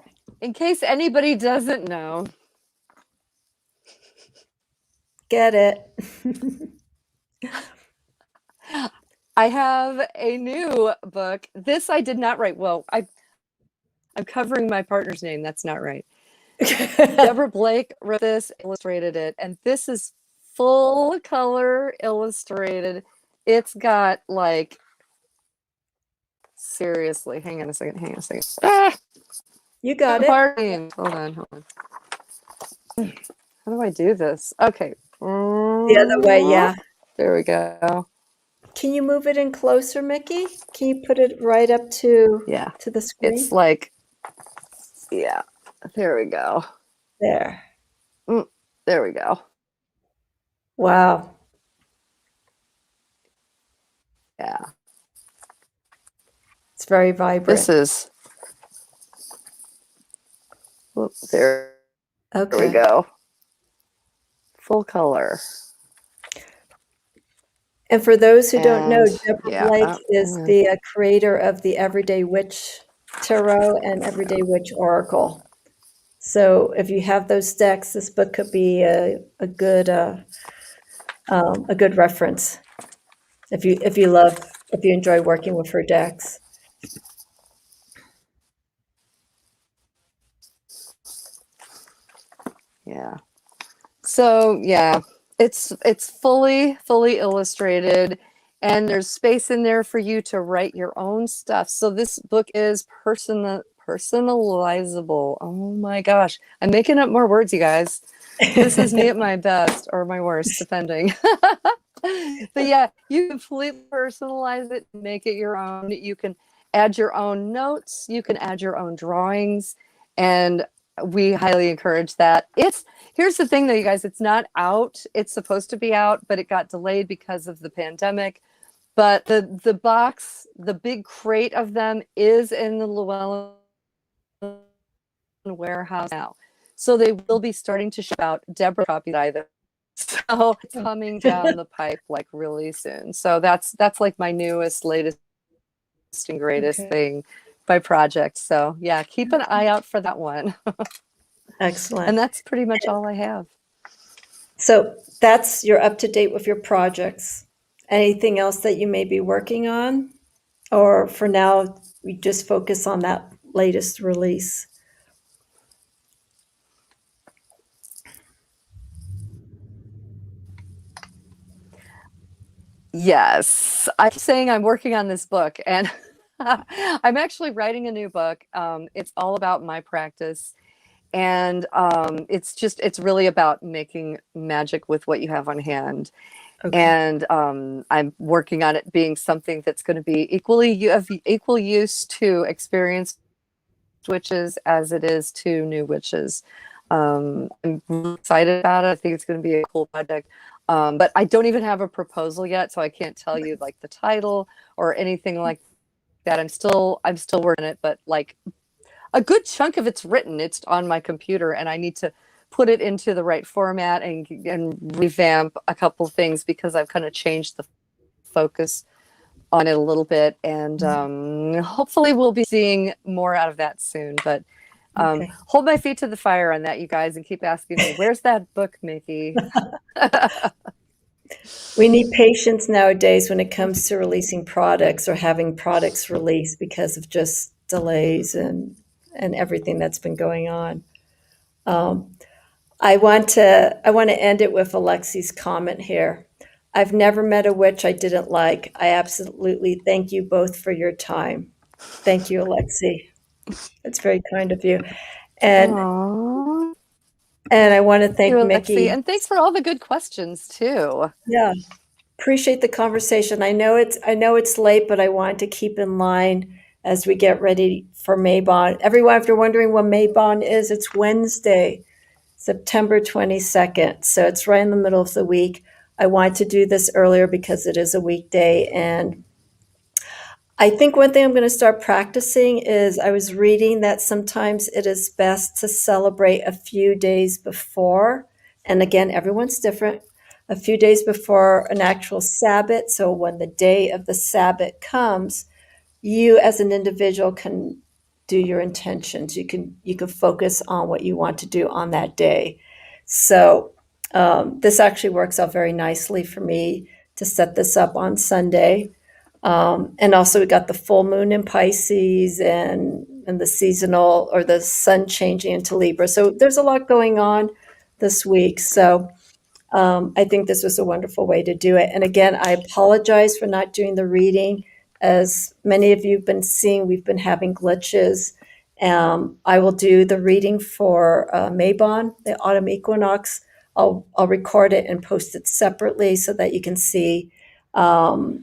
In case anybody doesn't know. Get it. I have a new book. This I did not write. Well, I'm covering my partner's name. That's not right. Deborah Blake wrote this, illustrated it, and this is full color illustrated. It's got like, seriously, hang on a second. Ah, You got it. Hold on. How do I do this? Okay. The other way, yeah. There we go. Can you move it in closer, Mickie? Can you put it right up to the screen? It's like, yeah, there we go. There. There we go. Wow. Yeah. It's very vibrant. This is, there we go. Full color. And for those who don't know, Deborah Blake is the creator of the Everyday Witch Tarot and Everyday Witch Oracle. So if you have those decks, this book could be a good reference if you enjoy working with her decks. Yeah. So yeah, it's fully illustrated, and there's space in there for you to write your own stuff. So this book is personalizable. Oh my gosh, I'm making up more words, you guys. This is me at my best or my worst, depending. But yeah, you completely personalize it, make it your own. You can add your own notes, you can add your own drawings, and we highly encourage that. Here's the thing though, you guys, it's not out. It's supposed to be out, but it got delayed because of the pandemic. But the box, the big crate of them is in the Llewellyn warehouse now. So they will be starting to ship out. Deborah copied either. So it's coming down the pipe like really soon. So that's like my newest, latest and greatest thing by project. So yeah, keep an eye out for that one. Excellent. And that's pretty much all I have. So you're up to date with your projects. Anything else that you may be working on? Or for now, we just focus on that latest release? Yes, I'm saying I'm working on this book, and I'm actually writing a new book. It's all about my practice, and it's really about making magic with what you have on hand. And I'm working on it being something that's going to be of equal use to experienced witches as it is to new witches. I'm really excited about it. I think it's going to be a cool project. But I don't even have a proposal yet, so I can't tell you like the title or anything like that. I'm still working on it, but like a good chunk of it's written. It's on my computer, and I need to put it into the right format and revamp a couple things because I've kind of changed the focus on it a little bit, and hopefully we'll be seeing more out of that soon. But Okay. hold my feet to the fire on that, you guys, and keep asking me, where's that book, Mickie? We need patience nowadays when it comes to releasing products or having products released because of just delays and everything that's been going on. Um, I want to end it with Alexi's comment here. I've never met a witch I didn't like. I absolutely thank you both for your time. Thank you, Alexi. That's very kind of you. And Aww. and I want to Thank you, thank Alexi, Mickie. and thanks for all the good questions too. Yeah, appreciate the conversation. I know it's late, but I wanted to keep in line as we get ready for Mabon. Everyone, if you're wondering when Mabon is, it's Wednesday, September 22nd. So it's right in the middle of the week. I wanted to do this earlier because it is a weekday. And I think one thing I'm going to start practicing is I was reading that sometimes it is best to celebrate a few days before. And again, everyone's different. A few days before an actual Sabbath. So when the day of the Sabbath comes, you as an individual can do your intentions. You can focus on what you want to do on that day. So this actually works out very nicely for me to set this up on Sunday. And also we got the full moon in Pisces and the seasonal or the sun changing into Libra. So there's a lot going on this week. So I think this was a wonderful way to do it. And again, I apologize for not doing the reading. As many of you have been seeing, we've been having glitches. I will do the reading for Mabon, the Autumn Equinox. I'll record it and post it separately so that you can see how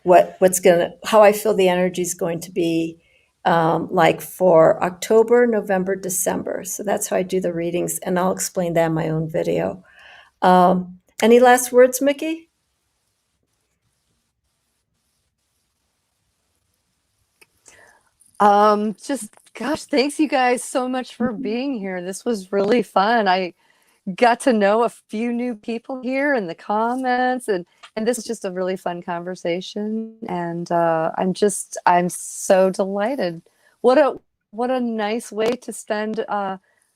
I feel the energy is going to be like for October, November, December. So that's how I do the readings, and I'll explain that in my own video. Any last words, Mickie? Just gosh, thanks you guys so much for being here. This was really fun. I got to know a few new people here in the comments, and this is just a really fun conversation, and I'm so delighted. What a nice way to spend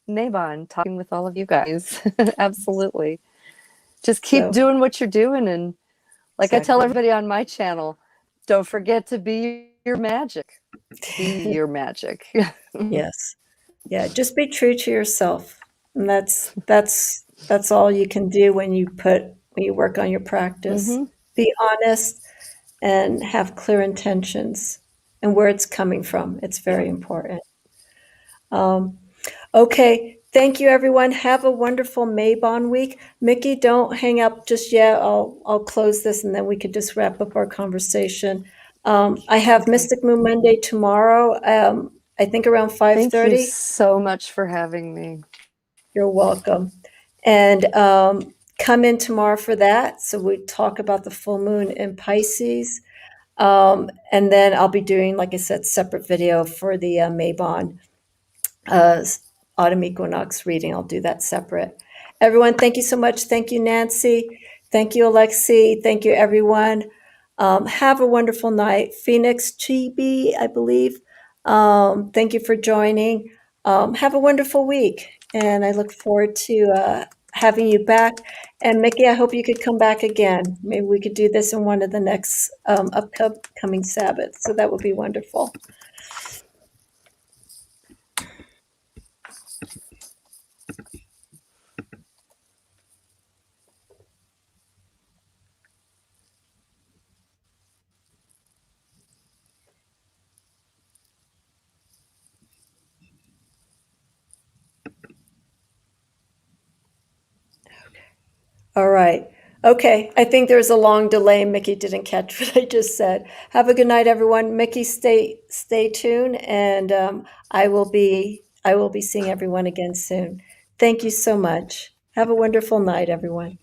Mabon, talking with all of you guys. Absolutely. Just keep So doing what you're doing, and like I tell exactly. everybody on my channel, don't forget to be your magic. Be your magic. Yes. Yeah, just be true to yourself. And that's all you can do when you work on your practice. Hmm. Be honest and have clear intentions and where it's coming from. It's very important. Um, okay, thank you everyone. Have a wonderful Mabon week. Mickie, don't hang up just yet. I'll close this and then we could just wrap up our conversation. I have Okay. Mystic Moon Monday tomorrow. I think around Thank you 5:30. so much for having me. You're welcome. And come in tomorrow for that. So we talk about the full moon in Pisces. And then I'll be doing, like I said, separate video for the Mabon uh, Autumn Equinox reading. I'll do that separate. Everyone, thank you so much. Thank you, Nancy. Thank you, Alexi. Thank you, everyone. Have a wonderful night. Phoenix Chibi, I believe. Thank you for joining. Have a wonderful week. And I look forward to having you back. And Mickie, I hope you could come back again. Maybe we could do this in one of the next upcoming Sabbaths. So that would be wonderful. All right. Okay. I think there's a long delay. Mickie didn't catch what I just said. Have a good night, everyone. Mickie, stay tuned, and I will be seeing everyone again soon. Thank you so much. Have a wonderful night, everyone.